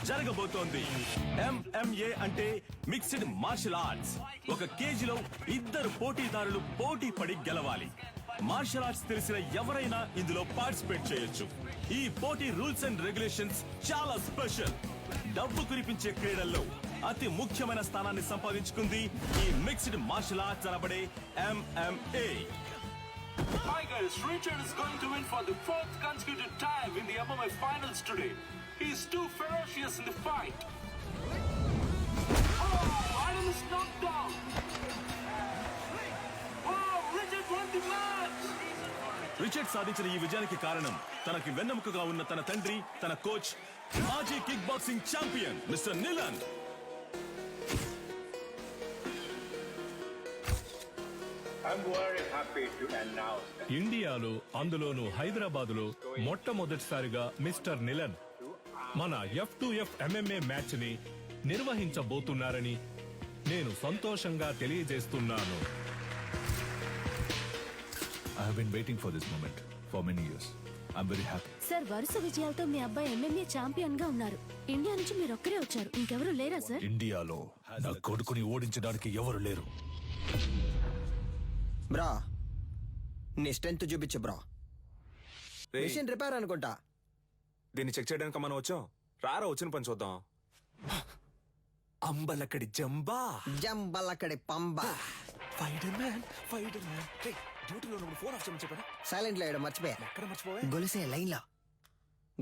జరగబోతోంది. MMA అంటే mixed martial arts. ఒక కేజీలో ఇద్దరు పోటీదారులు పోటీ పడి గెలవాలి. మార్షల్ ఆర్ట్స్ తెలిసిన ఎవరైనా ఇందులో పార్టిసిపేట్ చేయొచ్చు. ఈ పోటీ రూల్స్ అండ్ రెగ్యులేషన్స్ చాలా స్పెషల్. డబ్బు కురిపించే క్రీడల్లో అతి ముఖ్యమైన స్థానాన్ని సంపాదించుకుంది ఈ మిక్స్డ్ మార్షల్ ఆర్ట్స్ అనబడే MMA. Tigers, Richard is going to win for the fourth consecutive time in the MMA finals today. He is too ferocious in the fight. Oh, Adam is knocked down. Oh, Richard won the match. Richard సాధించిన ఈ విజయానికి కారణం తనకి వెన్నెముకగా ఉన్న తన తండ్రి, తన coach, మాజీ kick boxing champion mister నిలన్. I'm very happy to announce that ఇండియాలో అందులోనూ హైదరాబాదులో మొట్టమొదటిసారిగా మిస్టర్ నిలన్ మన F2F MMA మ్యాచ్ ని నిర్వహించబోతున్నారని నేను సంతోషంగా తెలియజేస్తున్నాను. I have been waiting for this moment for many years. I'm very happy. Sir, వరుస విజయాలతో మీ అబ్బాయి MMA ఛాంపియన్ గా ఉన్నారు. ఇండియా నుంచి మీరు ఒక్కరే వచ్చారు, ఇంకెవరు లేరా సార్? ఇండియాలో నా కొడుకుని ఓడించడానికి ఎవరు లేరు. బ్రా, నీ స్ట్రెంత్ చూపించు బ్రా. మిషన్ రిపేర్ అనుకుంటా. దీన్ని చెక్ చేయడానికి మనం వచ్చాం. రారా వచ్చిన పని చూద్దాం. అంబలక్కడి జంబా, జంబలక్కడి పంబ. Fighter man. డ్యూటీలో ఉన్నప్పుడు ఫోన్ ఆఫ్ చేయమని చెప్పాను. సైలెంట్ లో వేయడం మర్చిపోయా. ఎక్కడ మర్చిపోవా? గొలుసే లైన్ లో.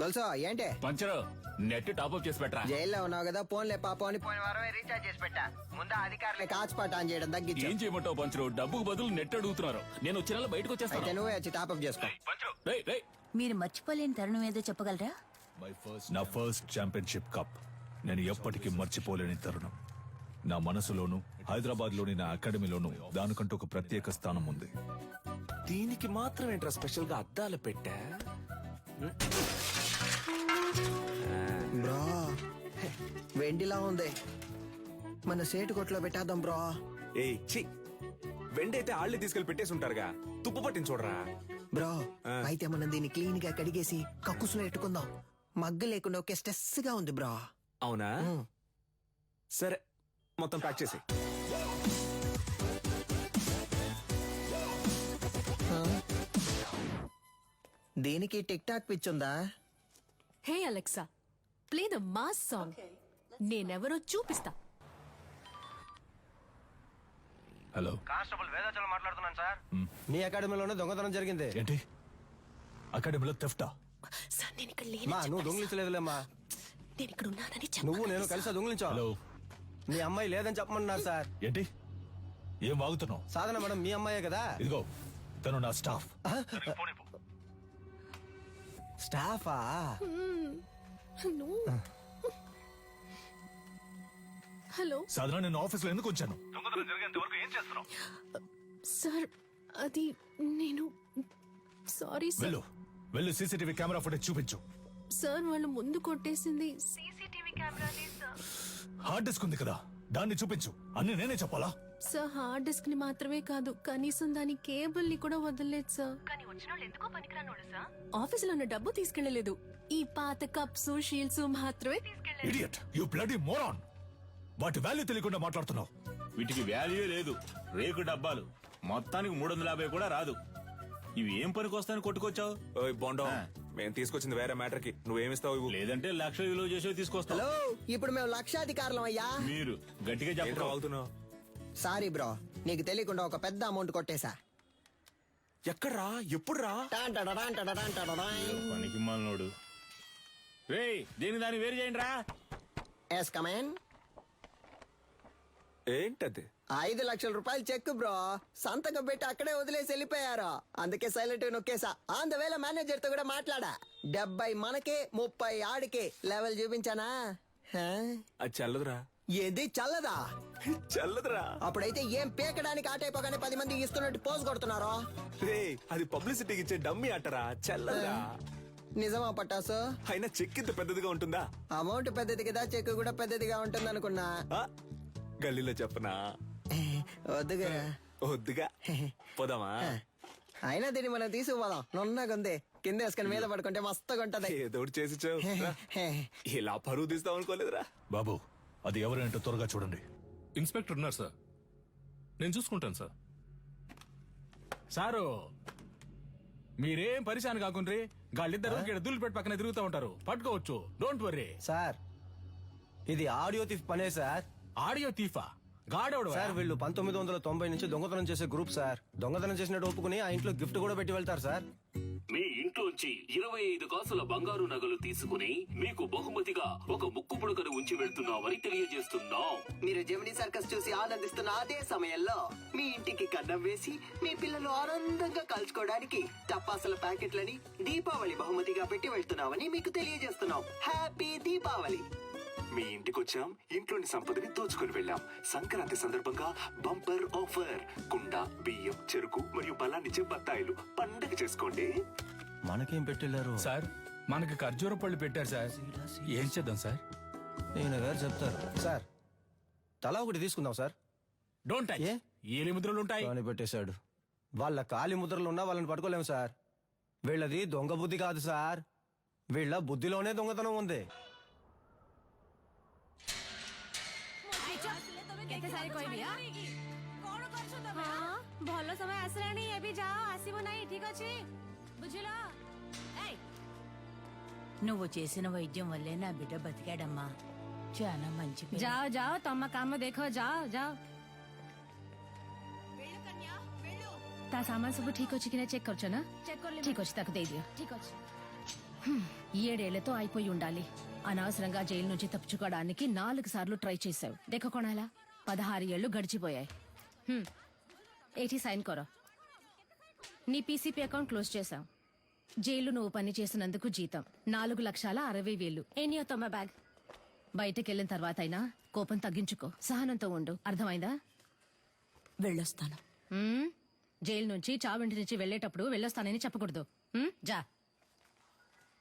గొలుసో ఏంటి? పంచరు నెట్ టాప్అప్ చేసి పెట్టరా. జైల్లో ఉన్నావు కదా, ఫోన్లే పాపం అని పోయిన వారమే రీఛార్జ్ చేసి పెట్టా. ముందు అధికారులకి హాట్స్పాట్ ఆన్ చేయడం తగ్గించు. ఏం చేయమంటావు పంచరు? డబ్బుకు బదులు నెట్ అడుగుతున్నారు. నేను వచ్చే నెల బయటకు అయితే వచ్చేస్తాను. నువ్వే వచ్చి టాప్అప్ చేసుకో. మీరు మర్చిపోలేని తరుణం ఏదో చెప్పగలరా? నా ఫస్ట్ ఛాంపియన్షిప్ కప్ నేను ఎప్పటికీ మర్చిపోలేని తరుణం. నా మనసులోను, హైదరాబాద్ లోని నా అకాడమీలోను దానికంటూ ఒక ప్రత్యేక స్థానం ఉంది. దీనికి మాత్రం ఏంట్రా స్పెషల్ గా అద్దాలు పెట్టా? బ్రో, వెండిలా ఉంది. మన సేటు కొట్లో పెట్టేద్దాం బ్రో. ఏయ్ ఛీ, వెండైతే ఆళ్ళే తీసుకెళ్లి పెట్టేసి ఉంటారుగా. తుప్పు పట్టిన చూడరా. బ్రో, అయితే మనం దీన్ని క్లీన్ గా కడిగేసి కక్కుసులో పెట్టుకుందాం. మగ్గ లేకుండా ఒకే స్ట్రెస్ గా ఉంది బ్రో. అవునా? సరే, మొత్తం ప్యాక్ చేసి. దీనికి టిక్ టాక్ పిచ్చుందా? Hey Alexa, play the mass song. నేనెవరో చూపిస్తా. హలో, కానిస్టేబుల్ వేదాచలం మాట్లాడుతున్నాను సార్. మీ అకాడమీలోనే దొంగతనం జరిగింది. ఏంటి అకాడమీలో తెఫ్టా? సార్, నేను ఇక్కడ మా నువ్వు దొంగిలించలేదులేమ్మా. నేను ఇక్కడ ఉన్నానని నువ్వు నేను కలిసి దొంగిలించావు. హలో, మీ అమ్మాయి లేదని చెప్పమన్నారు సార్. ఏంటి ఏం వాగుతున్నావు? సాధన మేడం మీ అమ్మాయే కదా. ఇదిగో తను నా స్టాఫ్. స్టాఫా? హలో సాధన, నేను ఆఫీస్ లో ఎందుకు వచ్చాను? సార్, అది నేను సారీ సార్. వెళ్ళు వెళ్ళు, సీసీటీవీ కెమెరా ఫుటేజ్ చూపించు. సార్, వాళ్ళు ముందు కొట్టేసింది హార్డ్ డిస్క్ ఉంది కదా, దాన్ని చూపించు. అన్ని నేనే చెప్పాలా? సార్, హార్డ్ డిస్క్ ని మాత్రమే కాదు, కనీసం దాని కేబుల్ ని కూడా వదలలేదు సార్. ఆఫీసులో ఉన్న డబ్బు తీసుకెళ్లలేదు. ఈ పాత కప్స్, షీల్డ్స్ మాత్రమే తీసుకెళ్లారు. Idiot, you bloody moron. వాటి వాల్యూ తెలియకుండా మాట్లాడుతున్నావు. వీటికి వాల్యూ లేదు. రేకు డబ్బాలు మొత్తానికి 350 కూడా రాదు. ఇవి ఏం పనికి వస్తాయని కొట్టుకొచ్చావు? ఓయ్ బోండో, మేము తీసుకొచ్చింది వేరే మ్యాటర్ కి. నువ్వేమిస్తావు ఇవ్వు. లేదంటే 1,00,000 విలువ చేసేవి తీసుకొస్తావు. హలో, ఇప్పుడు మేము లక్షాధికారులం అయ్యా. మీరు గట్టిగా ఏంట్రా చెప్పరు. వాగుతున్నావు? సారీ బ్రో, నీకు తెలియకుండా ఒక పెద్ద అమౌంట్ కొట్టేశా. ఎక్కడ్రా? ఎప్పుడురా? పనికి మాలినోడు. రేయ్, దీని దాన్ని వేరు చేయండి రా. Yes come on. ఏంటది? 5 లక్షల రూపాయలు చెక్ బ్రో. సంతకం పెట్టి అక్కడే వదిలేసి వెళ్ళిపోయారు. అందుకే సైలెంట్ నొక్కేసా. ఆన్ ద వేళ మేనేజర్ తో కూడా మాట్లాడా. 70 మనకే, 30 ఆడికే. లెవెల్ చూపించానా? అది చల్లదురా. ఏది చల్లదా? చల్లదురా. అప్పుడైతే ఏం పేకడానికి ఆటైపోగానే 10 మంది ఇస్తున్నట్టు పోజ్ కొడుతున్నారో. రే, అది పబ్లిసిటీకి ఇచ్చే డమ్మీ ఆటరా. చల్లదురా. నిజమా పట్టాసు? అయినా చెక్ ఇంత పెద్దదిగా ఉంటుందా? అమౌంట్ పెద్దది కదా, చెక్ కూడా పెద్దదిగా ఉంటుంది అనుకున్నా. ఆ? గల్లీలో చెప్పనా? వద్దుగా. వద్దుగా. పోదామా? అయినా దీన్ని మనం తీసుకుపోదాం. నున్నగుంది. కింద వేసుకొని మీద పడుకుంటే మస్తుగా ఉంటది ఏదో ఒకటి చేసి ఇచ్చావు. రా. ఇలా పరువు తీస్తావు అనుకోలేదురా. బాబు అది ఎవరేంటో త్వరగా చూడండి. ఇన్స్పెక్టర్ ఉన్నారు సార్, నేను చూసుకుంటాను సార్. సారు మీరేం పరిశాన్ కాకుండ్రి, గాళ్ళిద్దరు దుల్లిపెట్టి పక్కన తిరుగుతూ ఉంటారు, పట్టుకోవచ్చు, డోంట్ వర్రీ. సార్ ఇది ఆడియో తీఫ్ పనే సార్. ఆడియో తీఫా? గాడెవడు? సార్ వీళ్ళు 1990 నుంచి దొంగతనం చేసే గ్రూప్ సార్. దొంగతనం చేసినట్టు ఒప్పుకుని ఆ ఇంట్లో గిఫ్ట్ కూడా పెట్టి వెళ్తారు సార్. మీ ఇంట్లోంచి 25 కాసుల బంగారు నగలు తీసుకుని మీకు బహుమతిగా ఒక ముక్కు పుడకను ఉంచి వెళ్తున్నామని తెలియజేస్తున్నాం. మీరు జెమినీ సర్కస్ చూసి ఆనందిస్తున్న అదే సమయంలో మీ ఇంటికి కన్నం వేసి మీ పిల్లలు ఆనందంగా కలుసుకోవడానికి టపాసుల ప్యాకెట్లని దీపావళి బహుమతిగా పెట్టి వెళ్తున్నామని మీకు తెలియజేస్తున్నాం. హ్యాపీ దీపావళి. మీ ఇంటికి వచ్చాం, ఇంట్లోని సంపదని దోచుకుని వెళ్ళాం. సంక్రాంతి సందర్భంగా బంపర్ ఆఫర్. కుండ, బియ్యం, చెరుకు మరియు బలాన్నిచ్చే బత్తాయిలు. పండగ చేసుకోండి. మనకేం పెట్టెళ్ళారు సార్ మనకి ఖర్జూర పళ్ళు పెట్టారు సార్, ఏం చేద్దాం సార్? నేను గారు చెప్తారు సార్. తలా ఒకటి తీసుకుందాం సార్. Don't touch. ఏ? ఏలి ముద్రలు ఉంటాయి. అని పెట్టేశాడు. వాళ్ళ కాలి ముద్రలు ఉన్నా వాళ్ళని పట్టుకోలేము సార్. వీళ్ళది దొంగ బుద్ధి కాదు సార్, వీళ్ళ బుద్ధిలోనే దొంగతనం ఉంది. ଭଲ ସମୟ ଆସିଲାଣି, ଏବେ ଯାଅ, ଆସିବ ନାହିଁ, ଠିକ ଅଛି ବୁଝିଲ? నువ్వు చేసిన వైద్యం వల్లే నా బిడ్డ బతికాడమ్మా, చాలా మంచి పిల్ల. ଯାଅ ଯାଅ, ତମ କାମ ଦେଖ, ଯାଅ ଯାଅ. ତା ସାମାନ ସବୁ ଠିକ ଅଛି କି ନା చెక్ କରୁଛ ନା? ଠିକ ଅଛି, ତାକୁ ଦେଇଦିଅ. ଠିକ ଅଛି. 7 ఏళ్లతో అయిపోయి ఉండాలి. అనవసరంగా జైలు నుంచి తప్పించుకోవడానికి 4 సార్లు ట్రై చేశావు. దేఖ కొనాలా, 16 ఏళ్లు గడిచిపోయాయి. ఏటి సైన్ కొరో. నీ పీసీపీ అకౌంట్ క్లోజ్ చేశాం. జైలు నువ్వు పని చేసినందుకు జీతం 4,60,000. ఎనియో తొమ్మ బ్యాగ్. బయటకెళ్ళిన తర్వాత అయినా కోపం తగ్గించుకో, సహనంతో ఉండు, అర్థమైందా? వెళ్ళొస్తాను. జైలు నుంచి చావింటి నుంచి వెళ్ళేటప్పుడు వెళ్ళొస్తానని చెప్పకూడదు. జా.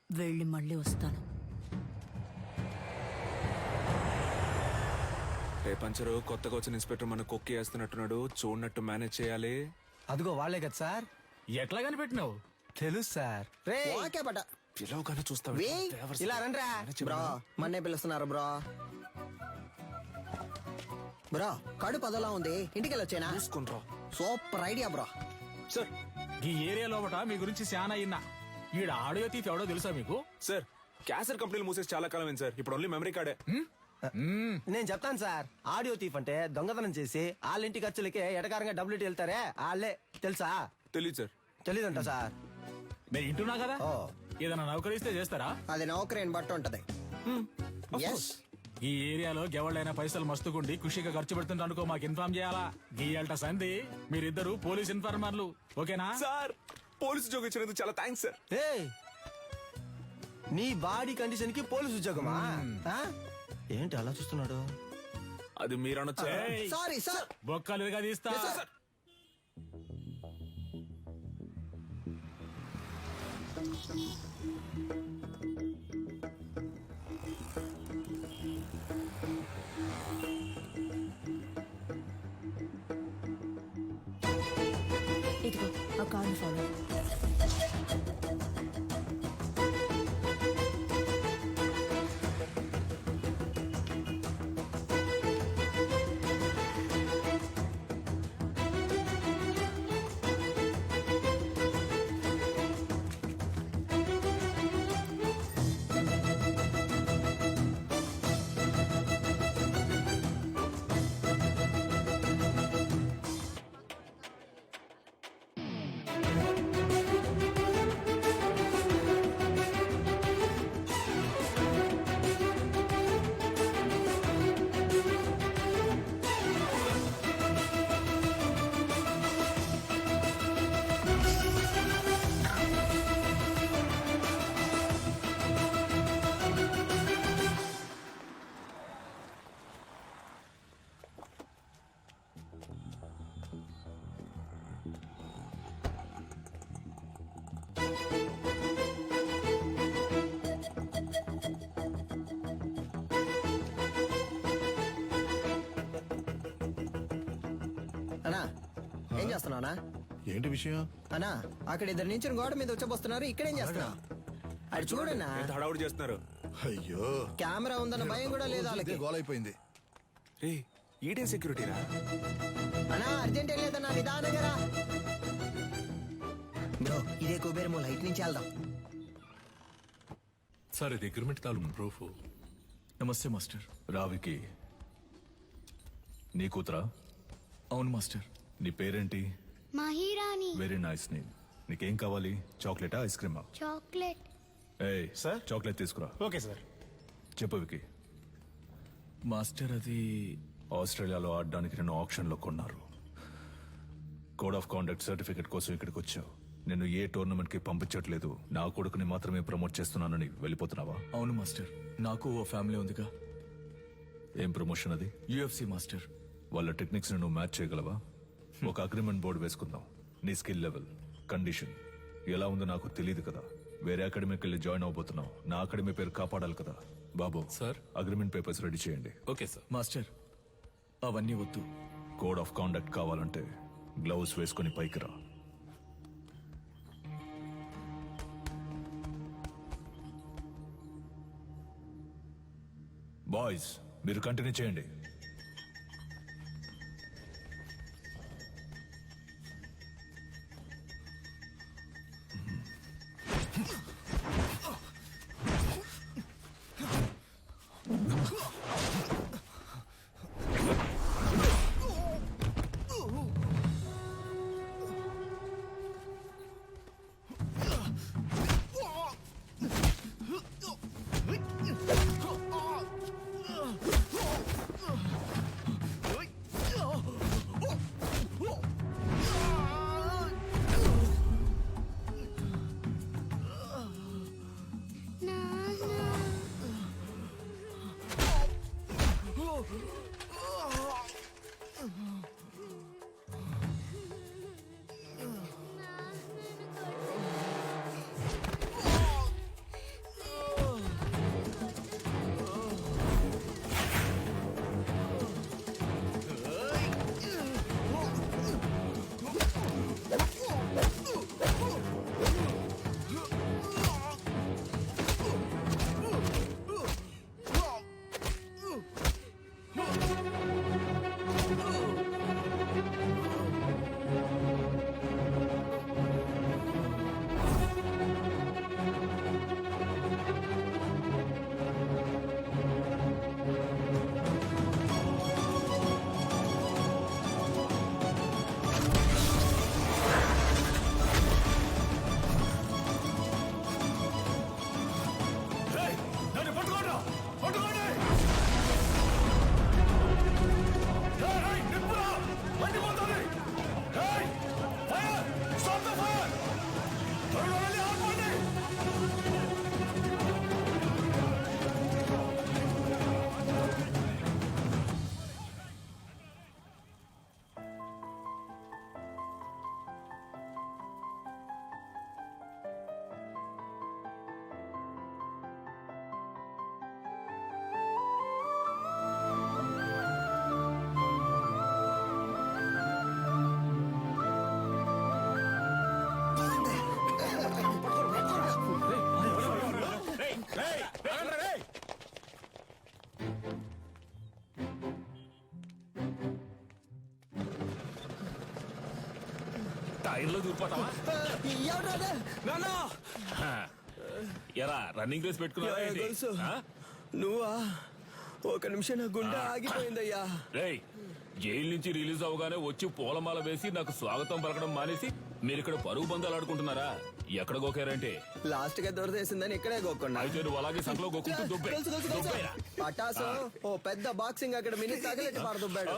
వెళ్ళి మళ్ళీ వస్తాను. రే పంచరు, కొత్తగా వచ్చిన ఇన్స్పెక్టర్ మన కొక్కి వేస్తున్నట్టున్నాడు, చూడనట్టు మేనేజ్ చేయాలి. అదిగో వాళ్ళే కదా సార్. ఎట్లా కనిపెట్టినావు? తెలుసు సార్. రే ఓకే బట పిలవగానే చూస్తావు. ఇలా రండ్రా. బ్రో మన్నే పిలుస్తున్నారు బ్రో. బ్రో కడుపు అదలా ఉంది, ఇంటికి వెళ్ళొచ్చేనా? చూసుకుంట్రా. Super idea bro. సార్ ఈ ఏరియా లోపట మీ గురించి చాలా అయినా. ఈడ ఆడియో తీఫ్ ఎవడో తెలుసా మీకు? సార్ క్యాసర్ కంపెనీలు మూసేసి చాలా కాలం అయింది సార్. ఇప్పుడు ఓన్లీ మెమరీ కార్డే. నేను చెప్తాను సార్. ఆడియో తీఫ్ అంటే దొంగతనం చేసి వాళ్ళ ఇంటి ఖర్చులకే ఎటకారంగా డబ్బులు వెళ్తారే వాళ్ళే. తెలుసా? తెలియదు సార్. తెలీదంట సార్. నేను ఇంటున్నా కదా, ఓ ఏదైనా నౌకరిస్తే చేస్తారా? అది నౌకరీని బట్టి ఉంటది. Yes. ఈ ఏరియాలో ఎవళ్ళైనా పైసలు మస్తుకుండి ఖుషిగా ఖర్చు పెడుతుంటే అనుకో, మాకు ఇన్ఫార్మ్ చేయాలా. గీయాలట సంధి, మీరిద్దరు పోలీస్ ఇన్ఫార్మర్లు, ఓకేనా? సార్ పోలీసు ఉద్యోగం ఇచ్చినందుకు చాలా థ్యాంక్స్ సార్. ఏయ్, నీ బాడీ కండిషన్ కి పోలీసు ఉద్యోగమా? ఏంటి అలా చూస్తున్నాడు? అది మీరు అనొచ్చు. Sorry sir. బొక్కలుగా తీస్తా. ఇదిగో ఆ కార్ని ఫాలో. అన్నా ఏం చేస్తున్నావునా? ఏంటి విషయం? అన్నా అక్కడ ఇద్దరు నుంచి గోడ మీద వచ్చబోస్తున్నారు. ఇక్కడేం చేస్తున్నా? అది చూడన్నా, హడావుడి చేస్తున్నారు. అయ్యో, కెమెరా ఉందన్న భయం కూడా లేదు వాళ్ళకి. గోలైపోయింది. రే ఈడే సెక్యూరిటీరా? అన్నా అర్జెంట్ ఏం లేదన్నా, నిదానంగా రా. బ్రో ఇదే కుబేర్ మూల ఇటు నుంచి వెళ్దాం. సార్ ఇది అగ్రిమెంట్ తాలూకు ప్రూఫ్. నమస్తే మాస్టర్. రావికి నీ కూతురా? అవును మాస్టర్. నీ పేరేంటి? మహిరాణి. Very nice name. నీకేం కావాలి? చాక్లెటా, ఐస్ క్రీమా? చాక్లెట్. ఏయ్ సార్, చాక్లెట్ తీసుకురా. Okay sir. చెప్పు వికి. మాస్టర్ అది ఆస్ట్రేలియాలో ఆడడానికి నేను ఆప్షన్లో కొన్నారు. కోడ్ ఆఫ్ కాండక్ట్ సర్టిఫికెట్ కోసం ఇక్కడికి వచ్చావు. నేను ఏ టోర్నమెంట్ కి పంపించట్లేదు, నా కొడుకుని మాత్రమే ప్రమోట్ చేస్తున్నానని వెళ్ళిపోతున్నావా? అవును మాస్టర్. నాకు ఓ ఫ్యామిలీ ఉందిగా. ఏం ప్రమోషన్ అది? UFC master. వాళ్ళ టెక్నిక్స్ నువ్వు మ్యాచ్ చేయగలవా? ఒక అగ్రిమెంట్ బోర్డు వేసుకుందాం. నీ స్కిల్ లెవెల్, కండిషన్ ఎలా ఉందో నాకు తెలియదు కదా. వేరే అకాడమీకి వెళ్ళి జాయిన్ అవబోతున్నావు. నా అకాడమీ పేరు కాపాడాలి కదా. బాబు సార్, అగ్రిమెంట్ పేపర్స్ రెడీ చేయండి. Okay sir. మాస్టర్ అవన్నీ వద్దు. కోడ్ ఆఫ్ కాండక్ట్ కావాలంటే గ్లౌస్ వేసుకుని పైకి రా. బాయ్స్ మీరు కంటిన్యూ చేయండి. టైర్లో దూరిపోతావా? ఎరా రన్నింగ్ రేస్ పెట్టుకున్నావా? నువ్వా? ఒక నిమిషం నా గుండె ఆగిపోయిందయ్యా. రేయ్, జైలు నుంచి రిలీజ్ అవగానే వచ్చి పూలమాల వేసి నాకు స్వాగతం పలకడం మానేసి మీరు ఇక్కడ పరుగు బంధాలు ఆడుకుంటున్నారా? ఎక్కడ గోకారంటే లాస్ట్ గా దొరదేసిందని ఇక్కడే గోకుండా. అయితే నువ్వు అలాగే సంకలో గోకుంటూ దుబ్బే. పటాసు ఓ పెద్ద బాక్సింగ్ అకాడమీని తగలెట్టి పారదుబ్బాడు.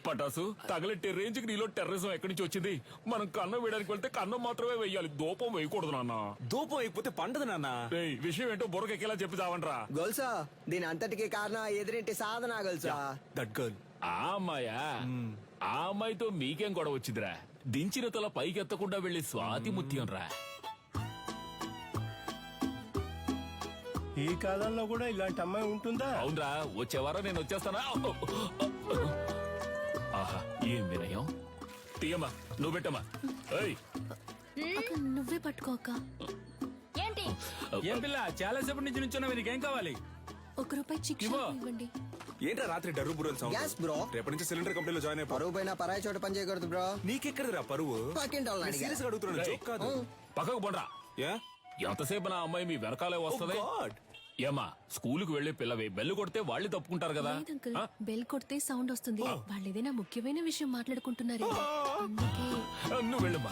పటాసు తగలెట్టే రేంజ్ కి నీలో టెర్రరిజం ఎక్కడి నుంచి వచ్చింది? మనం కన్నం వేయడానికి వెళ్తే కన్నం మాత్రమే వేయాలి, దూపం వేయకూడదు నాన్న. దూపం అయిపోతే పండదు నాన్న. రేయ్, విషయం ఏంటో బుర్రకెక్కేలా చెప్పి చావండ్రా. గొలుసా దీని అంతటికి కారణం ఎదురింటి సాధన గొలుసా. That girl. ఆ అమ్మాయా? ఆ అమ్మాయితో మీకేం గొడవ వచ్చిందిరా? దించిన తల పైకెత్తకుండా వెళ్లి స్వాతి ముత్యం రా. ఈ కాలంలో కూడా ఇలాంటి అమ్మాయి ఉంటుందా? అవునరా, వచ్చే వారం నేను వచ్చేస్తానా? ఆహా, ఏం వినయం. తీయమ్మా నువ్వు పెట్టమ్మా ఏయ్ అక్క నువ్వే పట్టుకో అక్క. ఏంటి ఏం పిల్ల చాలా సేపటి నుంచి నుంచున్నావు, నీకేం కావాలి? ₹1 చిక్ ఇవ్వు. షాంపూ ఇవ్వండి. ఏంట్రా రాత్రి డర్రు బుర్రలు సౌండ్? Yes, bro. రేపటి నుంచి సిలిండర్ కంపెనీలో జాయిన్ అయిపో. పరువు పైన పరాయి చోట పని చేయకూడదు బ్రో. నీకెక్కడరా పరువు? పక్కింటి వాళ్ళని అడిగా. సీరియస్ గా అడుగుతున్నాను, జోక్ కాదు. పక్కకు పోండ్రా. ఏ? ఎంతసేపు నా అమ్మాయి మీ వెనకాలే వస్తది? Oh God. ఏమా స్కూలుకు వెళ్లే పిల్లవి బెల్లు కొడితే వాళ్ళు తప్పుకుంటారు కదా. లేదు అంకుల్, బెల్ కొడితే సౌండ్ వస్తుంది. వాళ్ళు ఏదైనా ముఖ్యమైన విషయం మాట్లాడుకుంటున్నారు, అందుకే. నువ్వు వెళ్ళమ్మా.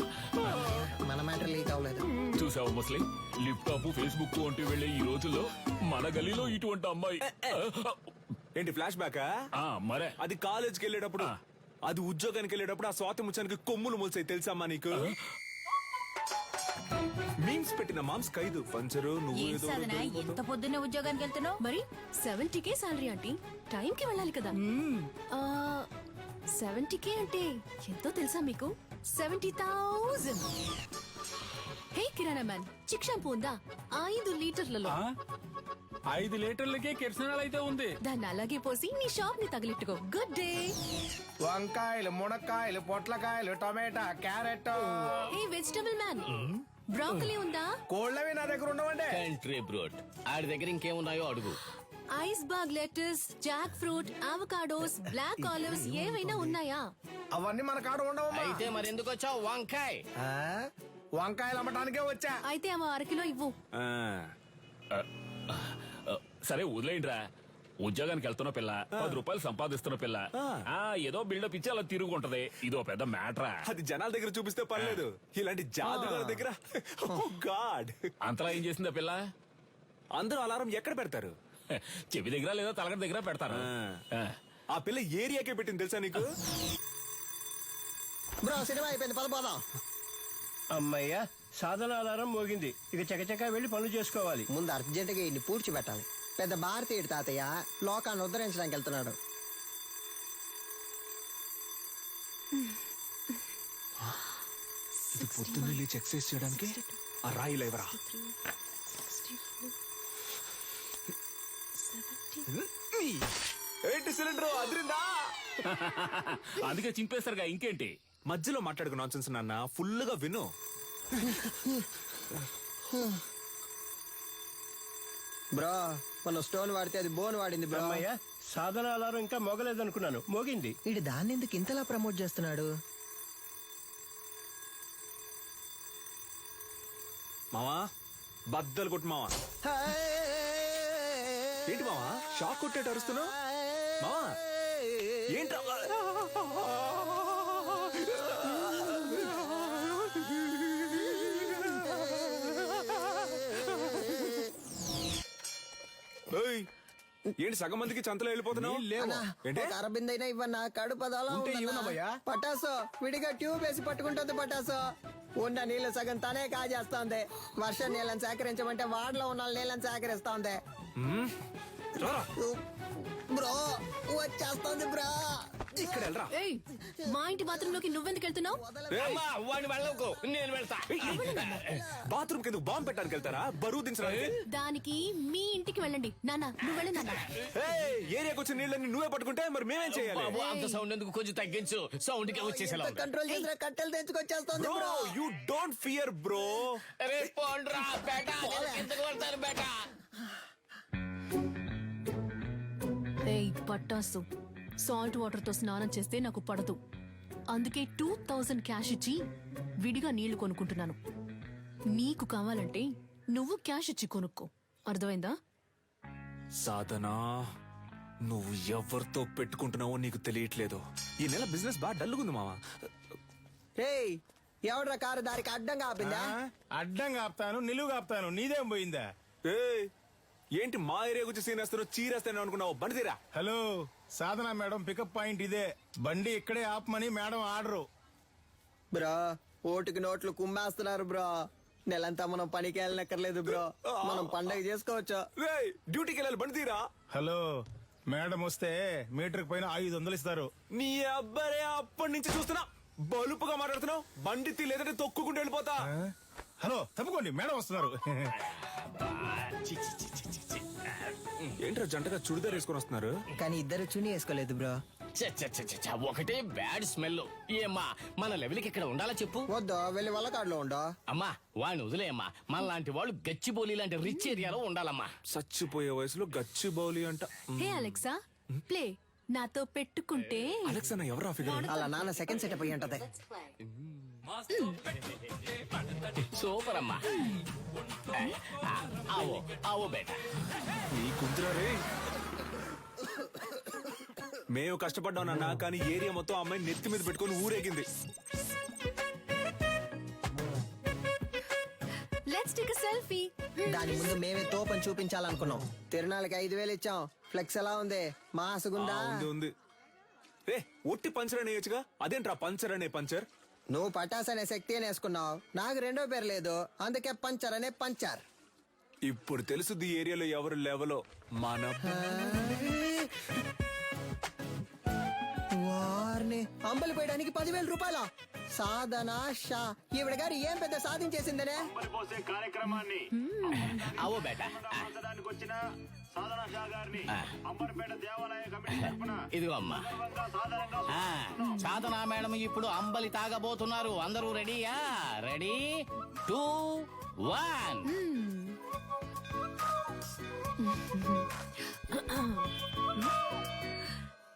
మన మ్యాటర్ లీక్ అవ్వలేదు. చూసావా ముస్లిం, లిప్టాప్ ఫేస్బుక్ వంటి వెళ్లే ఈ రోజుల్లో మన గలీలో ఇటువంటి అమ్మాయి. ఏంటి ఫ్లాష్ బ్యాక్? మరే అది కాలేజ్కి వెళ్ళేటప్పుడు, అది ఉద్యోగానికి వెళ్ళేటప్పుడు ఆ స్వాతి ముచ్చానికి కొమ్ములు మొలిసాయి తెలుసమ్మా నీకు? మీమ్స్ పెట్టిన మామ్స్ ఖైదు పంచరు. నువ్వు ఏదో ఎంత పొద్దున్నే ఉద్యోగానికి వెళ్తున్నావు? మరి 70K శాలరీ ఆంటీ, టైంకి వెళ్ళాలి కదా. 70K అంటే ఎంతో తెలుసా మీకు? 70,000. హే కిరాణా మ్యాన్, చిక్ షాంపూ ఉందా? 5 లీటర్లలో. 5 లీటర్లకే కిరసనాలు అయితే ఉంది. దాన్ని అలాగే పోసి నీ షాప్ ని తగిలిట్టుకో. Good day. వంకాయలు, మునక్కాయలు, పొట్లకాయలు, tomato, carrot. Hey vegetable man, broccoli ఉందా? కోళ్ళవి నా దగ్గర ఉండవండి. కంట్రీ బ్రోడ్ ఆడి దగ్గర ఇంకేమున్నాయో అడుగు. Iceberg lettuce, jackfruit, avocados, black olives ఏవైనా ఉన్నాయా? అవన్నీ మన కాడ ఉండవమ్మా. అయితే మరి ఎందుకు వచ్చావు? వంకాయ్. వంకాయలు అమ్మటానికే వచ్చా. అయితే అవి 1 కిలో ఇవ్వు. సరే వదిలేయండిరా. ఉద్యోగానికి వెళ్తున్న పిల్ల, ₹10 సంపాదిస్తున్న పిల్ల, ఏదో బిల్డప్ ఇచ్చి అలా తిరుగుంటది. ఇదో పెద్ద మ్యాటరా. అది జనాల దగ్గర చూపిస్తే పర్లేదు, ఇలాంటి జాదుగాల దగ్గర గాడ్. అంతలా ఏం చేసిందా పిల్ల? అందరూ అలారం ఎక్కడ పెడతారు? చెవి దగ్గర లేదా తలగడ దగ్గర పెడతారు. ఆ పిల్ల ఏరియాకే పెట్టింది తెలుసా నీకు? బ్రో సినిమా అయిపోయింది, పదపోదాం. అమ్మయ్యా, సాధన ఆధారం మోగింది. ఇక చకచకా వెళ్లి పనులు చేసుకోవాలి. ముందు అర్జెంటుగా ఇన్ని పూడ్చి పెట్టాలి. పెద్ద భారతీయుడు తాతయ్య లోకాన్ని ఉద్ధరించడానికి వెళ్తున్నాడు. ఇది పొద్దున్న ఎక్సైజ్ చేయడానికి ఆ రాయి లేవరా? ఏంటి సిలిండర్ అదిరిందా? అందుకే చింపేస్తారుగా, ఇంకేంటి? మధ్యలో మాట్లాడుకు నాన్సెన్స్ నాన్న, ఫుల్ గా విను. బ్రో మనం స్టోన్ వాడితే అది బోన్ వాడింది బ్రో. అమ్మయ్యా, సాధన ఆధారం ఇంకా మోగలేదనుకున్నాను, మోగింది. ఇటు దాన్ని ఎందుకు ఇంతలా ప్రమోట్ చేస్తున్నాడు? మావా బద్దలు కొట్టు మావా. ఏంటి మావా షాక్ కొట్టేట అరుస్తున్నావు? మావా ఏంట్రా? ఏయ్, ఏంటి సగం మందికి చంతలో వెళ్ళిపోతున్నావు? ఏంటి? అరబిందైనా ఇవ్వన్నా, కడుపు అదోలా ఉందన్నా. పటాసు విడిగా ట్యూబ్ వేసి పట్టుకుంటుంది. పటాసు ఉన్న నీళ్లు సగం తనే కాజేస్తోంది. వర్షం నీళ్ళని సేకరించమంటే వాడలో ఉన్న నీళ్ళని సేకరిస్తోంది. బ్రో వచ్చేస్తోంది బ్రో. ఇక్కడ వెళ్ళరా. ఏయ్, మా ఇంటి బాత్రూమ్ లోకి నువ్వెందుకు వెళ్తున్నావు? నేను వెళ్తా. బాత్రూమ్ కింద బాంబు పెట్టడానికి వెళ్తారా? బరువు దించడానికి? దానికి మీ ఇంటికి వెళ్ళండి. నాన్న నువ్వు వెళ్ళి నాన్న. ఏరియాకి వచ్చిన నీళ్ళని నువ్వే పట్టుకుంటే మరి మేమేం చేయాలి? బాబు, అంత సౌండ్ ఎందుకు? కొంచెం తగ్గించు. సౌండ్ కి వచ్చేసేలా ఉంది. కంట్రోల్ చేసిన కట్టెలు తెచ్చుకొచ్చేస్తోంది bro bro. You don't fear bro. అరే పోండ్రా బేటా, నేను కిందకు వెళ్తాను బేటా. ఏయ్ పట్టాసు, సాల్ట్ వాటర్ తో స్నానం చేస్తే నాకు పడదు. అందుకే 2000 క్యాష్ ఇచ్చి విడిగా నీళ్లు కొనుక్కుంటున్నాను. నీకు కావాలంటే నువ్వు క్యాష్ ఇచ్చి కొనుక్కో, అర్థమైందా? సాధనా, నువ్వు ఎవరితో పెట్టుకుంటున్నావో నీకు తెలియట్లేదు. ఈ నెల బిజినెస్ బాగా డల్లుగుంది మావా. ఏయ్ ఎవడ్రా కారు దారికి అడ్డంగా ఆపిందా? అడ్డంగా ఆపుతాను, నిలువుగా ఆపుతాను, నీదేం పోయిందా? ఏయ్, ఏంటి మా ఏరియా గురించి సీనేస్తాను, చీరేస్తాను అనుకున్నావు? బండి తీరా. హలో, సాధన మేడం పికప్ పాయింట్ ఇదే. బండి ఇక్కడే ఆపమని మేడం ఆర్డరు. బ్రో ఓటుకి నోట్లు కుమ్మేస్తున్నారు బ్రో. నెలంతా మనం పనికి వెళ్ళనక్కర్లేదు బ్రో, మనం పండగ చేసుకోవచ్చు. డ్యూటీకి వెళ్ళాలి, బండి తీరా. హలో, మేడం వస్తే మీటర్ పైన 500 ఇస్తారు. నీ అబ్బారే అప్పటి నుంచి చూస్తున్నా బలుపుగా మాట్లాడుతున్నావు. బండి తీ, లేదంటే తొక్కుకుంటూ వెళ్ళిపోతా. హలో తప్పుకోండి, మేడం వస్తున్నారు. ఏంట్రా జంటగా చుడిదార్ వేసుకొని వస్తున్నారు? కానీ ఇద్దరు చుని వేసుకోలేదు బ్రో. ఒకటే బ్యాడ్ స్మెల్. ఏమ్మా మన లెవెల్కి ఇక్కడ ఉండాలా చెప్పు. వద్దు, వెళ్ళి వల్లకాడులో ఉండో. అమ్మా వాడిని వదిలేయమ్మా. మన లాంటి వాళ్ళు గచ్చిబౌలి లాంటి రిచ్ ఏరియాలో ఉండాలమ్మా. చచ్చిపోయే వయసులో గచ్చిబౌలి అంట. హే అలెక్సా, ప్లే. నాతో పెట్టుకుంటే అలెక్సా నా ఎవరా ఫిగర్? అలా నాన్న సెకండ్ సెటప్ అయ్యి ఉంటది. సూపర్ అమ్మా. ఆవో ఆవో బేటా. నీ కుంతురా రే. మేము కష్టపడ్డాం నాన్న, కానీ ఏరియా మొత్తం అమ్మాయిని నెత్తి మీద పెట్టుకొని ఊరేగింది. Let's take a selfie. దాని ముందు మేమే తోపని చూపించాలనుకున్నాం. తిరునాళ్ళకి 5,000 ఇచ్చాం. ఫ్లెక్స్ ఎలా ఉంది? మాసుగుందా? ఉంది. రే ఒట్టి పంచర్ అనేయచ్చుగా, అదేంట్రా పంచర్ అనే పంచర్? నువ్వు పటాస్ అనే శక్తి అని వేసుకున్నావు. నాకు రెండో పేరు లేదు, అందుకే పంచర్ అనే పంచర్. ఇప్పుడు తెలుసుది ఈ ఏరియాలో ఎవరు లెవలో. మన వారిని అంబలి పోయడానికి 10,000 రూపాయల సాధన షా. ఈవిడ గారు ఏం పెద్ద సాధించేసిందనే. కార్యక్రమాన్ని ఆవో బేటా. వచ్చిన సాధన షా గారిని అంబర్పేట దేవాలయ కమిటీ తరఫున ఇదిగో అమ్మా. సాధనా మేడం ఇప్పుడు అంబలి తాగబోతున్నారు. అందరూ రెడీయా? రెడీ 2 1.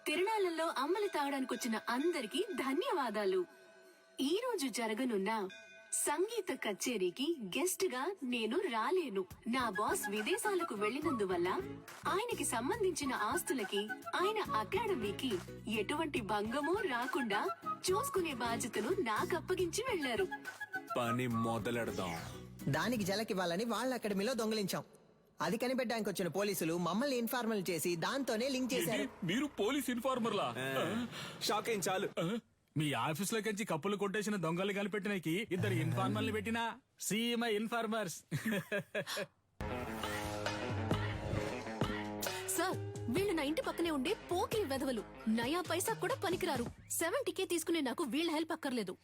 తిరునాళ్ళలో అమ్మలి తాగడానికి వచ్చిన అందరికీ ధన్యవాదాలు. ఈ రోజు జరగనున్న సంగీత కచేరీకి గెస్ట్ గా నేను రాలేను. నా బాస్ విదేశాలకు వెళ్లినందువల్ల ఆయనకి సంబంధించిన ఆస్తులకి, ఆయన అకాడమీకి ఎటువంటి భంగమూ రాకుండా చూసుకునే బాధ్యతను నాకు అప్పగించి వెళ్లారు. పని మొదలెడదాం. దానికి జలకివ్వాలని వాళ్ళ అకాడమీలో దొంగిలించాం. అది కనిపెట్టడానికి వచ్చిన పోలీసులు మమ్మల్ని ఇన్ఫార్మల్ చేసి దాంతోనే లింక్ చేశారు. మీరు పోలీస్ ఇన్ఫార్మర్లా? షాక్ అయింది చాలు. మీ ఆఫీస్ లోకి కప్పులు కొట్టేసిన దొంగలు కనిపెట్టినకి 2 ఇన్ఫార్మర్లు పెట్టినా సీఎంఐ ఇన్ఫార్మర్స్. సార్, వీళ్ళు నా ఇంటి పక్కనే ఉండే పోకిరి వెధవలు. నయా పైసా కూడా పనికిరారు. 70K తీసుకునే నాకు వీళ్ళ హెల్ప్ అక్కర్లేదు.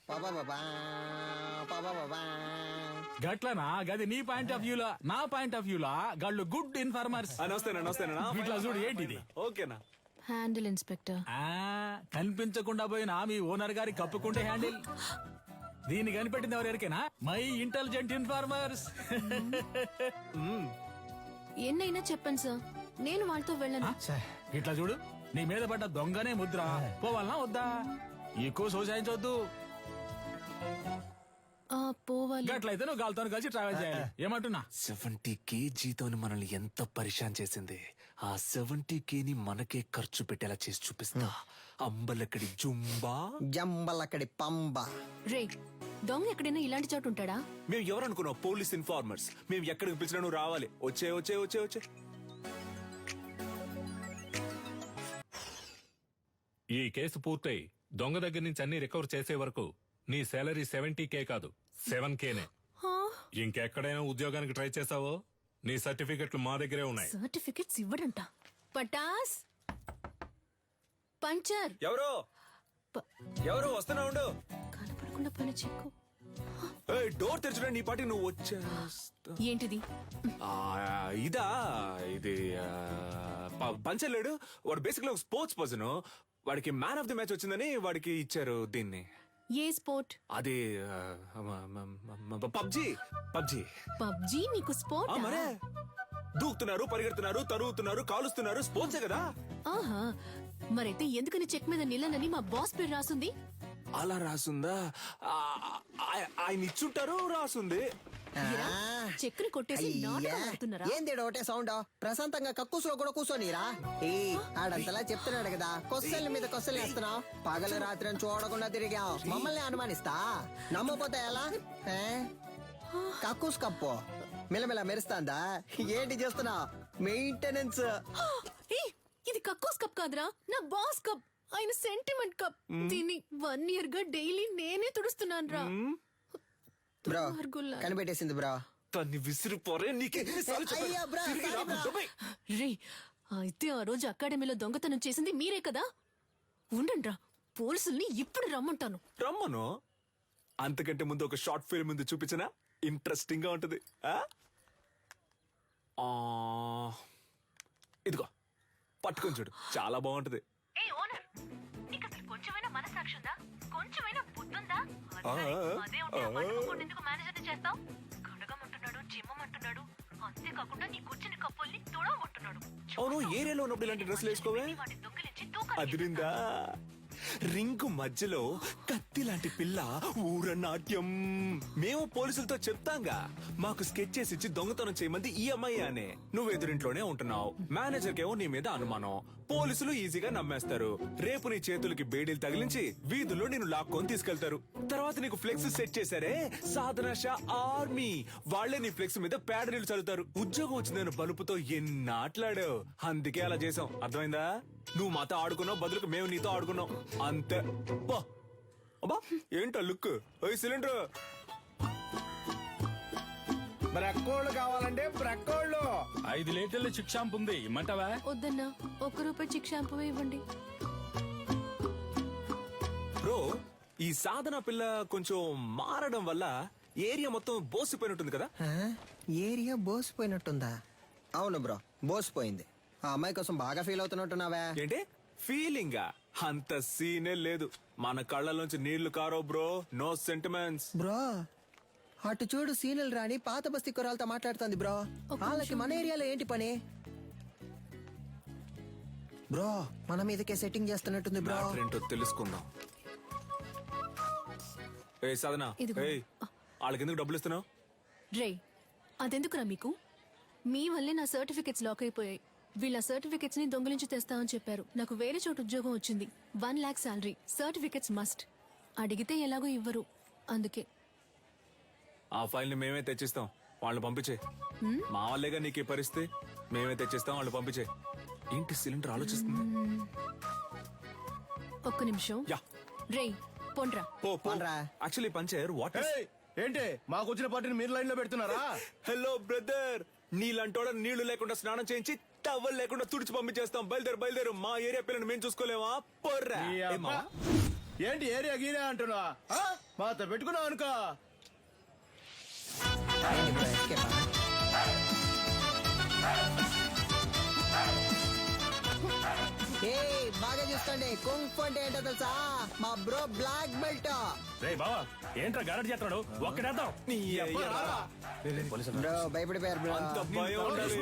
గట్లనా? గది నీ పాయింట్ ఆఫ్ వ్యూలా. నా పాయింట్ ఆఫ్ వ్యూలా గాళ్ళు గుడ్ ఇన్ఫార్మర్స్. నమస్తేనా. ఇట్లా చూడు ఏంటిది. ఓకేనా? Handle inspector. కనిపించకుండా పోయినా మీ ఓనర్ గారి కప్పుకుంటే హ్యాండిల్. దీన్ని కనిపెట్టింది ఎవరికైనా మై ఇంటెలిజెంట్ ఇన్ఫార్మర్స్. ఎన్నైనా చెప్పండి సార్, నేను వాళ్ళతో వెళ్ళను. ఇట్లా చూడు, నీ మీద పడ్డ దొంగనే ముద్ర. పోవాలనా వద్దా? ఎక్కువ సోసాయించవద్దు. పోవాలి. గట్లయితే నువ్వు గాలితో కలిసి ట్రావెల్ చేయాలి. ఏమంటున్నా? 70K జీతం మనల్ని ఎంత పరిశాన్ చేసింది. ఆ 70K ని మనకే ఖర్చు పెట్టేలా చేసి చూపిస్తా. అంబలక్కడి జుంబా, జంబలక్కడి పంబ. రే, దొంగ ఎక్కడైనా ఇలాంటి చోటు ఉంటాడా? మేము ఎవరనుకున్నావు? Police informers. మేము ఎక్కడికి పిలిచినా నువ్వు రావాలి. వచ్చే. ఈ కేసు పూర్తయి దొంగ దగ్గర నుంచి అన్ని రికవర్ చేసే వరకు నీ సాలరీ 70K కాదు 7Kనే. ఇంకెక్కడైనా ఉద్యోగానికి ట్రై చేసావో నీ సర్టిఫికెట్లు మా దగ్గరే ఉన్నాయి. సర్టిఫికెట్స్ ఇవ్వడంట. పటాస్ పంచర్. ఎవరు వస్తున్నా ఉండు. కనపడకుండా పని చెక్కు. డోర్ తెరచడం నీ పాటి నువ్వు వచ్చా. ఏంటిది? ఇదా? ఇది పంచలేడు. వాడు బేసిక్లీ ఒక స్పోర్ట్స్ పర్సన్. వాడికి మ్యాన్ ఆఫ్ ది మ్యాచ్ వచ్చిందని వాడికి ఇచ్చారు దీన్ని. ఏ స్పోర్ట్? అది పబ్జీ. పబ్జీ నీకు స్పోర్ట్? మరే దూకుతున్నారు, పరిగెడుతున్నారు, తరుగుతున్నారు, కాలుస్తున్నారు. స్పోర్ట్సే కదా. ఆహా, మరైతే ఎందుకని చెక్ మీద నిల్లనని మా బాస్ పేరు రాసుంది? అలా రాసుందా? ఆయన ఇచ్చుంటారు, రాసుంది. చెక్కుని కొట్టేసి నాటకం ఆడుతున్నారా? ఏంది ఒకటే సౌండ్? ప్రశాంతంగా కక్కుసులో కూడా కూర్చోనిరా. ఆడంతలా చెప్తున్నాడు కదా, కొస్సల మీద కొస్సలు వేస్తున్నావు. పగలు రాత్రి చూడకుండా తిరిగావు. మమ్మల్ని అనుమానిస్తా. నమ్మపోతే ఎలా? కక్కుస్ కప్పు మిలమిల మెరుస్తాందా? ఏంటి చేస్తున్నావు? మెయింటెనెన్స్. ఇది కక్కోస్ కప్ కాదురా, నా బాస్ కప్. ఆయన సెంటిమెంట్ కప్. దీన్ని 1 year గా డైలీ నేనే తుడుస్తున్నాను రా. బ్రో కనిపెట్టేసింది బ్రో. తన్ని విసిరిపోరే. రే, అయితే ఆ రోజు అకాడమీలో దొంగతనం చేసింది మీరే కదా? ఉండండి రా, పోలీసుల్ని ఇప్పుడు రమ్మంటాను. రమ్మను. అంతకంటే ముందు ఒక షార్ట్ ఫిల్మ్ ముందు చూపించనా? ఇంట్రెస్టింగ్ గా ఉంటది. ఇదిగో పట్టుకొని చూడు, చాలా బాగుంటది. లక్ష ఉందా? కొంచెమైనా బుద్ధుందా? అదే ఉంటే ఆ పట్టుకోకుండా ఎందుకు మేనేజర్ని చేస్తావు? కడగమంటున్నాడు, చిమ్మమంటున్నాడు, అంతేకాకుండా నీ కూర్చుని కప్పుల్ని తుడవమంటున్నాడు. అవును, ఏరియాలో ఉన్నప్పుడు ఇలాంటి డ్రెస్సులు వేసుకోవే? వాటిని దొంగిలించి తూకాలు అదిరిందా? రింగు మధ్యలో కత్తి లాంటి పిల్ల ఊరనాట్యం. మేము పోలీసులతో చెప్తాంగా, మాకు స్కెచ్ చేసి ఇచ్చి దొంగతనం చేయమంది ఈ అమ్మాయి అనే. నువ్వు ఎదురింట్లోనే ఉంటున్నావు, మేనేజర్ కేమో నీ మీద అనుమానం. పోలీసులు ఈజీగా నమ్మేస్తారు. రేపు నీ చేతులకి బేడీలు తగిలించి వీధుల్లో నిన్ను లాక్కొని తీసుకెళ్తారు. తర్వాత నీకు ఫ్లెక్స్ సెట్ చేశారే, సాధన షా ఆర్మీ, వాళ్లే నీ ఫ్లెక్స్ మీద పేడ నీళ్లు చల్లుతారు. ఉద్యోగం వచ్చిందని బలుపుతో ఎన్నాట్లాడావు, అందుకే అలా చేసాం. అర్థమైందా? నువ్వు మాతో ఆడుకున్నావు, బదులుకు మేము నీతో ఆడుకున్నాం అంతే. అబ్బా ఏంటో లుక్. సిలిండర్ బ్రక్కోళ్ళు కావాలంటే బ్రక్కోళ్ళు. 5 లీటర్ల చిక్ షాంపూ ఉంది, ఇమ్మంటావా? వద్దన్నా, ₹1 చిక్ షాంపూ ఇవ్వండి. బ్రో, ఈ సాధన పిల్ల కొంచెం మారడం వల్ల ఏరియా మొత్తం బోసిపోయినట్టుంది కదా? ఏరియా బోసిపోయినట్టుందా? అవును బ్రో, బోసిపోయింది. ఆ అమ్మాయి కోసం బాగా ఫీల్ అవుతున్నట్టున్నావా? ఏంటి ఫీలింగా? అంత సీనే లేదు. మన కళ్ళలోంచి నీళ్లు కారో బ్రో. No sentiments bro. అటు చూడు, సీనియల్ రాణి పాత బస్తీ కురాలతో మాట్లాడుతుంది బ్రో. వాళ్ళకి మన ఏరియాలో ఏంటి పని? బ్రో, మన మీదకే సెట్టింగ్ చేస్తున్నట్టుంది బ్రో. ఏంటో తెలుసుకుందాం. ఏ సాధన, ఇదిగో. ఏయ్, వాళ్ళకి ఎందుకు డబ్బులు ఇస్తున్నావు? రే, అదెందుకురా మీకు? మీ వల్లే నా సర్టిఫికెట్స్ లాక్ అయిపోయాయి. వీళ్ళ సర్టిఫికెట్స్ ని దొంగిలించి తెస్తామని చెప్పారు. నాకు వేరే చోటు ఉద్యోగం వచ్చింది. 1 lakh శాలరీ. Certificates must. అడిగితే ఎలాగో ఇవ్వరు, అందుకే. ఆ ఫైల్ ని మేమే తెచ్చిస్తాం, వాళ్ళు పంపించే. మా వాళ్ళేగా నీకు ఈ పరిస్థితి. మేమే తెచ్చిస్తాం, వాళ్ళు పంపించే. ఏంటి సిలిండర్ ఆలోచిస్తుంది? ఒక్క నిమిషం. యా. రే, పొండ్రా. యాక్చువల్లీ పంచర్ వాట్ ఏంటి మాకు వచ్చిన పార్టీని మీరు లైన్ లో పెడుతున్నారా? హలో బ్రదర్, నీళ్ళంటోడ నీళ్లు లేకుండా స్నానం చేయించి టవల్ లేకుండా తుడిచి పంపించేస్తాం. బయలుదేరు. మా ఏరియా పిల్లని మేము చూసుకోలేమా? పొర్రా. ఈ అబ్బా. ఏంటి ఏరియా గీరియా అంటున్నా? మాతో పెట్టుకున్నావు అనుకో. బాగా చూసుకోండి. కుంగ్ అంటే ఏంటో తెలుసా? మా బ్రో బ్లాక్ బెల్ట్. రే బావా, ఏంట్రా గారడి చేస్తున్నాడు? ఒక్కడేద్దాం. బ్రో భయపడిపోయారు బ్రో. అంత భయం ఉండాలి.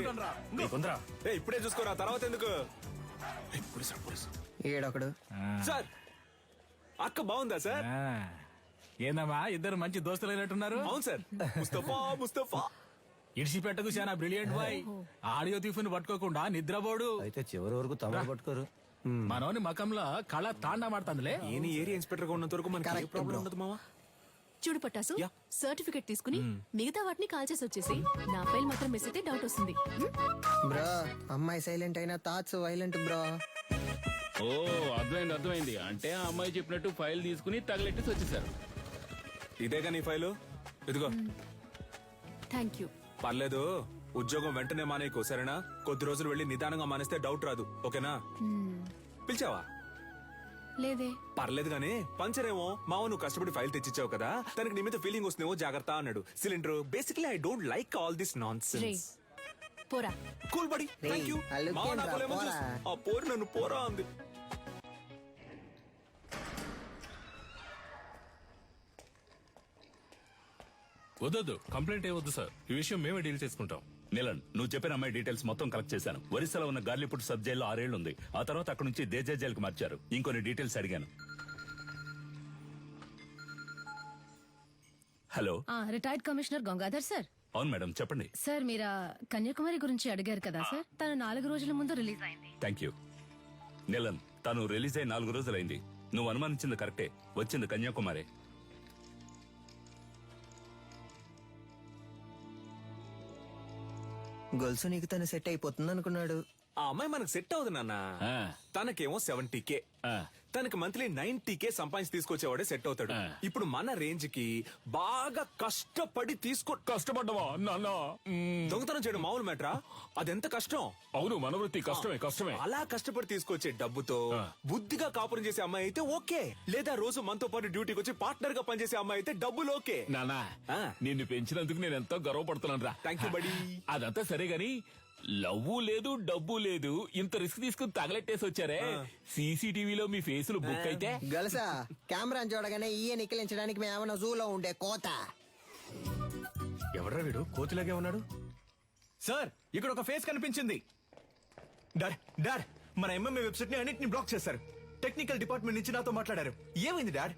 నీకుందరా? ఇప్పుడే చూసుకోరా, తర్వాత ఎందుకు? ఈడొకడు. సార్, అక్క బాగుందా సార్? ఏందమ్మా, ఇద్దరు మంచి దోస్తులు అయినట్టున్నారు. అవును సార్. ముస్తఫా ఇడిచిపెట్టకు, చాలా బ్రిలియంట్ బాయ్. ఆడియో తీఫుని పట్టుకోకుండా నిద్రపోడు. అయితే చివరి వరకు తమరు పట్టుకోరు. మనోని మకంలో కళ తాండా మాడుతుందిలే. ఏని ఏరియా ఇన్స్పెక్టర్ గా ఉన్నంత వరకు మనకి ఏ ప్రాబ్లం ఉండదు మావా. చూడు పట్టాసు, సర్టిఫికెట్ తీసుకుని మిగతా వాటిని కాల్ చేసి వచ్చేసి నా ఫైల్ మాత్రం మిస్ అయితే డౌట్ వస్తుంది. బ్రో, అమ్మాయి సైలెంట్ అయినా థాట్స్ వైలెంట్ బ్రో. ఓ, అర్థమైంది. అంటే ఆ అమ్మాయి చెప్పినట్టు ఫైల్ తీసుకుని తగలెట్టేసి వచ్చేసారు. ఇదేగా నీ ఫైలు, ఇదిగో. Thank you. పర్లేదు, ఉద్యోగం వెంటనే మానేయకు, సరేనా? కొద్ది రోజులు వెళ్ళి నిదానంగా మానేస్తే డౌట్ రాదు, ఓకేనా? పిలిచావా? లేదే. పర్లేదు గానీ, పంచరేమో మావ నువ్వు కష్టపడి ఫైల్ తెచ్చిచ్చావు కదా, తనకి నీ మీద ఫీలింగ్ వస్తుందేమో, జాగ్రత్త అన్నాడు. Cylinder, basically I don't like all this nonsense. పోరా. Cool buddy, thank you. మావ నాకు లేమో చూసు. ఆ పోరు నన్ను పోరా అంది. వద్దు, కంప్లైంట్ ఏ వద్దు సార్. ఈ విషయం మేమే డీల్ చేసుకుంటాం. నీలన్, నువ్వు చెప్పిన అమ్మాయి డీటెయిల్స్ మొత్తం కలెక్ట్ చేశాను. ఒరిస్సాలో ఉన్న గార్లీపుట్ సబ్ జైల్లో 6 ఏళ్లు ఉంది. ఆ తర్వాత అక్కడ నుంచి దేజే జైలుకి మార్చారు. ఇంకొన్ని డీటెయిల్స్ అడిగాను. Hello, retired commissioner Gangadhar sir. అవును మేడం, చెప్పండి. సార్, మీరు కన్యాకుమారి గురించి అడిగారు కదా సార్. తను 4 రోజుల ముందు రిలీజ్ అయింది. Thank you. నీలన్, తను రిలీజ్ అయి 4 రోజులైంది. నువ్వు అనుమానించింది కరెక్టే, వచ్చింది కన్యాకుమారి. గొలుసు నీకు తను సెట్ అయిపోతుంది అనుకున్నాడు. ఆ అమ్మాయి మనకు సెట్ అవుతుంది నాన్న. తనకేమో 70K, తనకి మంత్లీ 90K సంపాదించి తీసుకొచ్చేవాడే సెట్ అవుతాడు. ఇప్పుడు మన రేంజ్ కి బాగా కష్టపడి కష్టపడ్డవా నాన్న? దొంగతనం చేయడం మామూలు మ్యాటరా? అదెంత కష్టం. అవును, మన వృత్తి కష్టమే. అలా కష్టపడి తీసుకొచ్చే డబ్బుతో బుద్ధిగా కాపురం చేసే అమ్మాయి అయితే ఓకే. లేదా రోజు మనతో పాటు డ్యూటీకి వచ్చి పార్ట్నర్ గా పనిచేసే అమ్మాయి అయితే డబ్బులు ఓకే. నానా, నిన్ను పెంచినందుకు నేను ఎంతో గర్వపడుతున్నాను రా. థ్యాంక్ యూ బడి. అదంతా సరే గాని, లవ్వు లేదు డబ్బు లేదు, ఇంత రిస్క్ తీసుకుని తగలెట్టేసి వచ్చారే. సీసీటీవీలో మీ ఫేసులు బుక్ అయితే గలసా కెమెరాని చూడగానే ఈయ నిక్కిలించడానికి మేమన్నా జూలో ఉండే కోత. ఎవడ్రా వీడు కోతిలాగే ఉన్నాడు? సార్ ఇక్కడ ఒక ఫేస్ కనిపించింది. డాడ్ డాడ్ మన ఎంఎంఏ వెబ్సైట్ ని అన్నిటిని బ్లాక్ చేశారు. టెక్నికల్ డిపార్ట్మెంట్ నుంచి నాతో మాట్లాడారు. ఏమైంది డాడ్?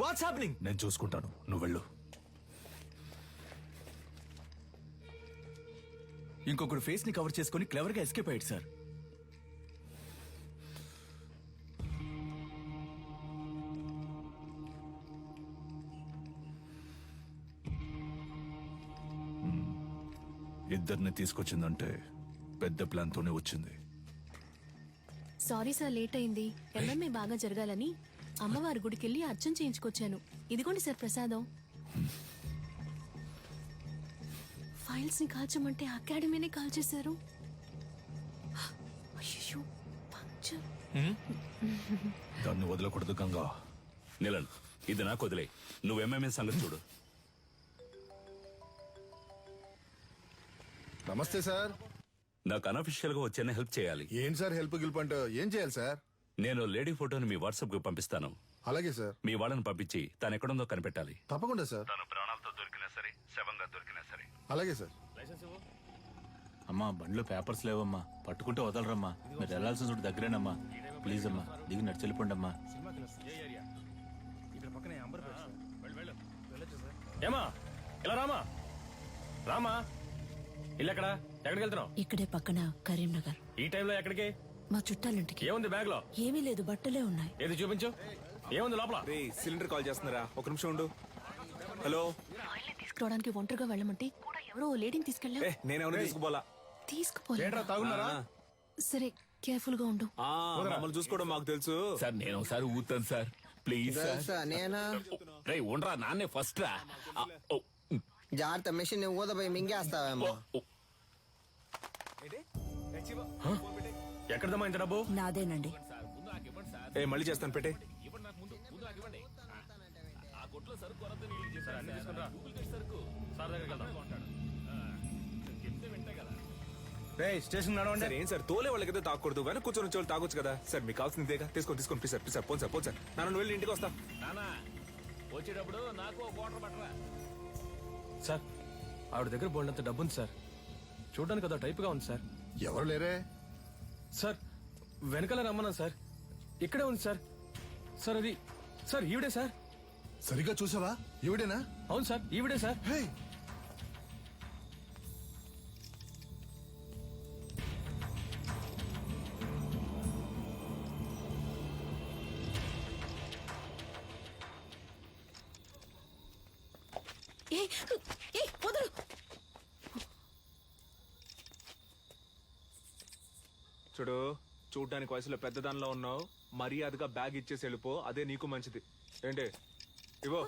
What's happening? నేను చూసుకుంటాను, నువ్వు వెళ్ళు. ఇంకొకడు ఫేస్ ని కవర్ చేసుకుని క్లవర్ గా ఎస్కేప్ అయ్యాడు సార్. ఇద్దరిని తీసుకొచ్చిందంటే పెద్ద ప్లాన్ తోనే వచ్చింది. సారీ సార్, లేట్ అయింది. ఎంఎంఏ బాగా జరగాలని అమ్మవారి గుడికెళ్ళి అర్చన చేయించుకొచ్చాను. ఇదిగోండి సార్ ప్రసాదం. ఫైల్స్ ని కాల్చమంటే అకాడమీనే కాల్చేశారు. అయ్యో పంచర్. దాన్ని వదలకూడదు గంగా. నిలన్, ఇది నాకు వదిలే. నువ్వు ఎంఎంఏ సంగతి చూడు. నమస్తే సార్. నాకు అనఫిషియల్ గా వచ్చేనే హెల్ప్ చేయాలి. ఏం సార్ హెల్ప్ గిల్ప్ అంటే ఏం చేయాలి సార్? నేను లేడీ ఫోటోని మీ వాట్సాప్ కి పంపిస్తాను. అలాగే సార్. మీ వాళ్ళని పంపించి తను ఎక్కడుందో కనిపెట్టాలి. తప్పకుండా సార్. తను ప్రాణాలతో దొరికినా సరే, శవంగా దొరికినా సరే. అలాగే సార్. అమ్మా బండ్లో పేపర్స్ లేవమ్మా, పట్టుకుంటే వదలరమ్మా. మీరు వెళ్లాల్సిన చోటు దగ్గరేనమ్మా. ప్లీజ్ అమ్మా, దిగి నడిచి వెళ్ళిపోండి అమ్మా. ఏమా ఇలా రామా రామా. ఇల్లు ఎక్కడా? ఎక్కడికి వెళ్తున్నావు? ఇక్కడే పక్కన కరీంనగర్. ఈ టైంలో ఎక్కడికి? మా చుట్టాలింటికి. ఏముంది బ్యాగ్ లో? ఏమీ లేదు, బట్టలే ఉన్నాయి. ఏది చూపించు. ఏముంది లోపల? సిలిండర్ కాల్ చేస్తున్నారా? ఒక నిమిషం ఉండు. హలో. తీసుకురావడానికి ఒంటరిగా వెళ్ళమంటే కూడా ఎవరో లేడీని తీసుకెళ్ళా. నేనేమన్నా తీసుకుపోలా. తీసుకుపోలే. సరే, కేర్ఫుల్ గా ఉండు. మమ్మల్ని చూసుకోవడం మాకు తెలుసు సార్. నేను ఒకసారి ఊతాను సార్, ప్లీజ్ సార్. నేనా? రే ఉండరా, నాన్నే ఫస్ట్ రా. జాగ్రత్త, మెషిన్ ఊదపోయి మింగేస్తావేమో. ఎక్కడదమ్మా ఇంత డబ్బు? నాదేనండి. మళ్ళీ చేస్తాను, పెట్టే. స్టేషన్ సార్ ఏం సార్, తోలే వాళ్ళకైతే తాకూడదు, వెనక కూర్చొని వచ్చే వాళ్ళు తాగొచ్చు కదా సార్. మీకు కావాల్సిందేగా, తీసుకోండి తీసుకోండి please sir. Please sir, phone sir, phone sir. నాన్న వెళ్ళి ఇంటికి వస్తా. వచ్చేటప్పుడు నాకు ఒక వాటర్ పట్టరా. సార్ ఆవిడ దగ్గర బోల్డంత డబ్బు ఉంది సార్. చూడడానికి అదో టైప్ గా ఉంది సార్. ఎవరు లేరే సార్? వెనకాల రమ్మన్నా సార్. ఇక్కడే ఉంది సార్. సార్ అది సార్ ఈవిడే సార్. సరిగ్గా చూసావా? ఈవిడేనా? అవును సార్, ఈవిడే సార్. వదలు. చూడు, చూడ్డానికి వయసులో పెద్దదానిలో ఉన్నావు. మర్యాదగా బ్యాగ్ ఇచ్చేసి వెళ్ళిపో, అదే నీకు మంచిది. ఏంటి ఇవో.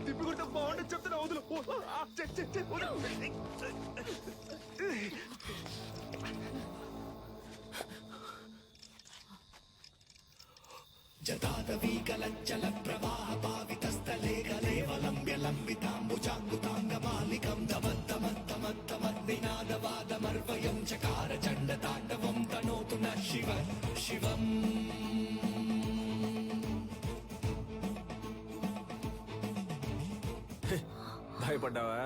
తిప్పికుంటే బాగుండదు చెప్తున్నా. వదులు. జతాదవీకలంచల ప్రవాహ పావితస్థలే కలేవలంబ్య లంబితాంబుజాంగుతాంగమాలికం దమత్తమత్తమత్తమద్నినాదవాదమర్వయం చకార చండ తాండవం తనోతు న శివ శివం. భయపడ్డావా?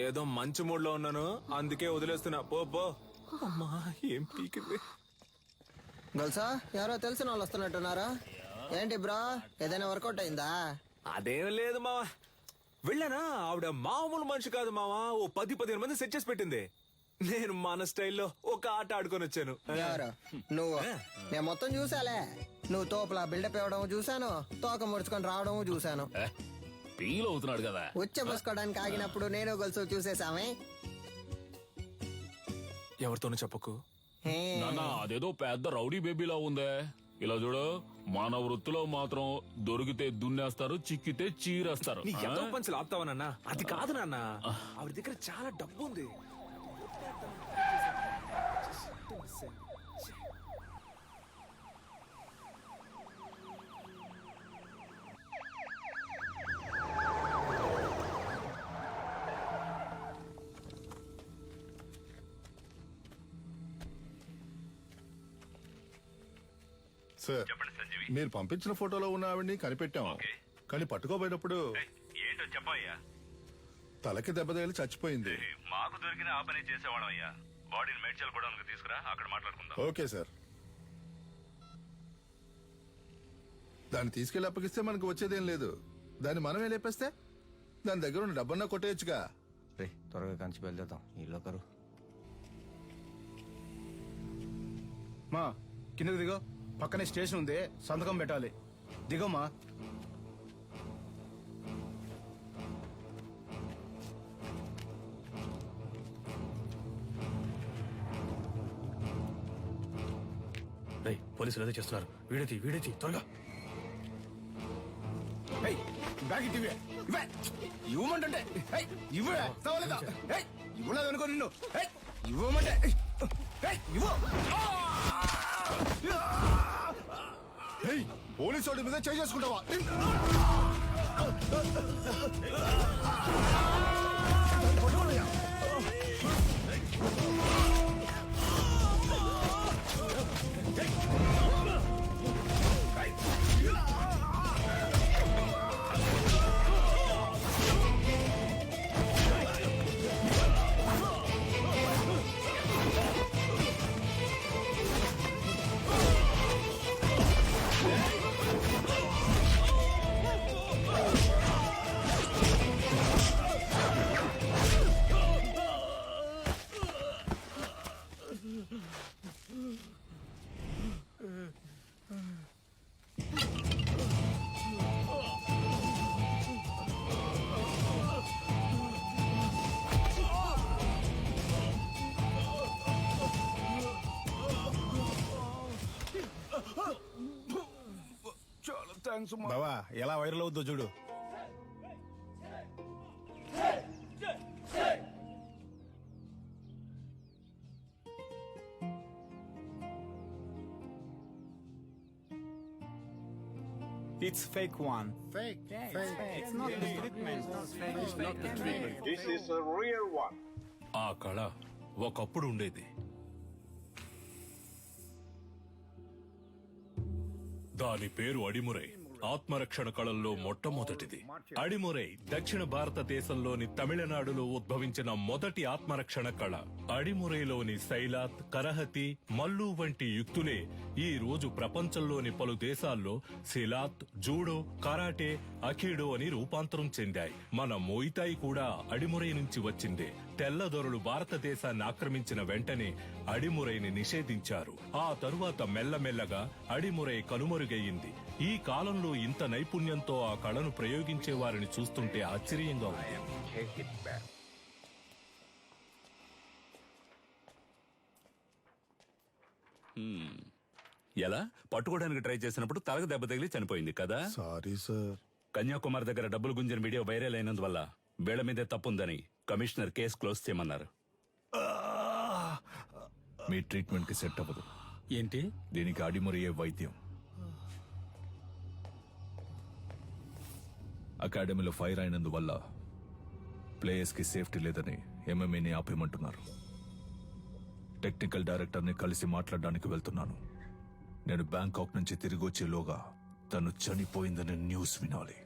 ఏదో మంచి మూడ్ లో ఉన్నాను, అందుకే వదిలేస్తున్నా. పో పో. అమ్మా ఏం పీకింది. గల్సా, ఎవరో తెలిసిన వాళ్ళు వస్తున్నట్టున్నారా? ఏంటి బ్రో, ఏదైనా వర్కౌట్ అయిందా? అదేం లేదు మావా. వెళ్ళానా, ఆవిడ మామూలు మనిషి కాదు మావా. ఓ 10-15 మంది సెట్ చేసి పెట్టింది. నేను మన స్టైల్లో ఒక ఆట ఆడుకొని వచ్చాను. ఎవరు నువ్వు? నేను మొత్తం చూసాలే. నువ్వు తోపులా బిల్డప్ ఇవ్వడం చూసాను, తోక ముడుచుకొని రావడం చూసాను. ఫీల్ అవుతున్నాడు కదా. ఉచ్చబోసుకోవడానికి ఆగినప్పుడు నేను గొలుసు చూసేసామే. ఎవరితోనూ చెప్పకు. నాన్న, అదేదో పెద్ద రౌడీ బేబీలా ఉందే. ఇలా చూడు. మన వృత్తిలో మాత్రం దొరికితే దున్నేస్తారు, చిక్కితే చీరేస్తారు. నీ ఎంతో పంచులు ఆపుతావా నాన్న? అది కాదు నాన్న, ఆవిడ దగ్గర చాలా డబ్బు ఉంది. సార్ మీరు పంపించిన ఫోటోలో ఉన్న ఆవిడ్ని కనిపెట్టాం, కానీ పట్టుకోబోయేటప్పుడు ఏంటో చెప్పయ్యా. తలకి దెబ్బ తగిలి చచ్చిపోయింది. మాకు దొరికిన ఆ పని చేసేవాళ్ళం అయ్యా. బాడీని మేడ్చల్ కూడా తీసుకురా, అక్కడ మాట్లాడుకుందాం. Okay sir. దాన్ని తీసుకెళ్లి అప్పగిస్తే మనకు వచ్చేదేం లేదు. దాన్ని మనమే లేపేస్తే దాని దగ్గర ఉన్న డబ్బన్నా కొట్టేయచ్చుగా. రే త్వరగా కంచి బయలుదేద్దాం. ఇల్లు ఒకరు మా కిందకి దిగో. పక్కనే స్టేషన్ ఉంది, సంతకం పెట్టాలి. దిగోమా. రేయ్, పోలీసులు అదే చేస్తున్నారు. వీడేతి త్వరగా. బ్యాగ్ ఇవ్వే ఇవ్వమంటే ఇవ్వే కావాలేదా? ఇవ్వలేదు అనుకో నిన్ను. ఇవ్వమంటే ఇవ్వు. పోలీసు వాడి మీద చేసుకుంటావా? బావా ఎలా వైరల్ అవుద్దో చూడు. It's fake one. Fake. It's not the treatment. It's not the treatment. This is a real one. ఆ కళ ఒకప్పుడు ఉండేది. దాని పేరు అడిమురై. ఆత్మరక్షణ కళల్లో మొట్టమొదటిది. అడిమురై దక్షిణ భారతదేశంలోని తమిళనాడులో ఉద్భవించిన మొదటి ఆత్మరక్షణ కళ. అడిమురైలోని సైలాత్, కరహతి, మల్లు వంటి యుక్తులే ఈ రోజు ప్రపంచంలోని పలు దేశాల్లో సిలాత్, జూడో, కరాటే, అఖీడో అని రూపాంతరం చెందాయి. మన మోయితాయి కూడా అడిమురై నుంచి వచ్చిందే. తెల్లదొరలు భారతదేశాన్ని ఆక్రమించిన వెంటనే అడిమురైని నిషేధించారు. ఆ తరువాత మెల్లమెల్లగా అడిమురై కనుమరుగయ్యింది. ఈ కాలంలో ఇంత నైపుణ్యంతో ఆ కళను ప్రయోగించే వారిని చూస్తుంటే ఆశ్చర్యంగా ఉంది. ఎలా పట్టుకోవడానికి ట్రై చేసినప్పుడు తలకు దెబ్బ తగిలి చనిపోయింది కదా. Sorry sir. కన్యాకుమారి దగ్గర డబ్బులు గుంజిన వీడియో వైరల్ అయినందువల్ల వీళ్ల మీదే తప్పుందని కమిషనర్ కేసు క్లోజ్ చేయమన్నారు. మీ ట్రీట్మెంట్ కి సెట్ అవ్వదు. ఏంటి? దీనికి అడిమురయ్యే వైద్యం. అకాడమీలో ఫైర్ అయినందువల్ల ప్లేయర్స్ కి సేఫ్టీ లేదని ఎంఎంఏని ఆపేయమంటున్నారు. టెక్నికల్ డైరెక్టర్ ని కలిసి మాట్లాడడానికి వెళ్తున్నాను. నేను బ్యాంకాక్ నుంచి తిరిగి వచ్చేలోగా తను చనిపోయిందని న్యూస్ వినాలి.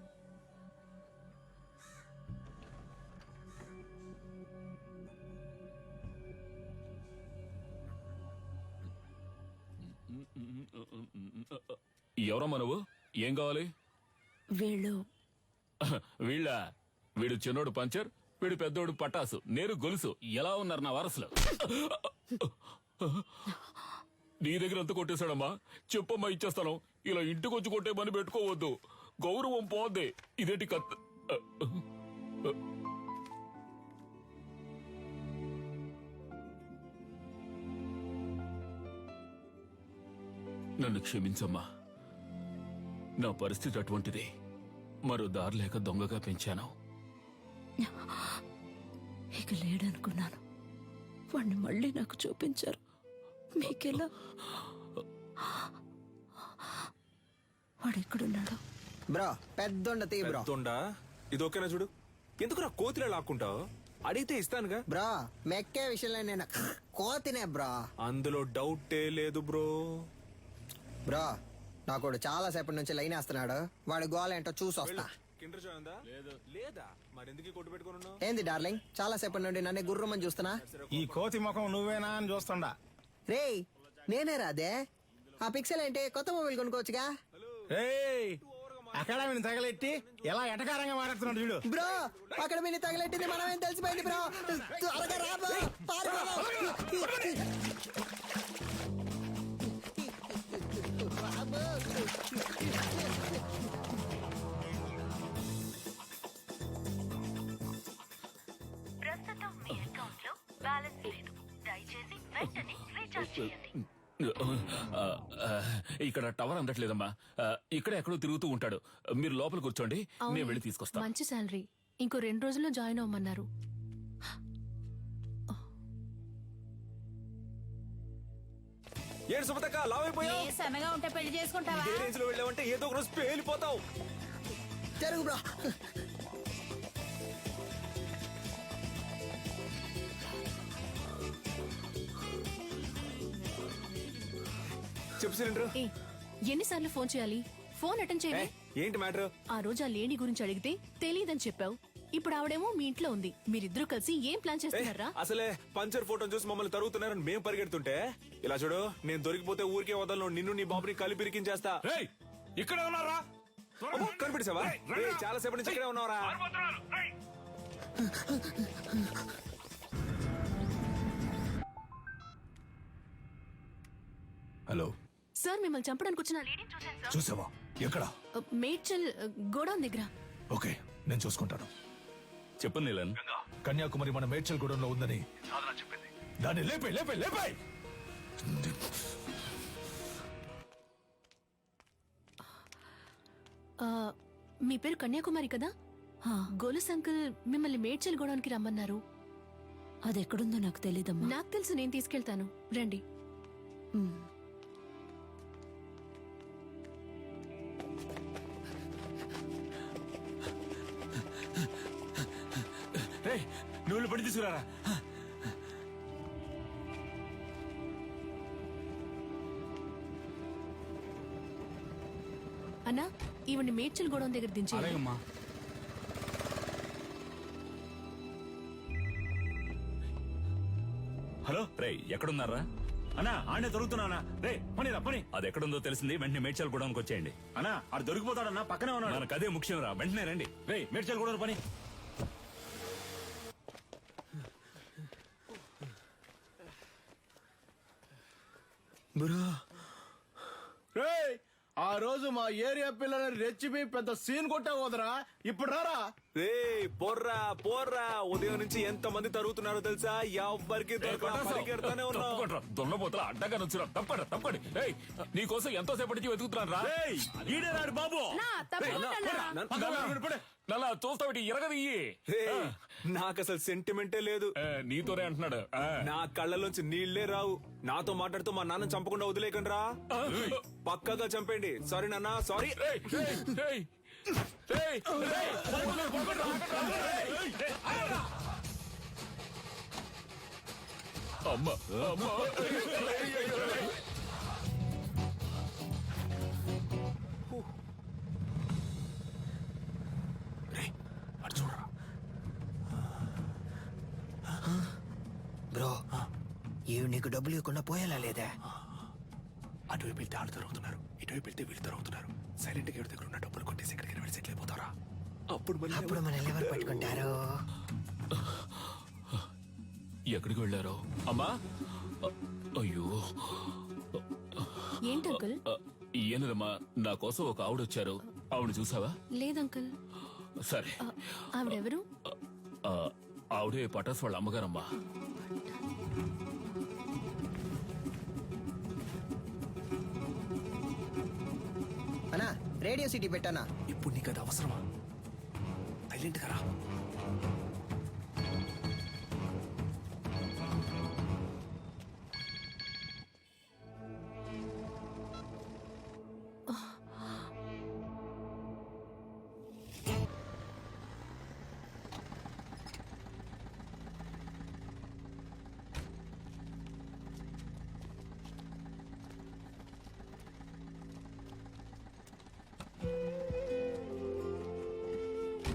ఎవరమ్మా నువ్వు? ఏం కావాలి? వీళ్ళ వీడు చిన్నోడు పంచర్, వీడు పెద్దోడు పటాసు, నేను గొలుసు. ఎలా ఉన్నారు నా వారసులు? నీ దగ్గర ఎంత కొట్టేశాడమ్మా? చెప్పమ్మా, ఇచ్చేస్తాను. ఇలా ఇంటికొచ్చి కొట్టే పని పెట్టుకోవద్దు, గౌరవం పోద్ది. ఇదేంటి కత్ నన్ను క్షమించమ్మా. నా పరిస్థితి అటువంటిది. మరో దారి లేక దొంగగా పెంచాను. ఇక లేడనుకున్నాను. వాణ్ణి మళ్ళీ నాకు చూపించారు. మీకెలా? వాడెక్కడున్నాడు? బ్రో పెద్దొండ తీ బ్రో. పెద్దొండా? ఇది ఓకేనా చూడు. ఎందుకురా కోతిలో లాక్కుంటావు? అడిగితే ఇస్తానుగా. బ్రో మెక్కే విషయంలో నేను కోతినే బ్రో. అందులో డౌటే లేదు బ్రో. బ్రో నాకు చాలా సేపటి నుంచి లైన్ వేస్తున్నాడు. వాడి గోల ఏంటో చూసి వస్తా. కిండర్ జాయ్ ఉందా? లేదా మరెందుకు కొట్టు పెట్టుకుని ఉన్నావు? ఏంది డార్లింగ్, చాలా సేపటి నుండి నన్ను గుర్రమని చూస్తున్నా. ఈ కోతి ముఖం నువ్వేనా అని చూస్తుండా. రేయ్ నేనే రాదే. ఆ పిక్సెల్ ఏంటి? కొత్త మొబైల్ కొనుక్కోవచ్చుగా. అకాడమీని తగలెట్టి ఎలా ఎటకారంగా మాట్లాడుతున్నాడు చూడు. బ్రో అక్కడ మీరు తగలెట్టింది మనమేం తెలిసిపోయింది బ్రో. త్వరగా రా బ్రో. ప్రస్తుతం మీ అకౌంట్ లో బ్యాలెన్స్ లేదు. దయచేసి వెంటనే రీఛార్జ్ చేయండి. ఇక్కడ టవర్ అందట్లేదమ్మా. ఇక్కడ ఎక్కడో తిరుగుతూ ఉంటాడు. మీరు లోపల కూర్చోండి, నేను వెళ్ళి తీసుకొస్తాను. మంచి శాలరీ. ఇంకో 2 రోజుల్లో జాయిన్ అవ్వమన్నారు. ఏడు సుమతక్క లావైపోయావు. సన్నగా ఉంటే పెళ్లి చేసుకుంటావా? ఏ రేంజ్ లో వెళ్ళావంటే ఏదో ఒక రోజు పేలిపోతావు. జరుగు బ్రో. చెప్పు సిలిండర్. ఎన్నిసార్లు ఫోన్ చేయాలి? ఫోన్ అటెండ్ చేయాలి. ఏంటి మ్యాటర్? ఆ రోజు ఆ లేడీ గురించి అడిగితే తెలియదని చెప్పావు. ఇప్పుడు ఆవిడేమో మీ ఇంట్లో ఉంది. మీరిద్దరూ కలిసి ఏం ప్లాన్ చేస్తున్నారా? అసలే పంచర్ ఫోటో చూసి మమ్మల్ని తరుగుతున్నారని మేము పరిగెడుతుంటే ఇలా చూడు, నేను దొరికిపోతే ఊరికే వదలను. నిన్ను నీ బాబుని కలిపి ఇరికించేస్తా. ఇక్కడ ఉన్నారా? కనిపించావా? చాలా సేపటి నుంచి ఇక్కడే ఉన్నారా? హలో సార్, మిమ్మల్ని చంపడానికి వచ్చిన లేడీని చూశాను సార్. చూసావా? ఎక్కడ? మేడ్చల్ గోడౌన్ దగ్గర. ఓకే, నేను చూసుకుంటాను. చెప్పు నీలన్. కన్యాకుమారి మన మేడ్చల్ గూడెంలో ఉందని దాన్ని లేపే లేపే లేపే. మీ పేరు కన్యాకుమారి కదా? గోలస్ అంకుల్ మిమ్మల్ని మేడ్చల్ గోడౌన్కి రమ్మన్నారు. అది ఎక్కడుందో నాకు తెలీదమ్మా. నాకు తెలుసు, నేను తీసుకెళ్తాను. రండి. నువ్వు పడి తీసుకురారా. అన్నా, ఈవిడ్ని మేడ్చల్ గోడౌన్ దగ్గర దించే. హలో రే, ఎక్కడున్నారా? అన్నా ఆడే దొరుకుతున్నా. రే పని పని. అది ఎక్కడుందో తెలిసింది. వెంటనే మేడ్చల్ గూడెంకి వచ్చేయండి. అన్నా ఆడు దొరికిపోతాడన్నా, పక్కనే ఉన్నాడు. మనకు అదే ముఖ్యం రా. వెంటనే రండి. రే మేడ్చల్ కూడా పని. బ్రో ఆ రోజు మా ఏరియా పిల్లలని రెచ్చిపి పెద్ద సీన్ కొట్టావు వదరా. ఇప్పుడు రారా. రే పోర్రా పోర్రా. ఉదయం నుంచి ఎంత మంది తరుగుతున్నారో తెలుసా? ఎవ్వరికి పరిగెడతానే ఉన్నావు. దొంగపోతల అడ్డగా నుంచురా. తప్పండి తప్పండి. నీకోసం ఎంతో సేపటి నుంచి వెతుకుతున్నాను రా. ఈడేనాడు బాబు. నల్లా చూస్తావిటి ఎరగదియ్యి. నాకు అసలు సెంటిమెంటే లేదు. నీతోనే అంటున్నాడు. నా కళ్ళలోంచి నీళ్లే రావు. నాతో మాట్లాడుతూ మా నాన్న చంపకుండా వదిలేకండి రా. పక్కగా చంపండి. సారీ నాన్న, సారీ. అమ్మ అమ్మ. బ్రో ఇవి నీకు డబ్బులు ఇవ్వకుండా పోయేలా లేదా? అటువైపు వెళ్తే ఆడు తరుగుతున్నారు, ఇటువైపు వెళ్తే వీళ్ళు తరుగుతున్నారు. సైలెంట్ గా దగ్గర ఉన్న డబ్బులు కొట్టేసి ఎక్కడికి వెళ్ళి సెటిల్ అయిపోతారా? అప్పుడు మనల్ని ఎవరు పట్టుకుంటారు? ఎక్కడికి వెళ్ళారో? అమ్మా, అయ్యో. ఏంటి అంకుల్? ఏనమ్మా, నా కోసం ఒక ఆవిడ వచ్చారు. ఆవిడ చూసావా? లేదంకుల్. సరే. ఆవిడెవరు? ఆవిడే పటాస్ వాళ్ళ అమ్మగారమ్మా. అన్నా రేడియో సిటీ పెట్టానా? ఇప్పుడు నీకు అది అవసరమా? సైలెంట్ గా రా.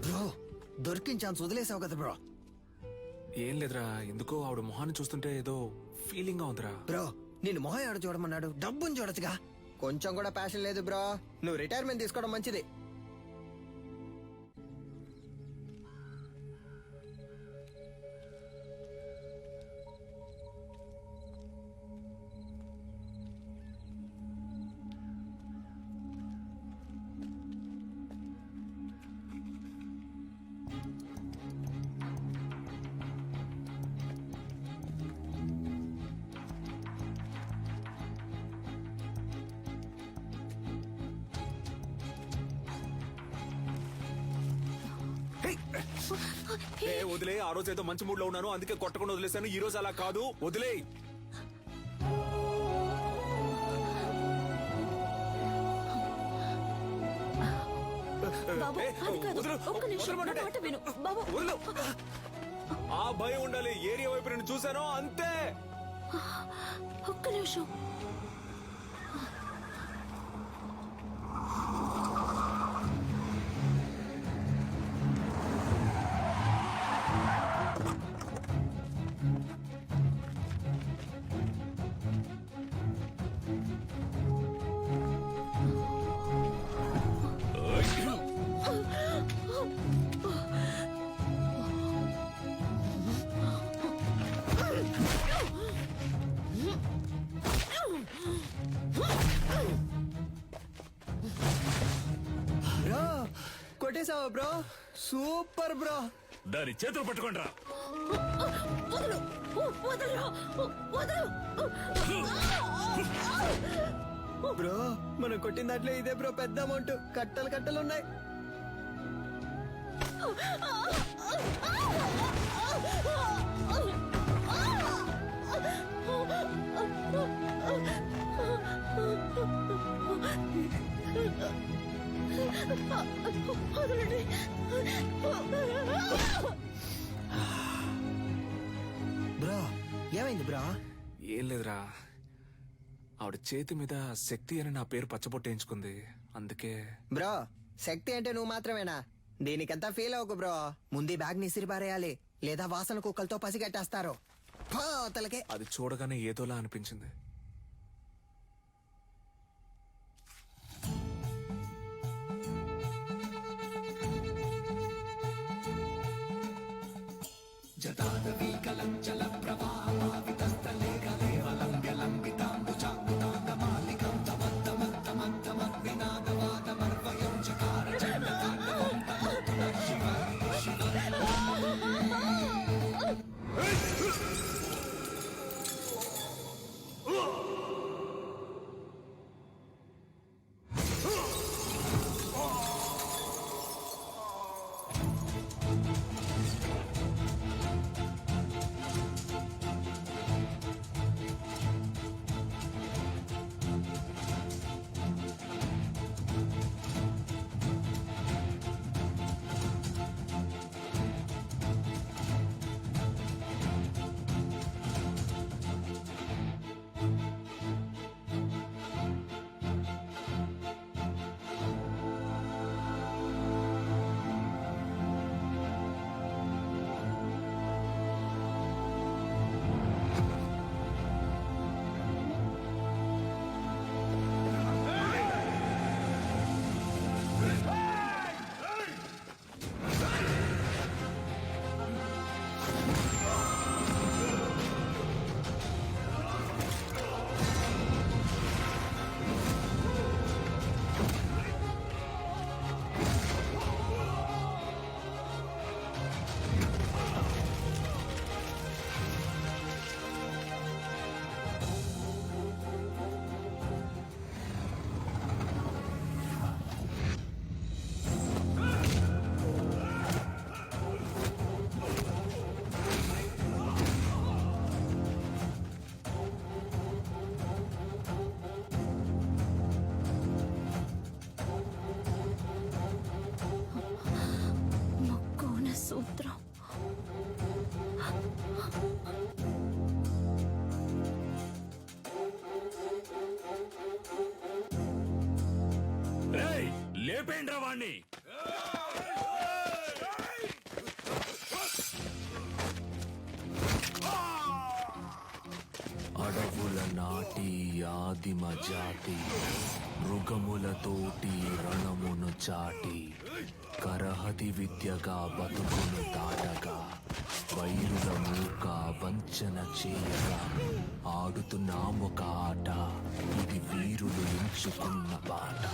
బ్రో దొరికిన ఛాన్స్ వదిలేసావు కదా బ్రో. ఏం లేదురా, ఎందుకో ఆవిడ మొహాన్ని చూస్తుంటే ఏదో ఫీలింగ్ గా ఉందిరా. బ్రో నేను మొహం ఆడ చూడమన్నాడు, డబ్బుని చూడొచ్చుగా. కొంచెం కూడా ప్యాషన్ లేదు బ్రో. నువ్వు రిటైర్మెంట్ తీసుకోవడం మంచిది. వదిలే, ఆ రోజు ఏదో మంచి మూడ్ లో ఉన్నాను అందుకే కొట్టకుండా వదిలేశాను. ఈ రోజు అలా కాదు, వదిలే. ఆ భయం ఉండాలి. ఏరియా వైపు నేను చూశాను అంతే. ఒక్క నిమిషం. బ్రో కొట్టేసావా బ్రో? Super bro. దాని చేతులు పట్టుకోండి. బ్రో మనం కొట్టిన దాంట్లో ఇదే బ్రో పెద్ద అమౌంట్. కట్టలు కట్టలు ఉన్నాయి. బ్రో ఏమైంది బ్రో? ఏం లేదురా, ఆవిడ చేతి మీద శక్తి అని నా పేరు పచ్చబొట్టేయించుకుంది, అందుకే. బ్రో శక్తి అంటే నువ్వు మాత్రమేనా? దీనికంతా ఫీల్ అవ్వకు బ్రో. ముందు బ్యాగ్ ని ఇసిరిపారేయాలి, లేదా వాసన కుక్కలతో పసిగట్టేస్తారు. తలకే అది చూడగానే ఏదోలా అనిపించింది. జల ప్రవాహ లేపేండ్రా వాణ్ణి. అడవుల నాటి ఆదిమ జాతి మృగములతోటి రణమును చాటి కరహతి విద్యగా బతుకును దాటగా వైరుల మూక వంచన చేయగా ఆడుతున్నామొక ఆట, ఇది వీరులు ఎంచుకున్న బాట.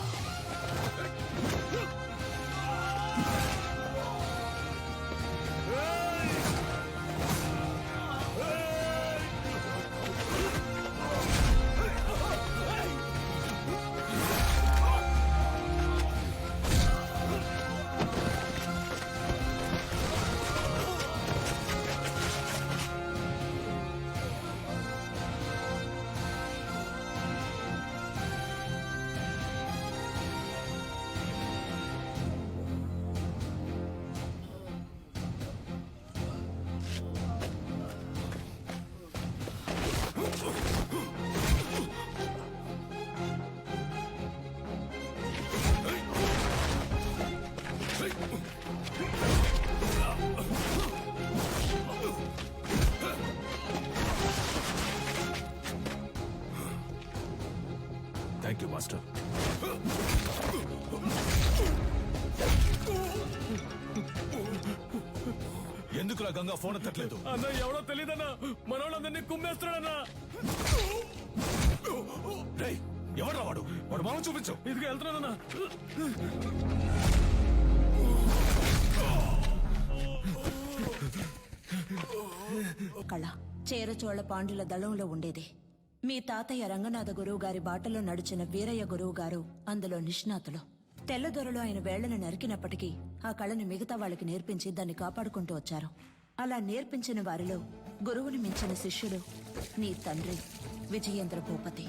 Thank you master. ఎందుకులా గంగా ఫోన్ ఎత్తట్లేదు? అన్న ఎవడో తెలియదన్నా, మనోళ్ళందరినీ కుమ్మేస్తున్నాడన్నా. ఎవడ్రా వాడు? వాడు మామ చూపించు. ఇదిగో వెళ్తున్నానన్నా. కళ చేరచోళ పాండ్యుల దళంలో ఉండేది. మీ తాతయ్య రంగనాథ గురువు గారి బాటలో నడిచిన వీరయ్య గురువు గారు అందులో నిష్ణాతులు. తెల్లదొరలు ఆయన వేళ్లను నరికినప్పటికీ ఆ కళని మిగతా వాళ్ళకి నేర్పించి దాన్ని కాపాడుకుంటూ వచ్చారు. అలా నేర్పించిన వారిలో గురువుని మించిన శిష్యుడు నీ తండ్రి విజయేంద్ర భూపతి.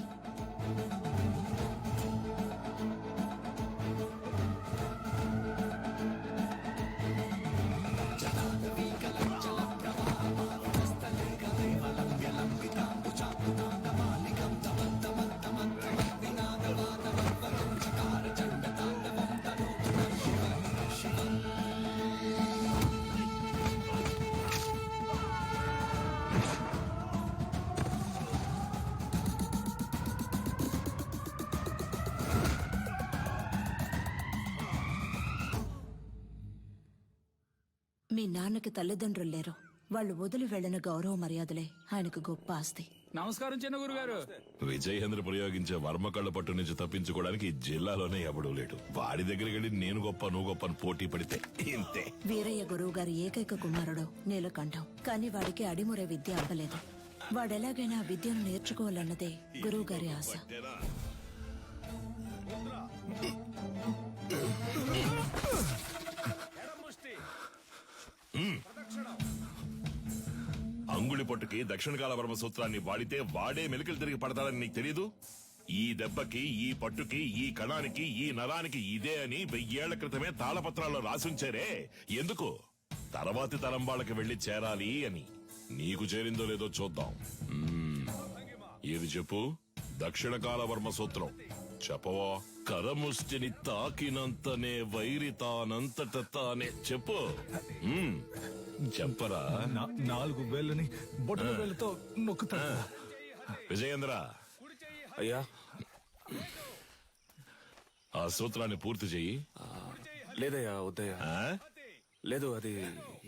మీ నాన్నకి తల్లిదండ్రులు లేరు. వాళ్ళు వదిలి వెళ్లిన గౌరవ మర్యాదలే ఆయనకు గొప్ప ఆస్తి. నమస్కారం చిన్న గురుగారు. విజయేంద్ర ప్రయోగించే వర్మకళ్ళ పట్టు నుంచి తప్పించుకోవడానికి ఈ జిల్లాలోనే ఎవడూ లేడు. వాడి దగ్గరికి వెళ్ళి నేను గొప్ప నువ్వు గొప్ప అని పోటీ పడితే ఇంతే. వీరయ్య గురువు గారి ఏకైక కుమారుడు నీలకంఠం. కానీ వాడికి అడిమురే విద్య అవ్వలేదు. వాడెలాగైనా విద్యను నేర్చుకోవాలన్నదే గురువు గారి ఆశ. అంగుళి పట్టుకి దక్షిణకాల వర్మ సూత్రాన్ని వాడితే వాడే మెలికలు తిరిగి పడతాడని నీకు తెలీదు? ఈ దెబ్బకి, ఈ పట్టుకి, ఈ కణానికి, ఈ నరానికి ఇదే అని 1000 ఏళ్ల క్రితమే తాళపత్రాల్లో రాసుంచారే. ఎందుకు? తర్వాతి తరం వాళ్ళకి వెళ్లి చేరాలి అని. నీకు చేరిందో లేదో చూద్దాం. ఏది చెప్పు? దక్షిణకాల వర్మ సూత్రం చెప్పవా? కరముష్టిని తాకినంతనే వైరి తానంతట తానే. చెప్పు. చెప్పరా? 4 వేళ్ళని బొట్టన వేళ్ళతో నొక్కుతా. విజయేంద్ర, అయ్యా ఆ సూత్రాన్ని పూర్తి చెయ్యి. లేదయ్యా, వద్దయ్యా. లేదు, అది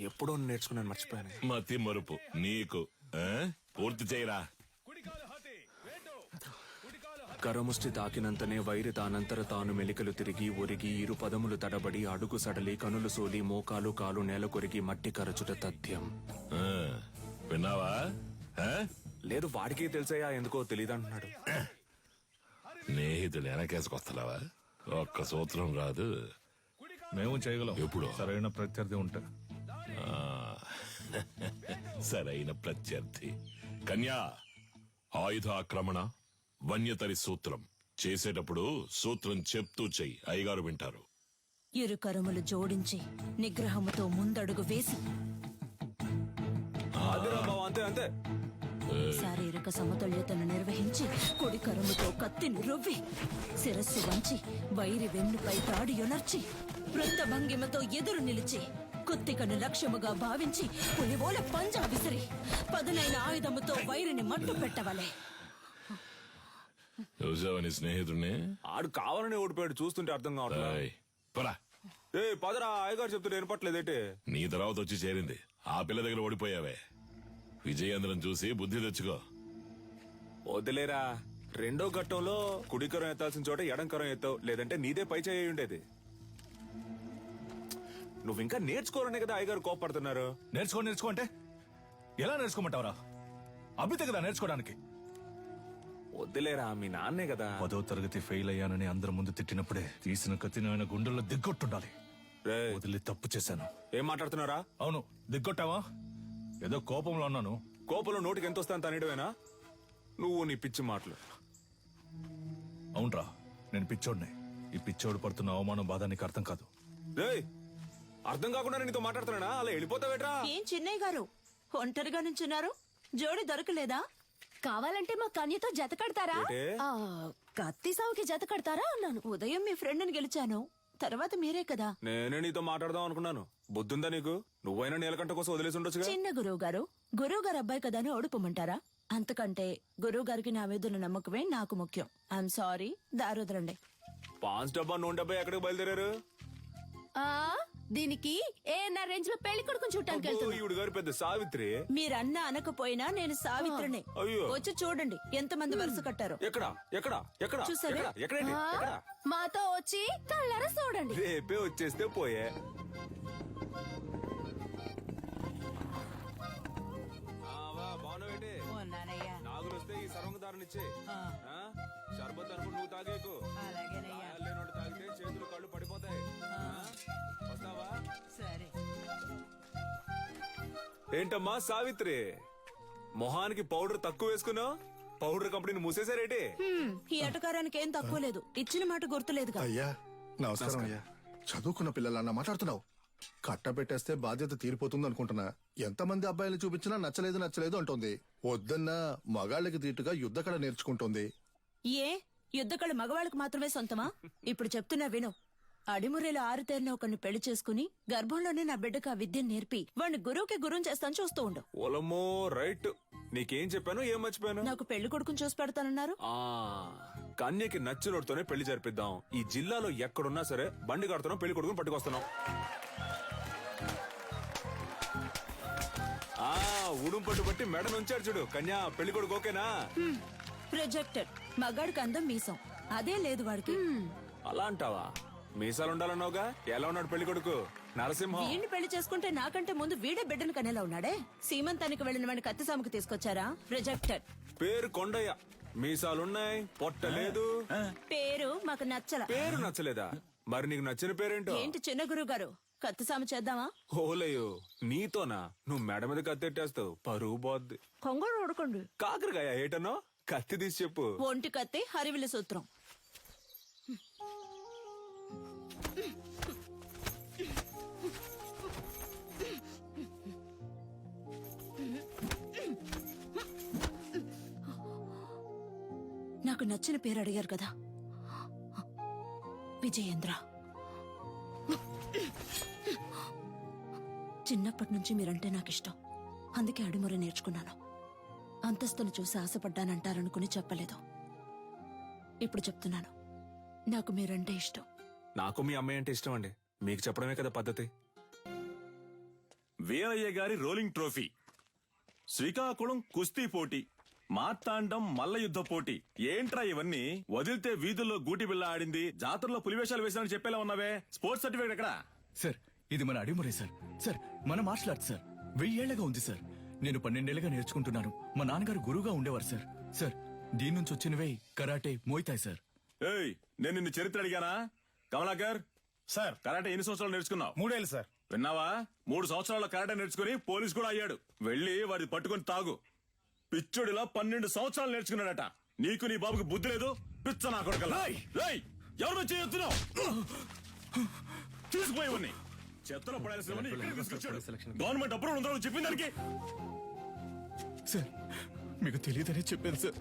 ఎప్పుడో నేర్చుకున్నాను, మర్చిపోయాను. మతి మరుపు నీకు. పూర్తి చేయరా. కరముష్టి తాకినంతనే వైరి తానంతర తాను మెలికలు తిరిగి ఒరిగి ఇరు పదములు తడబడి అడుగు సడలి కనులు సోలి మోకాలు కాలు నేల కొరిగి మట్టి కరచుట తథ్యం. విన్నావా? లేదు, వాడికి తెలిసయ్యా, ఎందుకో తెలియదంటున్నాడు. స్నేహితులు వెనకేసుకొస్తున్నావా? ఒక్క సూత్రం రాదు. మేము చేయగలం ఎప్పుడు? సరైన ప్రత్యర్థి ఉంటే. సరైన ప్రత్యర్థి. కన్యా, ఆయుధ ఆక్రమణ వన్యతరి సూత్రం చేసేటప్పుడు సూత్రం చెప్తూ చెయ్యి. అయ్యగారు వింటారు. ఇరు కరములు జోడించి నిగ్రహముతో ముందడుగు వేసి. అంతే అంతే. శారీరక సమతుల్యతను నిర్వహించి కుడి కరుముతో కత్తిని రువ్వి శిరస్సు వంచి వైరి వెన్నుపై తాడి యొనర్చి వృత్త భంగిమతో ఎదురు నిలిచి కుత్తికను లక్ష్యముగా భావించి పులివోల పంజా విసిరి పదునైన ఆయుధముతో వైరిని మట్టు పెట్టవలే. చూసావా నీ స్నేహితుడిని? ఆడు కావాలని ఓడిపోయాడు, చూస్తుంటే అర్థం కావట్లేదు. ఏ పదరా, అయ్యగారు చెప్తుంటే వినపట్లేదేంటి? నీ తర్వాత వచ్చి చేరింది ఆ పిల్ల దగ్గర ఓడిపోయావే. విజయేంద్రం చూసి బుద్ధి తెచ్చుకో. వదిలేరా, రెండో ఘట్టంలో కుడికరం ఎత్తాల్సిన చోట ఎడంకరం ఎత్తావు, లేదంటే నీదే పై చేయి ఉండేది. నువ్వు ఇంకా నేర్చుకోవాలనే కదా అయ్యగారు కోపడుతున్నారు. నేర్చుకో అంటే ఎలా నేర్చుకోమంటావరా? అభితే కదా నేర్చుకోవడానికి. వద్దులేరా, మీ నాన్నే కదా. 10వ తరగతి ఫెయిల్ అయ్యానని అందరి ముందు తిట్టినప్పుడే తీసిన కత్తిని ఆయన గుండెల్లో దిగ్గొట్టుండాలి. వదిలి తప్పు చేశాను. ఏం మాట్లాడుతున్నారా? అవును, దిగ్గొట్టావా? ఏదో కోపంలో అన్నాను. కోపంలో నోటికి ఎంత వస్తాను తనేయడమేనా? నువ్వు నీ పిచ్చి మాటలు. అవునరా, నేను పిచ్చోడిని. ఈ పిచ్చోడు పడుతున్న అవమానం బాధ నీకు అర్థం కాదు. అర్థం కాకుండా నీతో మాట్లాడుతున్నానా? అలా వెళ్ళిపోతావేట్రా? ఏం చిన్నయ్య గారు ఒంటరిగా నుంచున్నారు? జోడి దొరకలేదా? కావాలంటే మా కన్యతో జత కడతారా? కత్తి సావుకి జత కడతారా అన్నాను. ఉదయం మీ ఫ్రెండ్ని గెలిచాను, తర్వాత మీరే కదా. నేనే నీతో మాట్లాడదాం అనుకున్నాను. బుద్ధుందా నీకు? నువ్వైనా నీలకంట కోసం వదిలేసి ఉండొచ్చుగా. చిన్న గురువు గారు అబ్బాయి కదా అని ఓడిపోమంటారా? అంతకంటే గురువు గారికి నా మీద నమ్మకమే నాకు ముఖ్యం. I'm sorry, దారుదరండి. 5 డబ్బా 100 డబ్బా ఎక్కడికి బయలుదేరారు? దీనికి ఏఎన్ఆర్ రేంజ్ లో పెళ్లి కొడుకుని చూడటానికి వెళ్తున్నా. ఈవిడ గారు పెద్ద సావిత్రి. మీరన్నా అనకపోయినా నేను సావిత్రిని. అయ్యో. వచ్చి చూడండి ఎంతమంది వరుస కట్టారు. ఎక్కడ ఎక్కడ ఎక్కడ చూసారా? ఎక్కడండి? ఎక్కడ? మాతో వచ్చి కళ్ళారా చూడండి. రేపే వచ్చేస్తే పోయే. నాగులు వస్తే ఈ సర్వంగదారునిచ్చే. షర్బత్ అనుకుని నువ్వు తాగేకు. లేనోడు తాగితే చేతులు కళ్ళు పడిపోతాయి. వస్తావా? సరే. ఏంటమ్మా సావిత్రి, మొహానికి పౌడర్ తక్కువ వేసుకున్నావు? పౌడర్ కంపెనీని మూసేశారేటి? ఈ అటకారానికి ఏం తక్కువ లేదు. ఇచ్చిన మాట గుర్తులేదు. అయ్యా నమస్కారం అయ్యా. చదువుకున్న పిల్లలన్నా మాట్లాడుతున్నావు. కట్టబెట్టేస్తే బాధ్యత తీరిపోతుంది అనుకుంటున్నా. ఎంతమంది అబ్బాయిలు చూపించినా నచ్చలేదు అంటోంది. వద్దన్నా మగాళ్ళకి తీటుగా యుద్ధకళ నేర్చుకుంటోంది. ఏ యుద్ధకళ మగవాళ్ళకు మాత్రమే సొంతమా? ఇప్పుడు చెప్తున్నా విను. అడిమురేలో ఆరుతేరిన ఒకరిని పెళ్లి చేసుకుని గర్భంలోనే నా బిడ్డకు ఆ విద్యను నేర్పి వాడిని గురువుకి గురువుని చేస్తాను, చూస్తూ ఉండు. ఓలమ్మో రైట్. నీకేం చెప్పాను, ఏం మర్చిపోయాను? నాకు పెళ్లి కొడుకుని చూసి పెడతానన్నారు. కన్యకి నచ్చినోడితోనే పెళ్లి జరిపిద్దాం. ఈ జిల్లాలో ఎక్కడున్నా సరే బండి కడుతున్నాం, పెళ్లి కొడుకుని పట్టుకొస్తున్నాం. ఉడుం పట్టు బట్టి మెడ నుంచాడు చూడు. కన్యా, పెళ్లి కొడుకు ఓకేనా? ప్రొజెక్టర్ మగాడికి అందం మీసం, అదే లేదు వాడికి. అలా అంటావా? మీసాలు ఉండాలన్నావుగా. ఎలా ఉన్నాడు పెళ్లి కొడుకు? నరసింహం. వీడిని పెళ్లి చేసుకుంటే నాకంటే ముందు వీడే బిడ్డను కనేలా ఉన్నాడే. సీమంతానికి వెళ్లిన వాడిని కత్తి సాముకు తీసుకొచ్చారా? ప్రొజెక్టర్. పేరు కొండయ్య, మీసాలున్నాయి, పొట్ట లేదు. పేరు మాకు నచ్చల. పేరు నచ్చలేదా? మరి నీకు నచ్చిన పేరేంటో? ఏంటి చిన్న గురువు గారు, కత్తి సాము చేద్దామా? ఓలయ్యో, నీతోనా? నువ్వు మెడ మీద కత్తెట్టేస్తావు, పరువు పోద్ది. కొంగడు ఉడకండి. కాకరకాయ ఏటనో? కత్తి తీసి చెప్పు. ఒంటి కత్తి, హరివిల సూత్రం. నాకు నచ్చిన పేరు అడిగారు కదా, విజయేంద్ర. చిన్నప్పటి నుంచి మీరంటే నాకు ఇష్టం, అందుకే అడిముర నేర్చుకున్నాను. అంతస్తును చూసి ఆశపడ్డానంటారనుకుని చెప్పలేదు. ఇప్పుడు చెప్తున్నాను, నాకు మీరంటే ఇష్టం. నాకు మీ అమ్మాయి అంటే ఇష్టం అండి. మీకు చెప్పడమే కదా పద్ధతి. వీరయ్య గారి రోలింగ్ ట్రోఫీ, శ్రీకాకుళం కుస్తీ పోటీ, మార్తాండం మల్ల యుద్ధ పోటీ. ఏంట్రా ఇవన్నీ? వదిలితే వీధుల్లో గూటి బిళ్ళ ఆడింది, జాతరలో పులివేషాలు వేసానని చెప్పేలా ఉన్నావే. స్పోర్ట్స్ సర్టిఫికేట్ ఎక్కడా? సార్, ఇది మన అడిమురే సార్. సార్, మన మార్షల్ ఆర్ట్స్ సార్. 1000 ఏళ్లగా ఉంది సార్. నేను 12 ఏళ్లుగా నేర్చుకుంటున్నాను. మా నాన్నగారు గురువుగా ఉండేవారు సార్. సార్, దీని నుంచి వచ్చినవే కరాటే, మోయితాయ్ సార్. ఏయ్, నేను నిన్ను చరిత్ర అడిగానా? కమలాకర్ సార్, కరాటే ఎన్ని సంవత్సరాలు నేర్చుకున్నావు? 3 ఏళ్ళు సార్. విన్నావా? 3 సంవత్సరాల కరాటే నేర్చుకుని పోలీస్ కూడా అయ్యాడు. వెళ్ళి వాడి పట్టుకుని తాగు. పిచ్చుడిలా 12 సంవత్సరాలు నేర్చుకున్నాడట. నీకు నీ బాబుకి బుద్ధి లేదు. పిచ్చ నా కొడుకల్లా. ఎవరు చేయొచ్చున్నావు? తీసుకుపోయేవన్నీ చెత్తలో పడాల్సిన గవర్నమెంట్ అప్రూవల్ ఉందా చెప్పింది దానికి? సార్, మీకు తెలియదనే చెప్పాను సార్.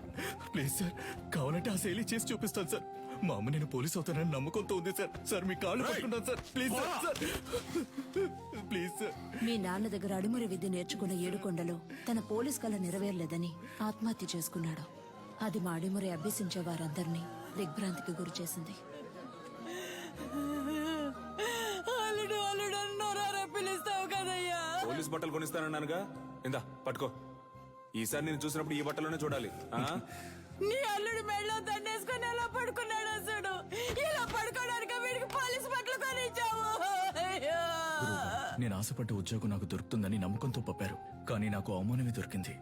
ప్లీజ్ సార్, కావాలంటే ఆ శైలి చేసి చూపిస్తాను సార్. మా అమ్మ నేను పోలీస్ అవుతానని నమ్మకంతో ఉంది సార్. సార్ మీ కాళ్ళు పట్టుకున్నాను sir. Please sir, please sir. మీ నాన్న దగ్గర అడిమురి విద్య నేర్చుకున్న ఏడుకొండలో తన పోలీస్ కళ నెరవేరలేదని ఆత్మహత్య చేసుకున్నాడు. అది మా అడిమురి అభ్యసించే వారందరినీ దిగ్భ్రాంతికి గురి చేసింది. పోలీస్ బట్టలు కొనిస్తానన్నానుగా, ఇందా పట్టుకో. ఈసారి నేను చూసినప్పుడు ఈ బట్టలోనే చూడాలి. నీ అల్లుడు మెడలో దండేసుకుని ఎలా పడుకున్నాడు అసలు? ఇలా పడుకోవడానికి వీడికి పోలీస్ బట్టలు కొనిచ్చావు. నేను ఆశపడ్డ ఉద్యోగం నాకు దొరుకుతుందని నమ్మకంతో పంపారు, కానీ నాకు అవమానమే దొరికింది.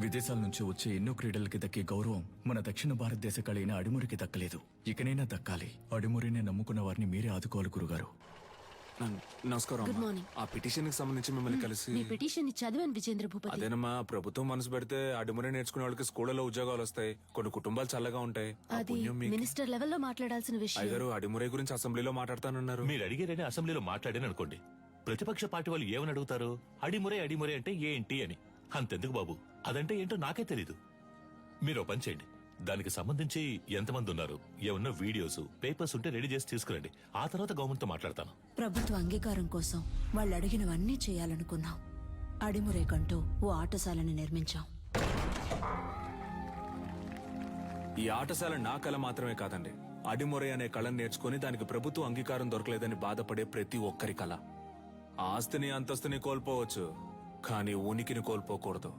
విదేశాల నుంచి వచ్చే ఎన్నో క్రీడలకి దక్కే గౌరవం మన దక్షిణ భారతదేశ కళైన అడిమురికి దక్కలేదు. ఇకనైనా దక్కాలి. అడిమురినే నమ్ముకున్న వారిని మీరే ఆదుకోవాలి గురుగారు. నమస్కారం. Good morning. ఆ పిటిషన్ కి సంబంధించి మిమ్మల్ని కలిసి మీ పిటిషన్ చదివాను విజేంద్ర భూపతి. అదేనమ్మా, ప్రభుత్వం మనసు పెడితే అడిమురే నేర్చుకునే వాళ్ళకి స్కూళ్ళలో ఉద్యోగాలు వస్తాయి. కొన్ని కుటుంబాలు చల్లగా ఉంటాయి. ఆ అది పుణ్యం మీకు. మినిస్టర్ లెవెల్లో మాట్లాడాల్సిన విషయం. అయ్యగారు అడిమురే గురించి అసెంబ్లీలో మాట్లాడతానన్నారు. మీరు అడిగారని అసెంబ్లీలో మాట్లాడాను అనుకోండి, ప్రతిపక్ష పార్టీ వాళ్ళు ఏమని అడుగుతారు? అడిమురే అడిమురే అంటే ఏంటి అని. అంతెందుకు బాబు, అదంటే ఏంటో నాకే తెలీదు. మీరు ఓ పని చేయండి, దానికి సంబంధించి ఎంతమంది ఉన్నారు, ఏమన్నా వీడియోస్ పేపర్స్ ఉంటే రెడీ చేసి తీసుకురండి. ఆ తర్వాత గవర్నమెంట్ తో మాట్లాడతాను. ప్రభుత్వ అంగీకారం కోసం వాళ్ళు అడిగినవన్నీ చేయాలనుకున్నాం. అడిమురేకంటూ ఓ ఆటశాలని నిర్మించాం. ఈ ఆటశాల నా కళ మాత్రమే కాదండి. అడిమురే అనే కళను నేర్చుకుని దానికి ప్రభుత్వ అంగీకారం దొరకలేదని బాధపడే ప్రతి ఒక్కరి కళ. ఆస్తిని అంతస్తుని కోల్పోవచ్చు, కానీ ఉనికిని కోల్పోకూడదు.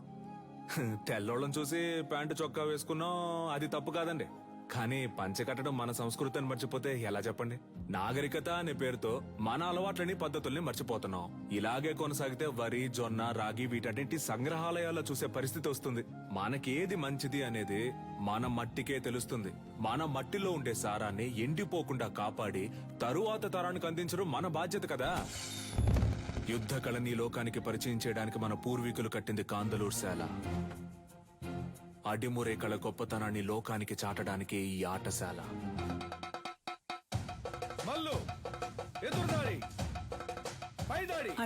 తెల్లోళ్ళని చూసి ప్యాంటు చొక్కా వేసుకున్నాం, అది తప్పు కాదండి. కానీ పంచె కట్టడం మన సంస్కృతిని మర్చిపోతే ఎలా చెప్పండి? నాగరికత అనే పేరుతో మన అలవాట్లని పద్ధతుల్ని మర్చిపోతున్నాం. ఇలాగే కొనసాగితే వరి, జొన్న, రాగి వీటన్నింటి సంగ్రహాలయాల్లో చూసే పరిస్థితి వస్తుంది. మనకేది మంచిది అనేది మన మట్టికే తెలుస్తుంది. మన మట్టిలో ఉండే సారాన్ని ఎండిపోకుండా కాపాడి తరువాత తరానికి అందించడం మన బాధ్యత కదా. యుద్ధ కళని లోకానికి పరిచయం చేయడానికి మన పూర్వీకులు కట్టింది కాందలూరు శాల. అడిమురే కళ గొప్పతనాన్ని లోకానికి చాటడానికి ఈ ఆటశాల.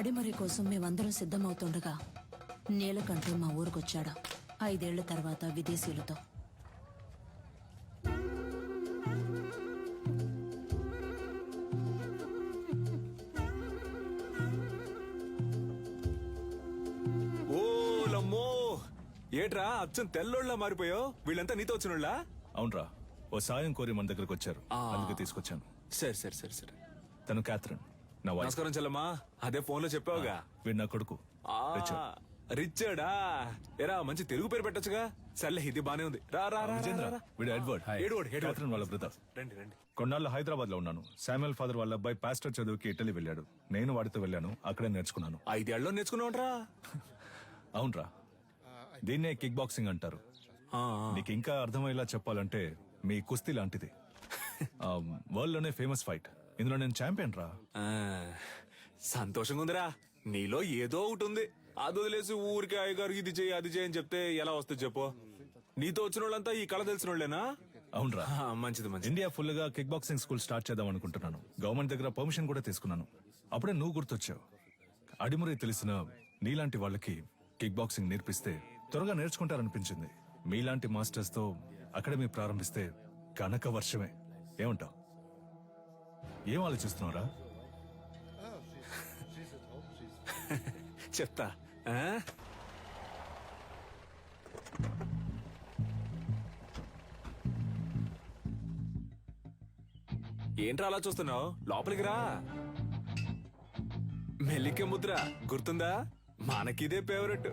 అడిమరి కోసం మేమందరం సిద్ధమవుతుండగా నీలకంఠు మా ఊరికొచ్చాడు. 5 ఏళ్ల తర్వాత విదేశీయులతో. ఓలమ్మో, ఏట్రా అచ్చం తెల్లోళ్ళ మారిపోయావు? వీళ్ళంతా నీతో వచ్చినోళ్ళా? అవునరా, ఓ సాయం కోరి మన దగ్గరకు వచ్చారు, అందుకే తీసుకొచ్చాను. సరే సరే సరే సరే. తను క్యాథరిన్, నా వైఫ్. నమస్కారం చెల్లమ్మా. అదే ఫోన్ లో చెప్పావుగా. వీడు నా కొడుకు రిచర్డా. ఎరా మంచి తెలుగు పేరు పెట్టొచ్చుగా. సర్లే, ఇది బానే ఉంది. రా రా రా, విజేంద్ర, రా. వీడు ఎడ్వర్డ్, క్యాథరిన్ వాళ్ళ బ్రదర్. రండి రండి. కొన్నాళ్ళు హైదరాబాద్ లో ఉన్నాను. శామ్యుల్ ఫాదర్ వాళ్ళ అబ్బాయి పాస్టర్ చదువుకి ఇటలీ వెళ్ళాడు. నేను వాడితో వెళ్ళాను, అక్కడే నేర్చుకున్నాను. 5 ఏళ్ళలో నేర్చుకున్నావుంట్రా? అవునరా, దీన్నే కిక్ బాక్సింగ్ అంటారు. నీకు ఇంకా అర్థమయ్యేలా చెప్పాలంటే మీ కుస్తీ లాంటిది. వరల్డ్ లోనే ఫేమస్ ఫైట్. ఇందులో నేను ఛాంపియన్ రా. సంతోషంగా ఉందిరా. నీలో ఏదో ఒకటి ఉంది. అది వదిలేసి ఊరికే అయ్యగారు ఇది చేయి అది చేయి అని చెప్తే ఎలా వస్తుంది చెప్పు? నీతో వచ్చిన వాళ్ళంతా ఈ కళ తెలిసిన వాళ్ళేనా? అవునరా, మంచిది మంచిది. ఇండియా ఫుల్ గా కిక్ బాక్సింగ్ స్కూల్ స్టార్ట్ చేద్దాం అనుకుంటున్నాను. గవర్నమెంట్ దగ్గర పర్మిషన్ కూడా తీసుకున్నాను. అప్పుడే నువ్వు గుర్తొచ్చావు. అడిమురే తెలిసిన నీలాంటి వాళ్ళకి కిక్ బాక్సింగ్ నేర్పిస్తే త్వరగా నేర్చుకుంటారనిపించింది. మీలాంటి మాస్టర్స్ తో అకాడమీ ప్రారంభిస్తే కనక వర్షమే. ఏమంటావు? ఏం ఆలోచిస్తున్నారా? చెప్తా. ఏంట్రా అలా చూస్తున్నావు? లోపలికి రా. మెల్లిక ముద్ర గుర్తుందా? మనకిదే ఫేవరెట్.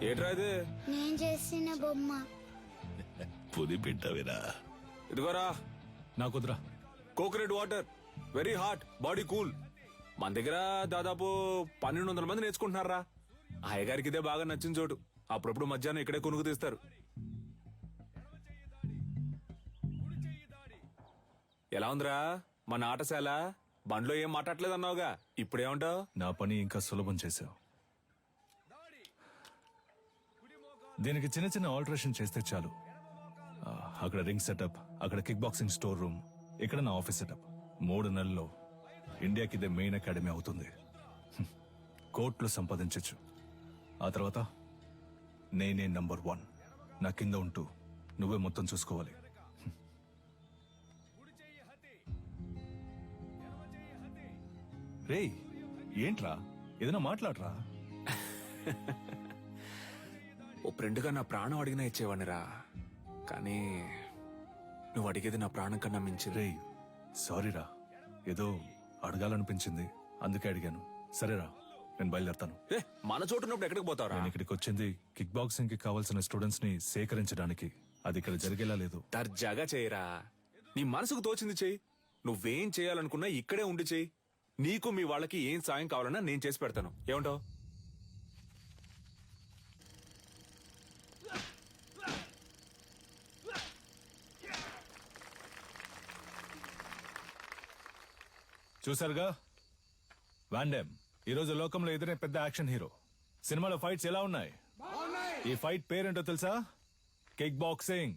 ఏట్రా ఇది? నేను చేసిన బొమ్మ. పుది పెట్టవిరా. ఇదిగోరా. నాకుద్రా. Coconut water, very hot, body cool. మన దగ్గర దాదాపు 1200 మంది నేర్చుకుంటున్నారా. అయ్యగారికి ఇదే బాగా నచ్చిన చోటు. అప్పుడప్పుడు మధ్యాహ్నం ఇక్కడే కొనుక్కు తీస్తారు. ఎలా ఉందిరా మన ఆటశాల? బండ్లో ఏం మాట్లాడలేదు అన్నావుగా, ఇప్పుడేమంటావు? నా పని ఇంకా సులభం చేశావు. దీనికి చిన్న చిన్న ఆల్టరేషన్ చేస్తే చాలు. అక్కడ రింగ్ సెటప్, అక్కడ కిక్ బాక్సింగ్ స్టోర్ రూమ్, ఇక్కడ నా ఆఫీస్ సెటప్. 3 నెలల్లో ఇండియాకి ఇదే మెయిన్ అకాడమీ అవుతుంది. కోట్లు సంపాదించచ్చు. ఆ తర్వాత నేనే నంబర్ 1. నా కింద ఉంటూ నువ్వే మొత్తం చూసుకోవాలి. రేయ్ ఏంట్రా, ఏదైనా మాట్లాడరా. ఓ ఫ్రెండ్గా నా ప్రాణం అడిగినా ఇచ్చేవాడినిరా, కానీ నువ్వు అడిగేది నా ప్రాణం కన్నా మించి. రేయ్ సారీరా, ఏదో అడగాలనిపించింది అందుకే అడిగాను. సరేరా, నేను బయలుదేరతాను. మన చోటు ఉన్నప్పుడు ఎక్కడికి పోతావురా? నేను ఇక్కడికి వచ్చింది కిక్ బాక్సింగ్ కి కావాల్సిన స్టూడెంట్స్ ని సేకరించడానికి. అది ఇక్కడ జరిగేలా లేదు. దర్జాగా చేయరా, నీ మనసుకు తోచింది చెయ్యి. నువ్వేం చేయాలనుకున్నా ఇక్కడే ఉండి చెయ్యి. నీకు మీ వాళ్ళకి ఏం సాయం కావాలన్నా నేను చేసి పెడతాను. ఏమంటావు? చూసారుగా, వాండెమ్ ఈరోజు లోకంలో ఎదురే పెద్ద యాక్షన్ హీరో. సినిమాలో ఫైట్స్ ఎలా ఉన్నాయి? ఈ ఫైట్ పేరేంటో తెలుసా? Kick boxing.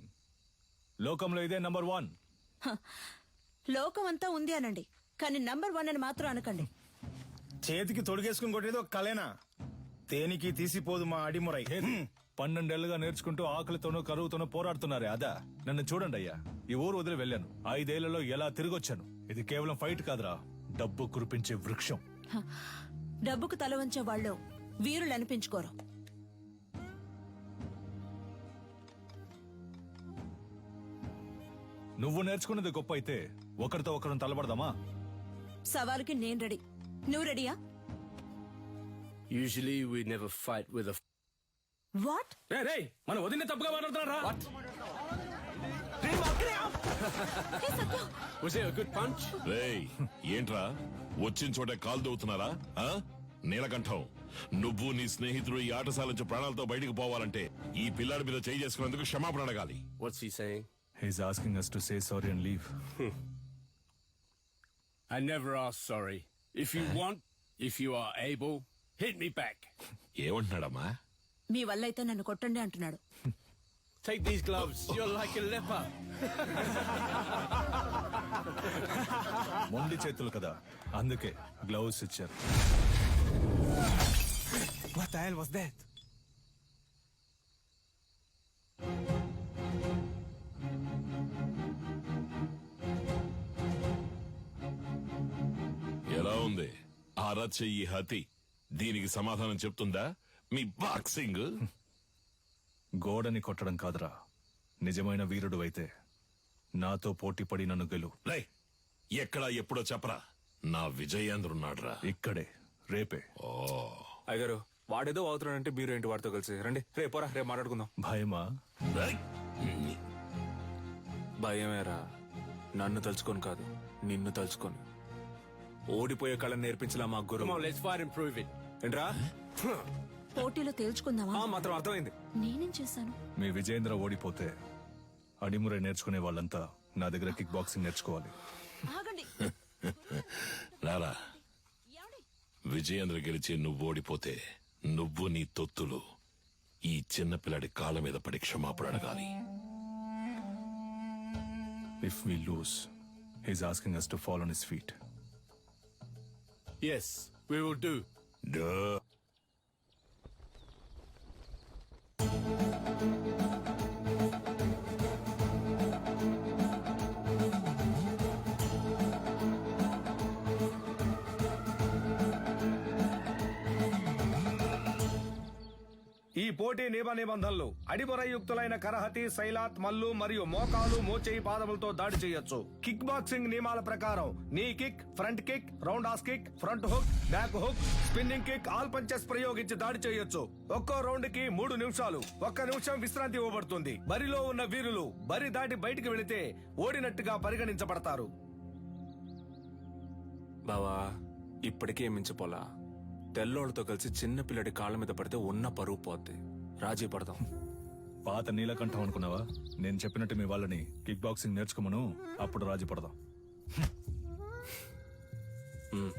లోకంలో ఇదే నంబర్ 1. లోకం అంతా ఉంది అనండి, కానీ నంబర్ 1 అని మాత్రం అనకండి. చేతికి తొడిగేసుకుని కొట్టేది ఒక కలేనా? తేనికి తీసిపోదు మా అడిమురై. 12 ఏళ్లుగా నేర్చుకుంటూ ఆకలితోనూ కరువుతోనూ పోరాడుతున్నారే అదా? నన్ను చూడండి అయ్యా, ఈ ఊరు వదిలి వెళ్ళాను. 5 ఏళ్లలో ఎలా తిరిగొచ్చాను. ఇది కేవలం ఫైట్ కాదురా, డబ్బు కురిపించే వృక్షం. డబ్బుకు తల వంచే వాళ్ళు వీరులు అనిపించుకోరు. నువ్వు నేర్చుకున్నది గొప్ప అయితే ఒకరితో ఒకరిని తలబడదామా? సవాలుకి నేను రెడీ. నువ్వు రెడీయా? Usually we never fight with a... what? రేయ్, మన వదిన తప్పుగా మాట్లాడుతున్నారా? Was it a good punch? రేయ్ ఏంట్రా వచ్చిన చోట కాలు దవ్వుతున్నారా? నీలకంఠం, నువ్వు నీ స్నేహితుడు ఈ ఆటశాల నుంచి ప్రాణాలతో బయటకు పోవాలంటే ఈ పిల్లాడి మీద చేయి చేసుకున్నందుకు క్షమాపణ అడగాలి. What's he saying? He's asking us to say sorry and leave. I never ask sorry. If you want, if you are able, hit me back. ఏమంటున్నాడమ్మా? మీ వల్ల అయితే నన్ను కొట్టండి అంటున్నాడు. Take these gloves. You're like a leper. మొండి చేతులు కదా, అందుకే gloves ఇచ్చారు. What the hell was that? ఎలా ఉంది అరచెయ్యి హతి? దీనికి సమాధానం చెప్తుందా మీ బాక్సింగ్? గోడని కొట్టడం కాదురా, నిజమైన వీరుడు అయితే నాతో పోటీ పడి నన్ను గెలు. ఎక్కడా ఎప్పుడో చెప్పరా, నా విజయేంద్రున్నాడ్రా ఇక్కడే, రేపే. అయ్యగారు, వాడేదో అవుతున్నాడంటే మీరు ఏంటి వాడితో కలిసి రండి. రేపోరా, రేపు మాట్లాడుకుందాం. భయమా? భయమేరా, నన్ను తలుచుకొని కాదు, నిన్ను తలుచుకొని. ఓడిపోయే కళను నేర్పించలా మా గురు. Let's fight and prove it. ఏంట్రా? పోటీలో తేల్చుకుందామా? మాత్రం అర్థమైంది. నేనేం చేశాను? మీ విజయేంద్ర ఓడిపోతే అడిమురే నేర్చుకునే వాళ్ళంతా నా దగ్గర కిక్ బాక్సింగ్ నేర్చుకోవాలి. ఆగండి. రారా, విజయేంద్ర గెలిచి నువ్వు ఓడిపోతే నువ్వు నీ తొత్తులు ఈ చిన్న పిల్లాడి కాళ్ళ మీద పడి క్షమాపణ అడగాలి. If we lose, he's asking us to fall on his feet. Yes, we will do. Duh. ఈ పోటీ నియమ నిబంధనలు: అడిమురయుక్తులైన కరహతి, శైలాత్, మల్లు మరియు మోకాలు, మోచేయి పాదములతో దాడి చేయొచ్చు. కిక్ బాక్సింగ్ నియమాల ప్రకారం నీ kick, front kick, round has kick, front hook, back hook, spinning kick, all punches ప్రయోగించి దాడి చేయొచ్చు. ఒక్కో రౌండ్ కి 3 నిమిషాలు. 1 నిమిషం విశ్రాంతి ఇవ్వబడుతుంది. బరిలో ఉన్న వీరులు బరి దాటి బయటికి వెళితే ఓడినట్టుగా పరిగణించబడతారు. బావా, ఇప్పటికే మించిపోలా. తెల్లోళ్ళతో కలిసి చిన్న పిల్లడి కాళ్ళ మీద పడితే ఉన్న పరువు పోద్ది. రాజీ పడదాం. పాత నీలకంఠం అనుకున్నావా? నేను చెప్పినట్టు మీ వాళ్ళని కిక్ బాక్సింగ్ నేర్చుకోమను, అప్పుడు రాజీ పడదాం.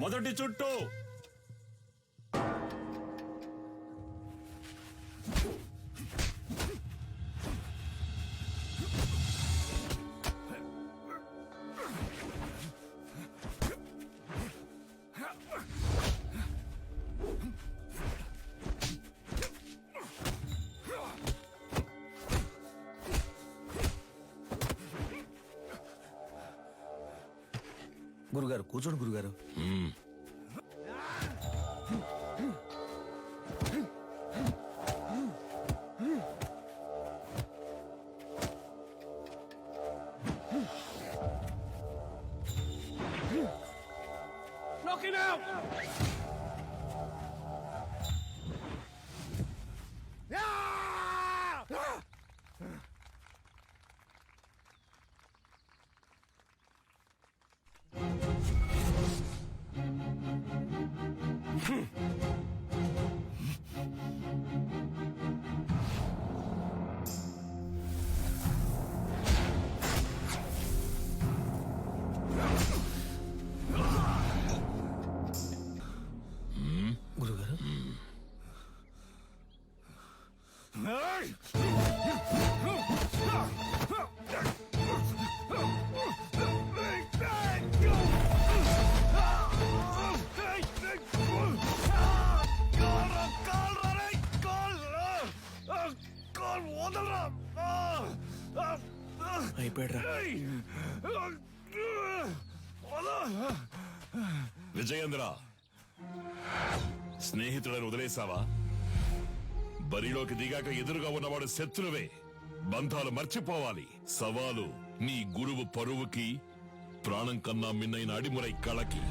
మొదటి చుట్టూ గురుగారు కూర్చోండి గురుగారు. Knock him out! గురుగారు అయిపోయాడ్రా. విజయేంద్ర, స్నేహితులను వదిలేసావా? బరిలోకి దిగాక ఎదురుగా ఉన్నవాడు శత్రువే. బంధాలు మర్చిపోవాలి. సవాలు నీ గురువు పరువుకి, ప్రాణం కన్నా మిన్నైన అడిమురై కళకి.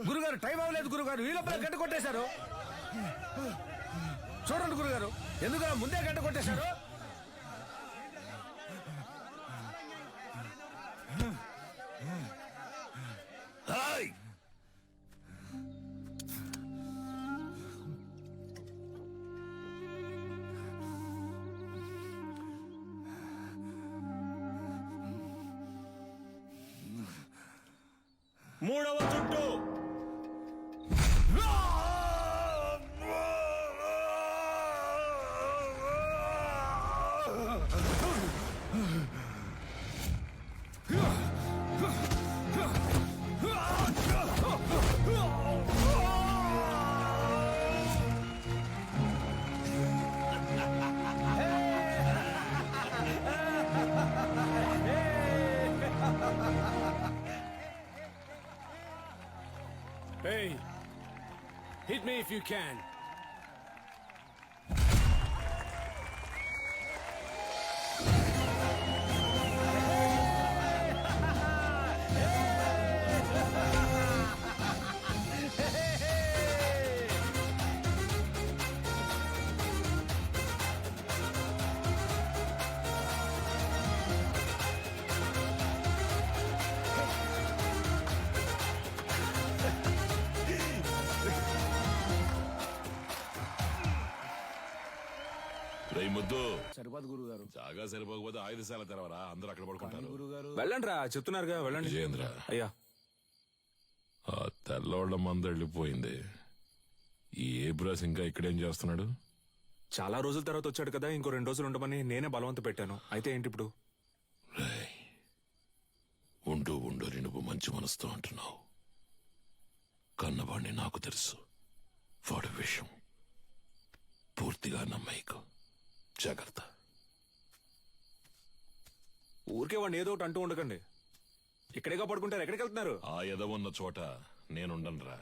గురుగారు టైం అవ్వలేదు గురుగారు, ఈ లోపల గంట కొట్టేశారు. చూడండి గురుగారు, ఎందుకు ముందే గంట కొట్టేశారు? మూడవ చుట్టూ. Hey, hit me if you can. ముద్దు సరిపోదు గురుగారు. జాగా సరిపోకపోతే ఆయుధశాల తెరవరా, అందరూ అక్కడ పడుకుంటారు. వెళ్ళండి రా, చెప్తున్నారుగా వెళ్ళండి. విజయేంద్ర, అయ్యా ఆ తెల్లవాళ్ళ మంద వెళ్ళిపోయింది. ఈ ఏబ్రాస్ ఇంకా ఇక్కడేం చేస్తున్నాడు? చాలా రోజుల తర్వాత వచ్చాడు కదా, ఇంకో 2 రోజులు ఉండమని నేనే బలవంత పెట్టాను. అయితే ఏంటి ఇప్పుడు? మంచి మనసుతో అంటున్నావు. కన్నవాణ్ణి నాకు తెలుసు. వాడి విషయం పూర్తిగా నమ్మేకు. జాగ్రత్త. ఊరికే వాడిని ఏదో ఒకటి అంటూ ఉండకండి. ఇక్కడేగా పడుకుంటారు, ఎక్కడికి వెళ్తున్నారు? ఆ ఎదవున్న చోట నేనుండనురా.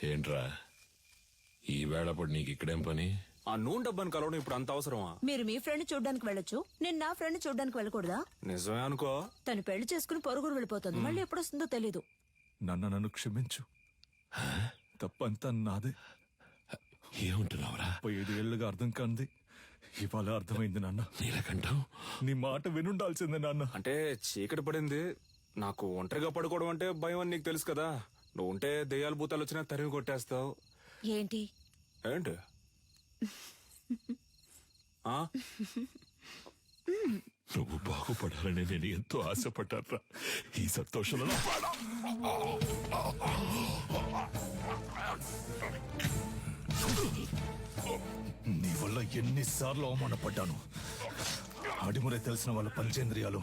ఏంట్రా ఈ వేళప్పుడు నీకు ఇక్కడేం పని? ఆ నూనె డబ్బాని కలవడం ఇప్పుడు అంత అవసరమా? మీరు మీ ఫ్రెండ్ చూడ్డానికి వెళ్ళొచ్చు, నేను నా ఫ్రెండ్ చూడ్డానికి వెళ్ళకూడదా? నిజమే అనుకో. తను పెళ్లి చేసుకుని పొరుగురు వెళ్ళిపోతుంది, మళ్ళీ ఎప్పుడొస్తుందో తెలీదు. నన్ను క్షమించు. తప్పంతా నాదే. ఏమంటున్నావురా? 5 ఏళ్లుగా అర్థం కాంది ఇవాళ అర్థమైంది నాన్న. నీలకంఠం, నీ మాట వినుండాల్సిందే నాన్న. అంటే చీకటి పడింది, నాకు ఒంటరిగా పడుకోవడం అంటే భయం అని నీకు తెలుసు కదా. నువ్వు ఉంటే దెయ్యాలు భూతాలు వచ్చినా తరిమి కొట్టేస్తావు. ఏంటి ఏంటి? నువ్వు బాగుపడాలని నేను ఎంతో ఆశపడ్డారా. ఈ సంతోషంలో నీ వల్ల ఎన్నిసార్లు అవమానపడ్డాను. అడిమురే తెలిసిన వాళ్ళ పంచేంద్రియాలు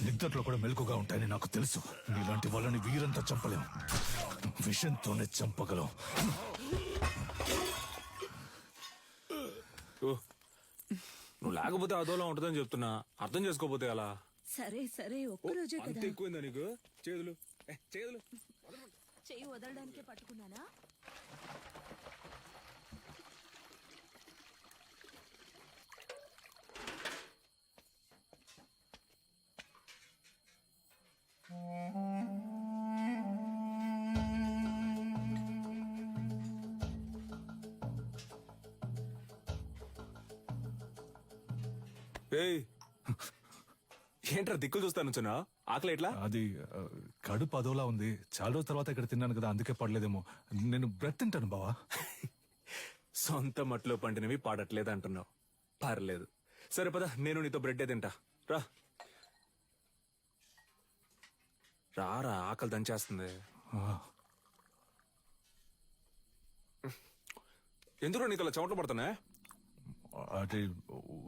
నిద్రలో కూడా మెలకుగా ఉంటాయని నాకు తెలుసు. నీలాంటి వాళ్ళని వీరంతా చంపలేం, విషంతోనే చంపగలం. నువ్వు లేకపోతే అదోలా ఉంటుందని చెప్తున్నా, అర్థం చేసుకోపోతే అలా. సరే సరే, ఒక్కరోజే అంత కదా. ఎక్కువైందా నీకు? చేతులు చెయ్యి వదలడానికే పట్టుకున్నానా? ఏంట్రా దిక్కులు చూస్తాను చిన్నా? ఆకలి ఎట్లా? అది కడుపు అదోలా ఉంది. చాలా రోజుల తర్వాత ఇక్కడ తిన్నాను కదా, అందుకే పడలేదేమో. నేను బ్రెడ్ తింటాను బావా. సొంత మట్లో పండినవి పాడట్లేదు అంటున్నావు. పర్లేదు, సరే పద, నేను నీతో బ్రెడ్డే తింటా. రా రారా, ఆకలి దంచేస్తుంది. ఎందుకు నీకు అలా చెమటలు పడుతున్నా? అది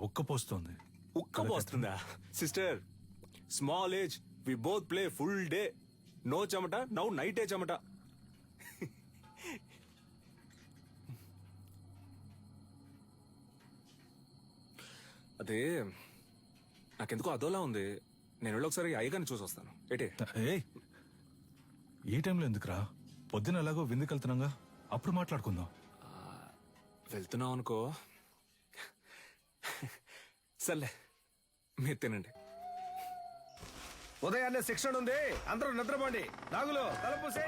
ఉక్కపోస్తుంది. ఉక్కపోస్తుందా? Sister, small age, we both play full day. No చెమట, నౌ నైటే చెమట. అదే నాకెందుకో అదోలా ఉంది. నేను వెళ్ళి ఒకసారి అయ్యగారిని చూసి వస్తాను. ఏటే? ఈ టైంలో ఎందుకురా? పొద్దున ఎలాగో విందుకు వెళ్తున్నాగా, అప్పుడు మాట్లాడుకుందాం. వెళ్తున్నావు అనుకో. సర్లే, మీరు తినండి. ఉదయాన్నే శిక్షణ ఉంది, అందరూ నిద్రపోండి. నాగులు తలపూసే.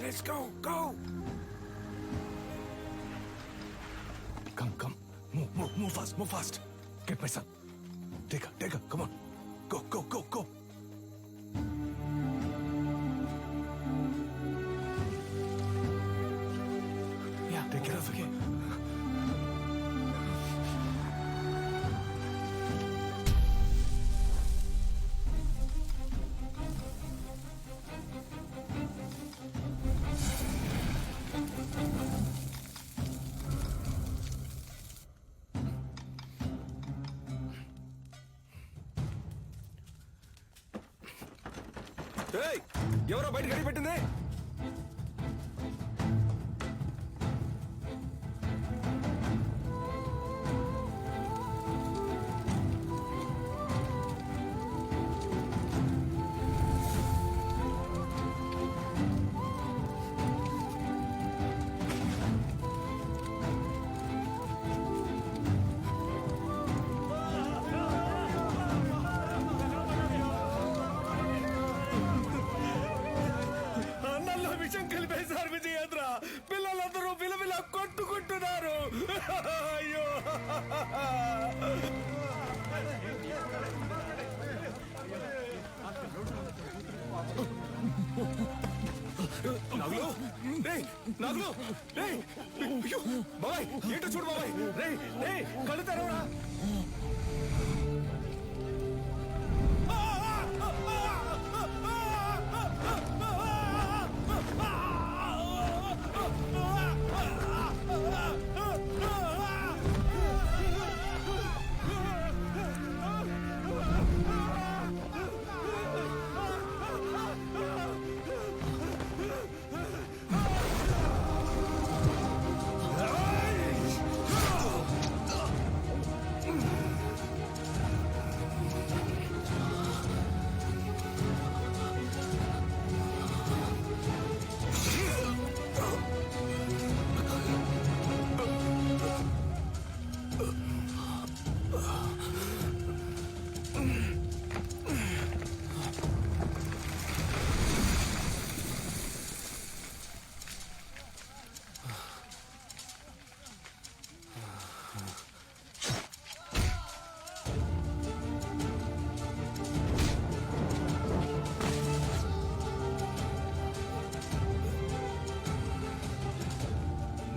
Let's go, go! Come. Move fast. Get my son. Take her, come on. Go. Yeah, take care of her. ఎవరో బయట గడి పెట్టింది? నాగులు రేయ్ నాగులు రేయ్ అయ్యో బాబాయ్ ఏంటో చూడు బాబాయ్ రేయ్ రేయ్ కళ్ళు తెరవరా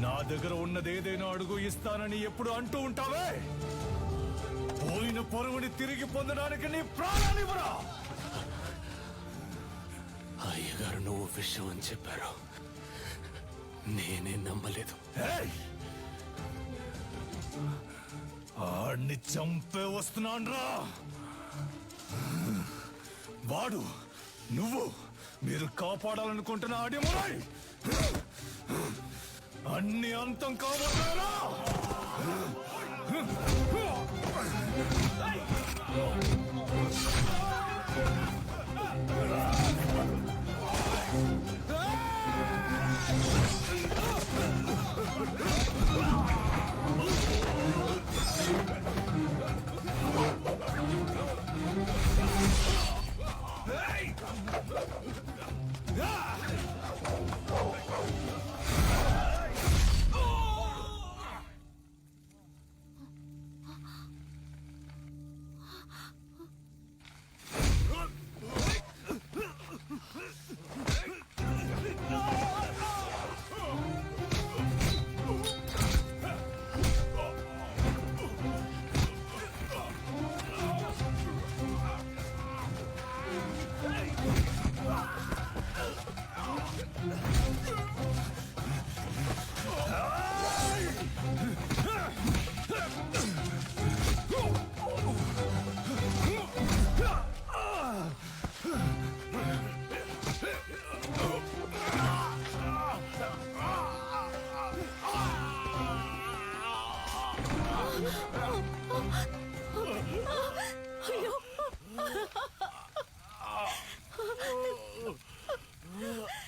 నా దగ్గర ఉన్నదేదైనా అడుగు ఇస్తానని ఎప్పుడు అంటూ ఉంటావే పోయిన పరువుని తిరిగి పొందడానికి నీ ప్రాణాన్నివ్వరా అయ్యగారు నువ్వు విషయం అని చెప్పారు నేనే నమ్మలేదు ఆడిని చంపే వస్తున్నాన్రా వాడు నువ్వు మీరు కాపాడాలనుకుంటున్న అడిమురై అన్ని అంతం కాబోతారా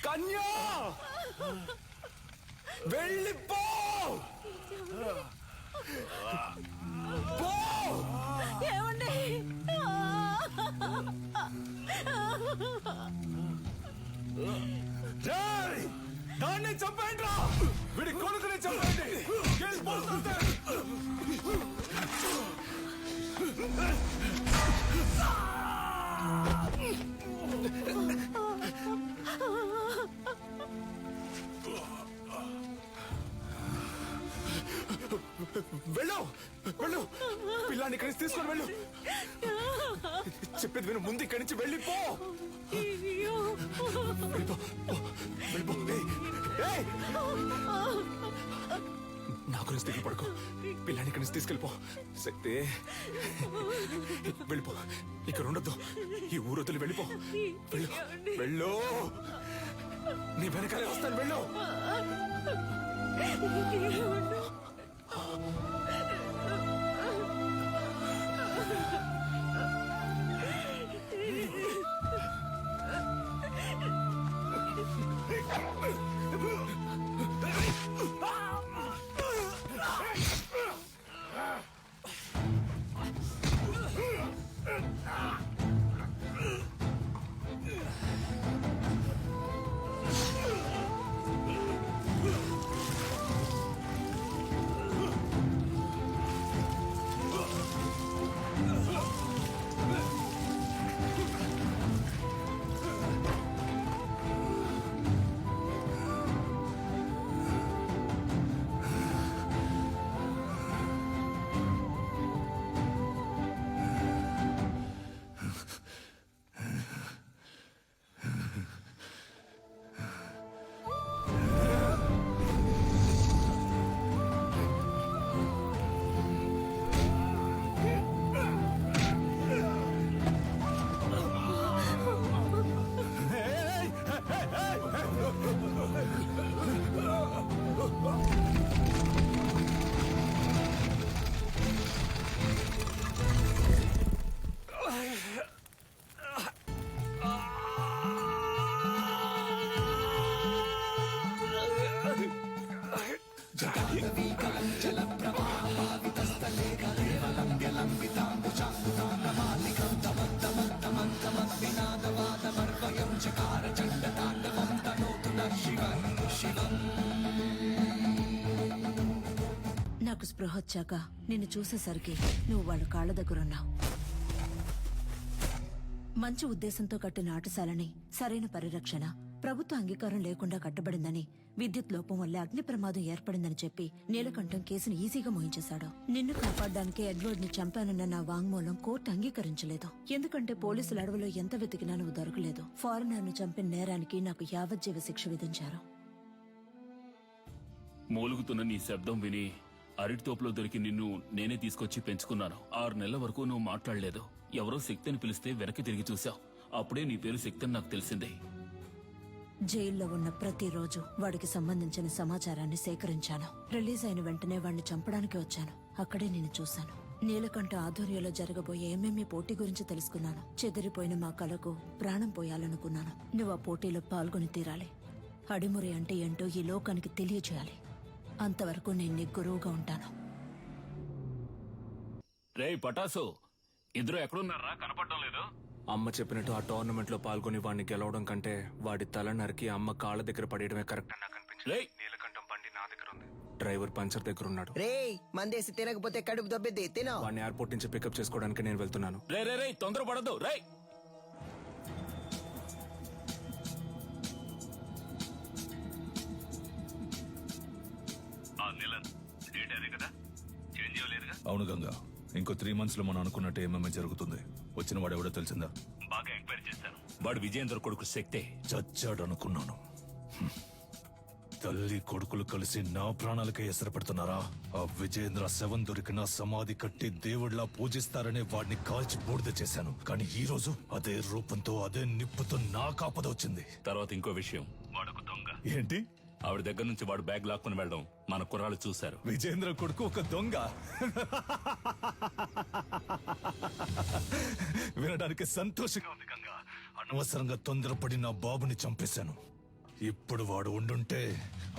కన్యా వెళ్ళిపో ఏమండి దాన్ని చంపేయండి రా వీడి కొడుకుని చంపేయండి వెళ్ళిపోతుంటే వెళ్ళు వెళ్ళు పిల్లాన్ని ఇక్కడి నుంచి తీసుకొని వెళ్ళు చెప్పేది విను ముందు ఇక్కడి నుంచి వెళ్ళిపో వెళ్ళిపో వెళ్ళిపో ఏయ్! నా గురించి దిగులు పడుకో పిల్లాన్ని ఇక్కడి నుంచి తీసుకెళ్ళిపో శక్తి వెళ్ళిపో ఇక్కడ ఉండొద్దు ఈ ఊరొద్దులు వెళ్ళిపో వెళ్ళు వెళ్ళు నీ వెనకాలే వస్తాను వెళ్ళు నాకు స్పృహ వచ్చాక నిన్ను చూసేసరికి నువ్వు వాళ్ళ కాళ్ళ దగ్గరున్నావు. మంచి ఉద్దేశంతో కట్టిన ఆటశాలని సరైన పరిరక్షణ, ప్రభుత్వ అంగీకారం లేకుండా కట్టబడిందని, విద్యుత్ లోపం వల్ల అగ్ని ప్రమాదం ఏర్పడిందని చెప్పి నీలకంఠం కేసును ఈజీగా మోయించేశాడు. నిన్ను కాపాడడానికి ఎడ్వర్డ్ ని చంపానన్న నా వాంగ్మూలం కోర్టు అంగీకరించలేదు. ఎందుకంటే పోలీసుల అడవిలో ఎంత వెతికినా నువ్వు దొరకలేదు. ఫారినర్ ను చంపిన నేరానికి నాకు యావజ్జీవ శిక్ష విధించారు. మూలుగుతున్న నీ శబ్దం విని అరటి తోపులో దొరికి నిన్ను నేనే తీసుకొచ్చి పెంచుకున్నాను. 6 నెలల వరకు నువ్వు మాట్లాడలేదు. ఎవరో శక్తిని పిలిస్తే వెనక్కి తిరిగి చూశావు. అప్పుడే నీ పేరు శక్తి అని నాకు తెలిసింది. జైల్లో ఉన్న ప్రతిరోజు వాడికి సంబంధించిన సమాచారాన్ని సేకరించాను. రిలీజ్ అయిన వెంటనే వాడిని చంపడానికి వచ్చాను. అక్కడే నేను చూశాను. నీలకంఠ ఆధ్వర్యంలో జరగబోయే ఎంఎంఏ పోటీ గురించి తెలుసుకున్నాను. చెదిరిపోయిన మా కళకు ప్రాణం పోయాలనుకున్నాను. నువ్వు ఆ పోటీలో పాల్గొని తీరాలి. అడిమురి అంటే ఏంటో ఈ లోకానికి తెలియచేయాలి. అంతవరకు నేను నీ గురువుగా ఉంటాను. రే పటాసు, ఇద్దరు ఎక్కడున్నారా? కనపడటం లేదు. అమ్మ చెప్పినట్టు ఆ టోర్నమెంట్ లో పాల్గొని వాడిని గెలవడం కంటే వాడి తల నరికి అమ్మ కాళ్ళ దగ్గర పడేయడమే కరెక్ట్ అని నాకు అనిపించింది. నీలకంఠం బండి నా దగ్గర ఉంది. డ్రైవర్ పంచర్ దగ్గర ఉన్నాడు. రే మందేసి తినకపోతే కడుపు దొబ్బిద్ది. తినో. వాడిని ఎయిర్పోర్ట్ నుంచి పికప్ చేసుకోవడానికి నేను వెళ్తున్నాను. రే రే రే తొందరపడద్దు. రే అవును గంగా, ఇంకో 3 months లో మనం అనుకున్నట్టు ఏమేమి జరుగుతుంది. వచ్చిన వాడు ఎవడో తెలిసిందా? బాగా ఎంక్వైరీ చేశాను. వాడు విజయేంద్ర కొడుకు శక్తే. చచ్చాడు అనుకున్నాను. తల్లి కొడుకులు కలిసి నా ప్రాణాలకే ఎసరు పెడుతున్నారా? ఆ విజయేంద్ర శవం దొరికిన సమాధి కట్టి దేవుడిలా పూజిస్తారనే వాడిని కాల్చి బూడిద చేశాను. కానీ ఈ రోజు అదే రూపంతో అదే నిప్పుతో నా కాపద వచ్చింది. తర్వాత ఇంకో విషయం, వాడొక దొంగ. ఏంటి? ఆవిడ దగ్గర నుంచి వాడు బ్యాగ్ లాక్కుని వెళ్ళడం మన కుర్రాళ్ళు చూశారు. విజయేంద్ర కొడుకు ఒక దొంగ? వినడానికి సంతోషంగా ఉంది గంగా. అనవసరంగా తొందరపడి నా బాబుని చంపేశాను. ఇప్పుడు వాడు ఉండుంటే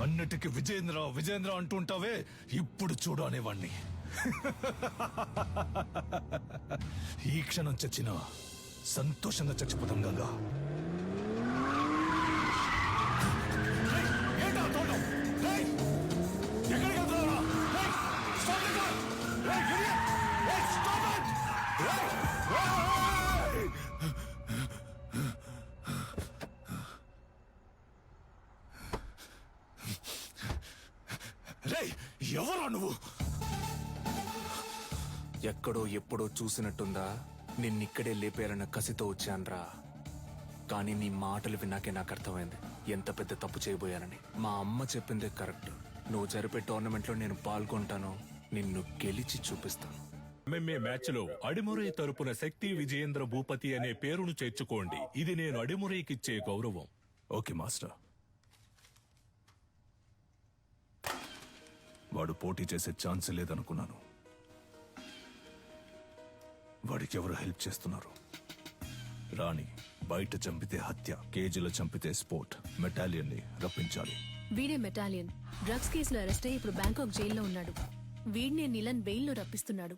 అన్నిటికీ విజయేంద్ర విజయేంద్ర అంటుంటావే, ఇప్పుడు చూడు అనేవాణ్ణి. ఈ క్షణం చచ్చినా సంతోషంగా చచ్చిపోతాం గంగా. ఎవరా నువ్వు? ఎక్కడో ఎప్పుడో చూసినట్టుందా? నిన్నిక్కడే లేపేయాలన్న కసితో వచ్చాన్రా. కానీ నీ మాటలు విన్నాకే నాకు అర్థమైంది ఎంత పెద్ద తప్పు చేయబోయానని. మా అమ్మ చెప్పిందే కరెక్ట్. నువ్వు జరిపే టోర్నమెంట్ లో నేను పాల్గొంటాను, నిన్ను గెలిచి చూపిస్తాను. ఎంఎంఏ మ్యాచ్ లో అడిమురై తరపున శక్తి విజయేంద్ర భూపతి అనే పేరును చేర్చుకోండి. ఇది నేను అడిమురైకిచ్చే గౌరవం. Okay master. వాడు పోటీ చేసే ఛాన్స్ లేదనుకున్నాను. వాడికి ఎవరు హెల్ప్ చేస్తున్నారు? రాణి బయట చంపితే హత్య, కేజీలో చంపితే స్పోర్ట్. మెటాలియన్ ని రప్పించాలి. వీడే మెటాలియన్. డ్రగ్స్ కేసులో అరెస్ట్ అయ్యి ఇప్పుడు బ్యాంకాక్ జైల్లో ఉన్నాడు. వీడినే నిలన్ బెయిల్లో రప్పిస్తున్నాడు.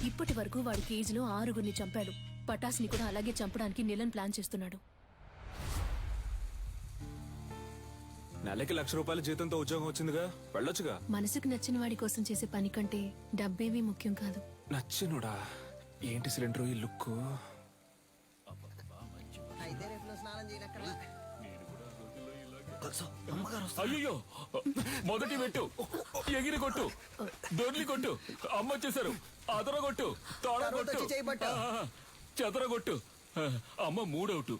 ఇప్పటి వరకు వాడి కేజీలో 6గురిని చంపాడు. పటాస్ని కూడా అలాగే చంపడానికి నిలన్ ప్లాన్ చేస్తున్నాడు. నెలకి ₹1,00,000 జీతంతో ఉద్యోగం వచ్చిందిగా, వెళ్ళొచ్చుగా. మనసుకు నచ్చిన వాడి కోసం చేసే పని కంటే డబ్బేమీ ముఖ్యం కాదు. నచ్చినుడా? ఏంటి సిలిండర్ ఈ లుక్? అయ్యో, మొదటి పెట్టు, ఎగిరి కొట్టు, దొర్లి కొట్టు, అమ్మ వచ్చేసారు. అదర కొట్టు, తోడ కొట్టు, చెదర కొట్టు. అమ్మ 3 అవుట్.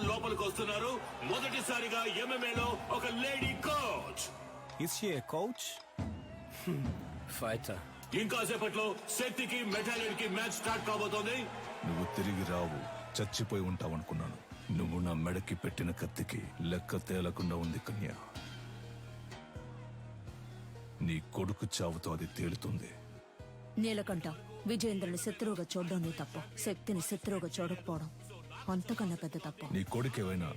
లోపలికి వస్తున్నారు. మొదటిసారిగా ఎంఎంఏలో ఒక లేడీ కోచ్. Coach fighter. ఇంకాసేపట్లో శక్తికి మెటాలియన్ కి మ్యాచ్ స్టార్ట్ కాబోతోంది. నువ్వు తిరిగి రావు, చచ్చిపోయి ఉంటావనుకున్నాను. నువ్వు నా మెడకి పెట్టిన కత్తికి లెక్క తేలకుండా ఉంది కన్య. నీ కొడుకు చావుతో అది తేలుతుంది. నీలకంఠ, విజయేంద్రని శత్రువుగా చూడడం నువ్వు తప్పు. శక్తిని శత్రువుగా చూడకపోవడం. అంతకన్నా పెద్ద తప్పు. నీ కొడుకు ఏమైనా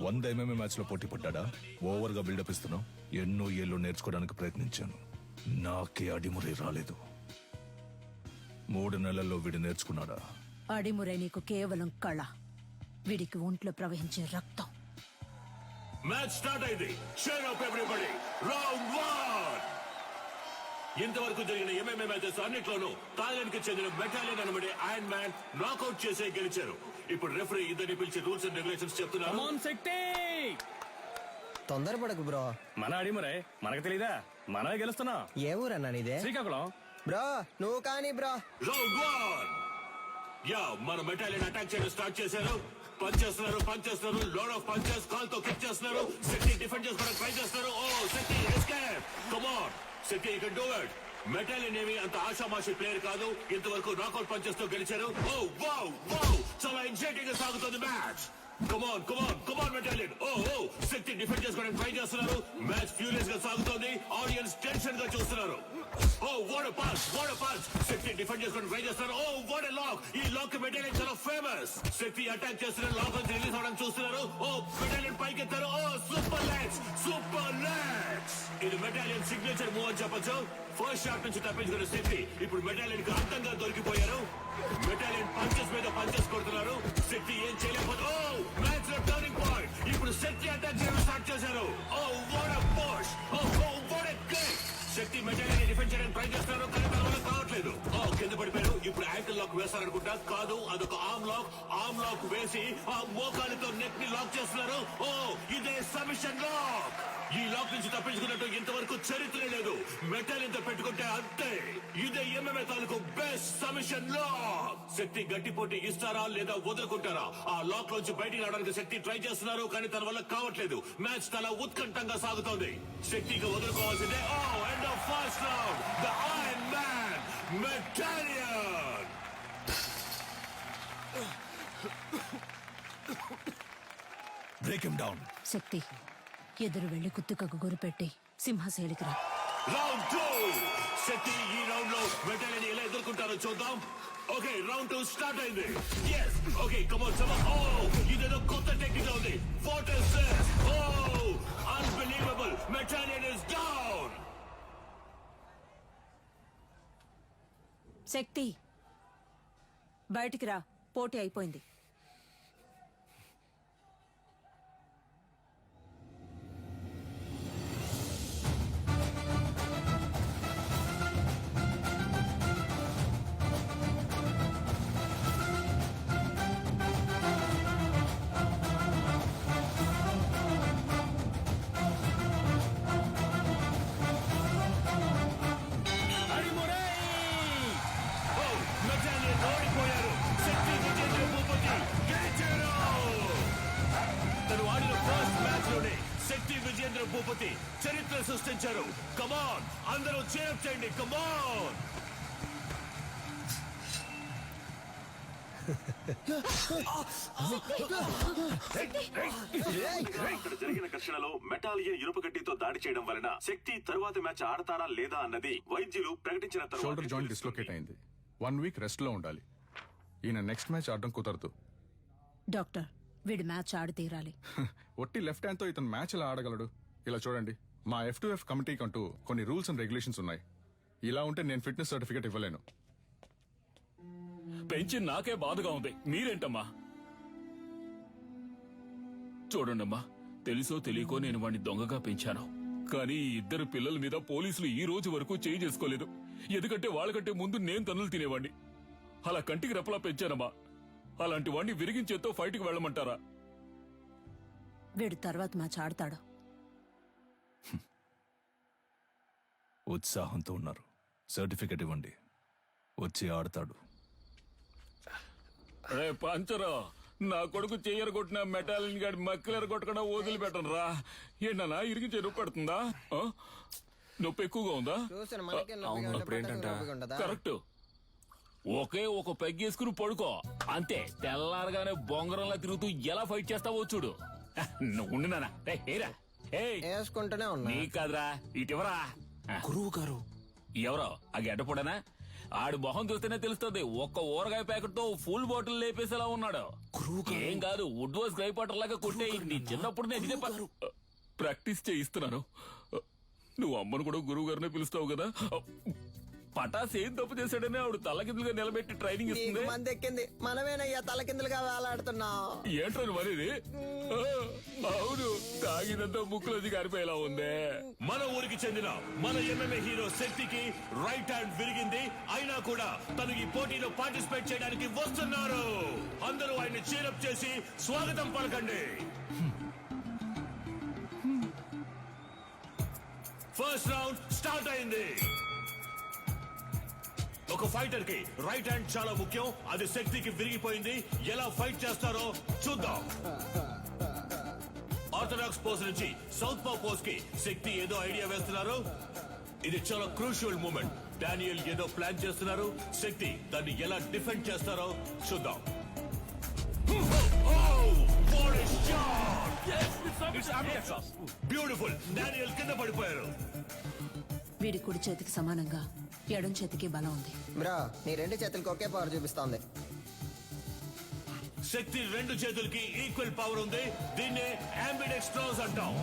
100 MMA మ్యాచ్ లో పోటీ పడ్డా? ఓవర్ గా బిల్డప్ ఇస్తున్నావు. ఎన్నో ఏళ్ళు నేర్చుకోవడానికి ప్రయత్నించాను, నాకే అడిమురి రాలేదు. 3 నెలల్లో వీడు నేర్చుకున్నాడా? అడిమురే నీకు కేవలం కళ, వీడికి ఒంట్లో ప్రవహించే రక్తం. మ్యాచ్ స్టార్ట్ అయింది. Cheer up everybody. రౌండ్ 1. ఇంతవరకు జరిగిన MMA మ్యాచెస్ అన్నిట్లోనూ థాయిలాండ్ కి చెందిన మెటాలియన్ అనబడే ఐరన్ మ్యాన్ నాకౌట్ చేసే గెలిచారు. ఇప్పుడు రెఫరీ ఇద్దరిని పిలిచి రూల్స్ అండ్ రెగ్యులేషన్స్ చెప్తున్నారు. తొందరపడకు బ్రో. మన అడిమరే మనకు తెలీదా? మనమే గెలుస్తున్నా. ఏ ఊరన్నా నీదే? శ్రీకాకుళం. బ్రో నువ్వు కానీ బ్రో. రౌండ్ 1. యా, మన మెటాలియన్ అటాక్ చేయడం స్టార్ట్ చేశారు. పంచ్ చేస్తున్నారు, లోడ్ ఆఫ్ పంచెస్, కాల్ తో కిక్ చేస్తున్నారు. శక్తి డిఫెండ్ చేసుకోవడానికి ట్రై చేస్తున్నారు. Oh Shakti escape. Come on Shakti, you can do it. Metallion ఏమి అంత ఆషామాషి ప్లేయర్ కాదు. ఇంతవరకు నాకౌట్ పంచెస్ తో గెలిచారు. ఓ వావ్ వావ్, చాలా ఎగ్జైటింగ్ గా సాగుతుంది match. Come on Metallion. Oh Shakti defend చేసుకోవడానికి ట్రై చేస్తున్నారు. మ్యాచ్ ఫ్యూరియస్ గా సాగుతోంది. ఆడియన్స్ టెన్షన్ గా చూస్తున్నారు. Oh what a punch. Shakti defend చేసుకోవడానికి ట్రై చేస్తున్నారు. Oh what a lock. ఈ లాక్ మెటాలియన్ చాలా ఫేమస్. శక్తి అటాక్ చేస్తున్నారు, లాక్ నుంచి రిలీజ్ అవడానికి చూస్తున్నారు. ఓ మెటాలియన్ పైకెత్తారు. Oh super legs. ఇది మెటాలియన్ సిగ్నేచర్ మూవ్ అని చెప్పొచ్చు. ఫస్ట్ షాట్ నుంచి తప్పించుకున్న శక్తి ఇప్పుడు మెటాలియన్ కి అంతంగా దొరికిపోయారు. మెటాలియన్ పంచెస్ మీద పంచెస్ కొడుతున్నారు. శక్తి ఏం చేయలేకపోతే ఓ మ్యాచ్ లో టర్నింగ్ పాయింట్. ఇప్పుడు శక్తి అటాక్ చేయడం స్టార్ట్ చేశారు. Oh what a push. Oh what a kick. Shakti Metallion defend చేయడానికి ట్రై చేస్తున్నారు, కానీ తన వల్ల కావట్లేదు. ఓ కింద పడిపోయారు. ఇప్పుడు యాంకిల్ లాక్ వేస్తారనుకుంటా. కాదు, అదొక ఆర్మ్ లాక్ వేసి ఆ మోకాలితో నెక్ ని లాక్ చేస్తున్నారు. ఓ ఇదే సబ్మిషన్ లాక్. ఈ లాక్ నుంచి తప్పించుకున్నట్టు ఇంతవరకు చరిత్ర లేదు. మెటాలియన్ తో పెట్టుకుంటే అంతే. ఇదే MMA తాలూకు బెస్ట్ సబ్మిషన్ లాక్. శక్తి గట్టి పోటీ ఇస్తారా లేదా వదులుకుంటారా? ఆ లాక్ నుంచి బయటికి రావడానికి శక్తి ట్రై చేస్తున్నారు, కానీ తన వల్ల కావట్లేదు. మ్యాచ్ చాలా ఉత్కంఠంగా సాగుతోంది. శక్తికి వదులుకోవాల్సిందే. Oh end of first round. The iron man Metallion. Break him down. Shakti ఎదురు వెళ్లి కుత్తుకకు గురిపెట్టి సింహశైలికి రా. రౌండ్ 2. శక్తి ఈ రౌండ్ లో మెటాలియన్ ఎలా ఎదుర్కొంటారో చూద్దాం. ఓకే, రౌండ్ 2 స్టార్ట్ అయింది. yes okay, come on some. Oh ఇదేదో కొత్త టెక్నిక్ గా ఉంది. What is this? Oh unbelievable. Metallion is down. Shakti బయటికి రా, పోటీ అయిపోయింది. శక్తి విజేంద్ర భూపతి చరిత్ర సృష్టించారు. కమాన్ అందరూ చేప్ చేయండి. కమాన్. ఇక్కడ జరిగిన ఘర్షణలో మెటాలియన్ ఇనుప గడ్డితో దాడి చేయడం వలన శక్తి తరువాత మ్యాచ్ ఆడతారా లేదా అన్నది వైద్యులు ప్రకటించిన తర్వాత షోల్డర్ జాయింట్ డిస్లోకేట్ అయింది. 1 వీక్ రెస్ట్ లో ఉండాలి. ఈయన నెక్స్ట్ మ్యాచ్ ఆడడం కుదరదు. డాక్టర్, వీడు మ్యాచ్ ఆడి తీరాలి. ఒట్టి లెఫ్ట్ హ్యాండ్ తో ఇతను మ్యాచ్ ఎలా ఆడగలడు? ఇలా చూడండి, మా F2F కమిటీకి అంటూ కొన్ని రూల్స్ అండ్ రెగ్యులేషన్స్ ఉన్నాయి. ఇలా ఉంటే నేను ఫిట్నెస్ సర్టిఫికేట్ ఇవ్వలేను. పెంచి నాకే బాధగా ఉంది. మీరేంటమ్మా? చూడండమ్మా, తెలుసో తెలియకో నేను వాడిని దొంగగా పెంచాను. కానీ ఈ ఇద్దరు పిల్లల మీద పోలీసులు ఈ రోజు వరకు చేయి చేసుకోలేదు. ఎందుకంటే వాళ్ళకంటే ముందు నేను తన్నులు తినేవాడిని. అలా కంటికి రెప్పలా పెంచానమ్మా. అలాంటి వాడిని విరిగించేతో ఫైట్కి వెళ్ళమంటారా? వీడు తర్వాత మ్యాచ్ ఆడతాడు. ఉత్సాహంతో ఉన్నారు, సర్టిఫికెట్ ఇవ్వండి, వచ్చి ఆడతాడు. రే పంచరా, నా కొడుకు చెయ్యరు కొట్టిన మెటాలిన్ గాడి మక్కలేరు కొట్టకుండా వదిలిపెట్టను రా. ఏంటన్నా ఇరిగి చెరువు పడుతుందా? నొప్పి ఎక్కువగా ఉందా? కరెక్ట్. ఒకే ఒక పెగ్గేసుకుని పడుకో అంతే. తెల్లారగానే బొంగరంలా తిరుగుతూ ఎలా ఫైట్ చేస్తావో చూడు. ఉండు నాన్న. వేసుకుంటూనే ఉన్నా. నీ కాదురా, ఇటువరా. గురువు గారు ఎవరో ఆ గడ్డపూడనా? ఆడి మొహం చూస్తేనే తెలుస్తుంది. ఒక్క ఊరగాయ ప్యాకెట్ తో ఫుల్ బాటిల్ లేపేసేలా ఉన్నాడు. ఏం కాదు, వుడ్ వాస్ గ్రై పాటర్ లాగా కొట్టే. నీ చిన్నప్పుడు నేను ఇదే ప్రాక్టీస్ చేయిస్తున్నాను. నువ్వు అమ్మను కూడా గురువు గారినే పిలుస్తావు కదా. పటాస్ ఏం తప్పు చేశాడని ఆవిడ తలకిందులుగా నిలబెట్టి ట్రైనింగ్ ఇస్తుంది. మంది ఎక్కింది, మనమేనయ్యా తలకిందులుగా వేలాడుతున్నాం. ఏంటని మరిది? అవును, తాగినంతా ముక్కులోది గారిపోయేలా ఉందే. మన ఊరికి చెందిన మన MMA హీరో శక్తికి రైట్ హ్యాండ్ విరిగింది. అయినా కూడా తను ఈ పోటీలో పార్టిసిపేట్ చేయడానికి వస్తున్నారు. అందరూ ఆయన్ని చీరప్ చేసి స్వాగతం పలకండి. ఫస్ట్ రౌండ్ స్టార్ట్ అయింది. ఒక ఫైటర్ కి రైట్ హ్యాండ్ చాలా ముఖ్యం. అది శక్తికి విరిగిపోయింది. ఎలా ఫైట్ చేస్తారో చూద్దాం. ఆర్థడాక్స్ పోజ్ నుంచి సౌత్ పా పోజ్ కి శక్తి ఏదో ఐడియా వేస్తున్నారు. ఇది చాలా క్రూషియల్ మూమెంట్. డానియల్ ఏదో ప్లాన్ చేస్తున్నారు. శక్తి దాన్ని ఎలా డిఫెండ్ చేస్తారో చూద్దాం. బ్యూటిఫుల్. డానియల్ కింద పడిపోయారు. వీడి కుడి చేతికి సమానంగా ఎడం చేతికి బలం ఉంది. బ్రో, నీ రెండు చేతులకు ఒకే పవర్ చూపిస్తోంది. శక్తి రెండు చేతులకి ఈక్వల్ పవర్ ఉంది. దీన్నే అంబిడెక్స్ట్రోస్ అంటాం.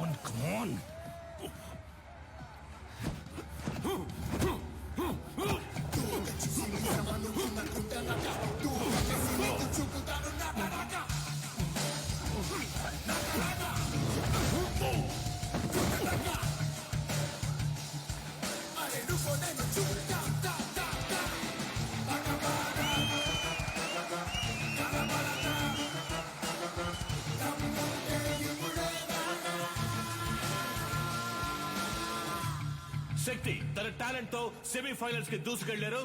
శక్తి తన టాలెంట్ తో సెమీఫైనల్స్ కి దూసుకెళ్లారు.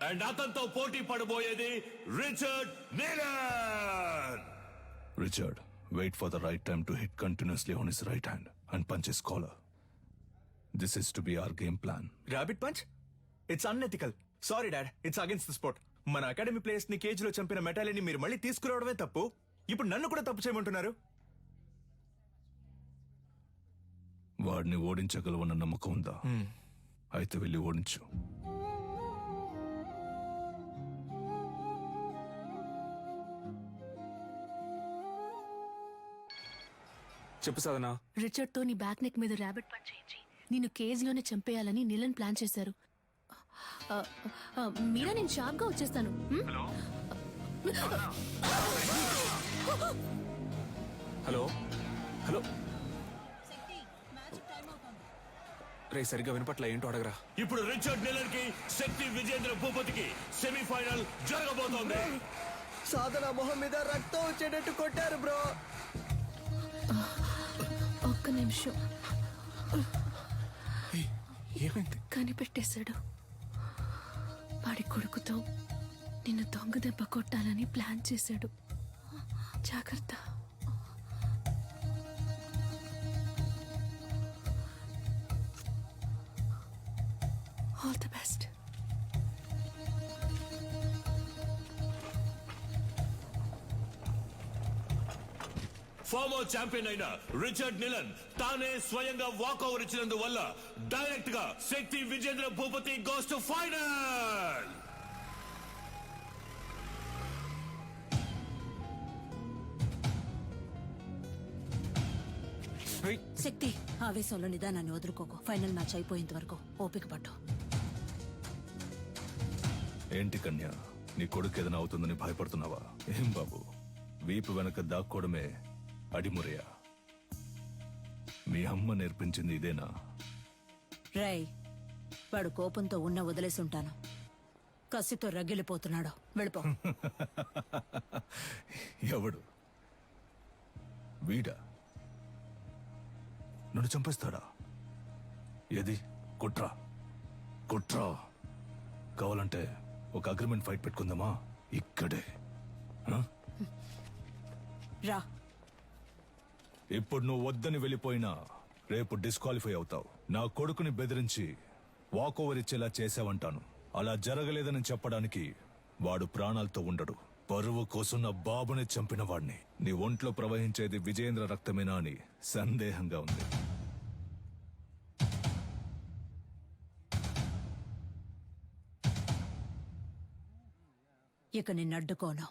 అండ్ అతనితో పోటీ పడబోయేది Richard నీలన్. Richard, wait for the right time to hit continuously on his right hand and punch his collar. This is to be our game plan. Rabbit punch? It's unethical. Sorry dad, it's against the sport. మన academy players ని cage లో చంపిన మెటాలిని మీరు మళ్ళీ తీసుకురావడమే తప్పు. ఇప్పుడు నన్ను కూడా తప్పు చేయమంటున్నారు. వాడిని ఓడించగలవన్న నమ్మకం ఉందా? అయితే వెళ్ళి ఓడించు. చెప్పు సాధనా. రిచర్డ్ తో నీ బ్యాక్ నెక్ మీద ర్యాబిట్ పంచ్ చేయించి నిన్ను కేజ్ లోనే చంపేయాలని నిలన్ ప్లాన్ చేశారు. మీరా, నేను షార్ప్ గా వచ్చేస్తాను. హలో హలో రే, సరిగ్గా వినపట్ల. ఏంటో అడగరా. ఇప్పుడు రిచర్డ్ నీలన్ కి శక్తి విజేంద్ర భూపతికి సెమీఫైనల్ జరగబోతోంది. సాధన మొహం మీద రక్తం వచ్చేటట్టు కొట్టారు బ్రో. ఒక్క నిమిషం. ఏమైంది? కనిపెట్టేశాడు. వాడి కొడుకుతో నిన్ను దొంగ దెబ్బ కొట్టాలని ప్లాన్ చేశాడు. జాగ్రత్త. All the best. Former champion అయిన రిచర్డ్ నీలన్ తానే స్వయంగా వాకౌవర్ ఇచ్చినందువల్ల డైరెక్ట్ గా Shakti Vijendra Bhupathi goes to final. Shakti, ఆవేశంలో నిదానాన్ని వదులుకోకు. ఫైనల్ మ్యాచ్ అయిపోయేంత వరకు ఓపిక పట్టు. ఏంటి కన్యా, నీ కొడుకు ఏదైనా అవుతుందని భయపడుతున్నావా? ఏం బాబు, వీపు వెనక దాక్కోవడమే అడిమురయా? మీ అమ్మ నేర్పించింది ఇదేనా? రేయ్, వాడు కోపంతో ఉన్న వదిలేసి ఉంటాను. కసితో రగిలిపోతున్నాడు. వెళ్ళిపో. ఎవడు? వీడా? నన్ను చంపేస్తాడా? ఏది? కుట్రా కుట్రా. కావాలంటే ఒక అగ్రిమెంట్ ఫైట్ పెట్టుకుందామా? ఇక్కడే. రా. ఇప్పుడు నువ్వు వద్దని వెళ్ళిపోయినా రేపు డిస్క్వాలిఫై అవుతావు. నా కొడుకుని బెదిరించి వాకోవర్ ఇచ్చేలా చేసావంటాను. అలా జరగలేదని చెప్పడానికి వాడు ప్రాణాలతో ఉండడు. పరువు కోసం నా బాబుని చంపిన వాడిని. నీ ఒంట్లో ప్రవహించేది విజయేంద్ర రక్తమేనా అని సందేహంగా ఉంది. ఇక నిన్నడ్డుకోను.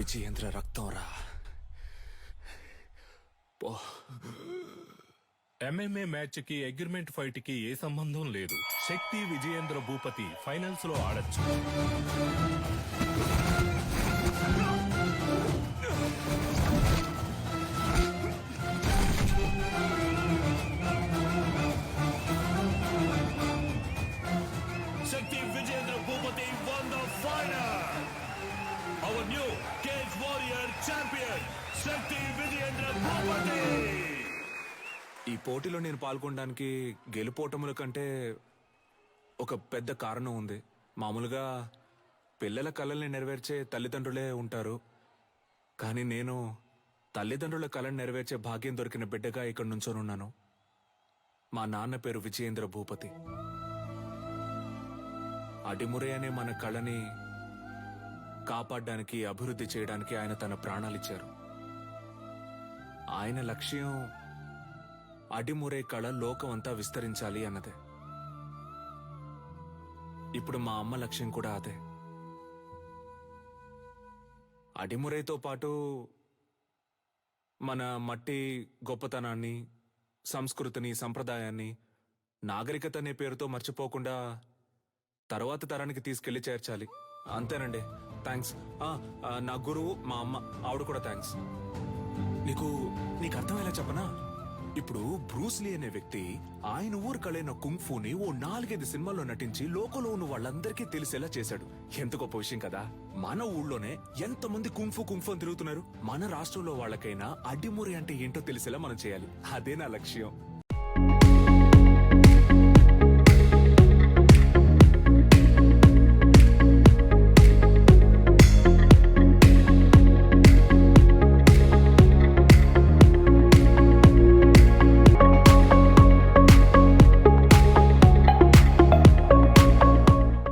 విజయేంద్ర రక్తం రా. ఎంఎంఏ మ్యాచ్ కి అగ్రిమెంట్ ఫైట్ కి ఏ సంబంధం లేదు. శక్తి విజయేంద్ర భూపతి ఫైనల్స్ లో ఆడొచ్చు. Shakti Vijayendra Bhupati won the final. Our new Cage Warrior champion, Shakti Vijayendra Bhupati. ఈ పోటీలో నేను పాల్గొనడానికి గెలుపోటముల కంటే ఒక పెద్ద కారణం ఉంది. మామూలుగా పిల్లల కలల్ని నెరవేర్చే తల్లిదండ్రులే ఉంటారు, కానీ నేను తల్లిదండ్రుల కళను నెరవేర్చే భాగ్యం దొరికిన బిడ్డగా ఇక్కడ నుంచోనున్నాను. మా నాన్న పేరు విజయేంద్ర భూపతి. అడిమురే అనే మన కళని కాపాడడానికి, అభివృద్ధి చేయడానికి ఆయన తన ప్రాణాలిచ్చారు. ఆయన లక్ష్యం అడిమురే కళ లోకమంతా విస్తరించాలి అన్నదే. ఇప్పుడు మా అమ్మ లక్ష్యం కూడా అదే. అడిమురేతో పాటు మన మట్టి గొప్పతనాన్ని, సంస్కృతిని, సంప్రదాయాన్ని, నాగరికత అనే పేరుతో మర్చిపోకుండా తర్వాత తరానికి తీసుకెళ్లి చేర్చాలి. అంతేనండి. థ్యాంక్స్. నా గురువు మా అమ్మ, ఆవిడ కూడా థ్యాంక్స్. నీకు అర్థమయ్యేలా చెప్పనా? ఇప్పుడు బ్రూస్లీ అనే వ్యక్తి ఆయన ఊరు కళైన కుంగ్ఫూని ఓ 4-5 సినిమాల్లో నటించి లోకంలో ఉన్న వాళ్ళందరికీ తెలిసేలా చేశాడు. ఎంత గొప్ప విషయం కదా. మన ఊళ్ళోనే ఎంతమంది కుంఫు అని తిరుగుతున్నారు. మన రాష్ట్రంలో వాళ్ళకైనా అడ్డిమురి అంటే ఏంటో తెలిసేలా మనం చేయాలి. అదే నా లక్ష్యం.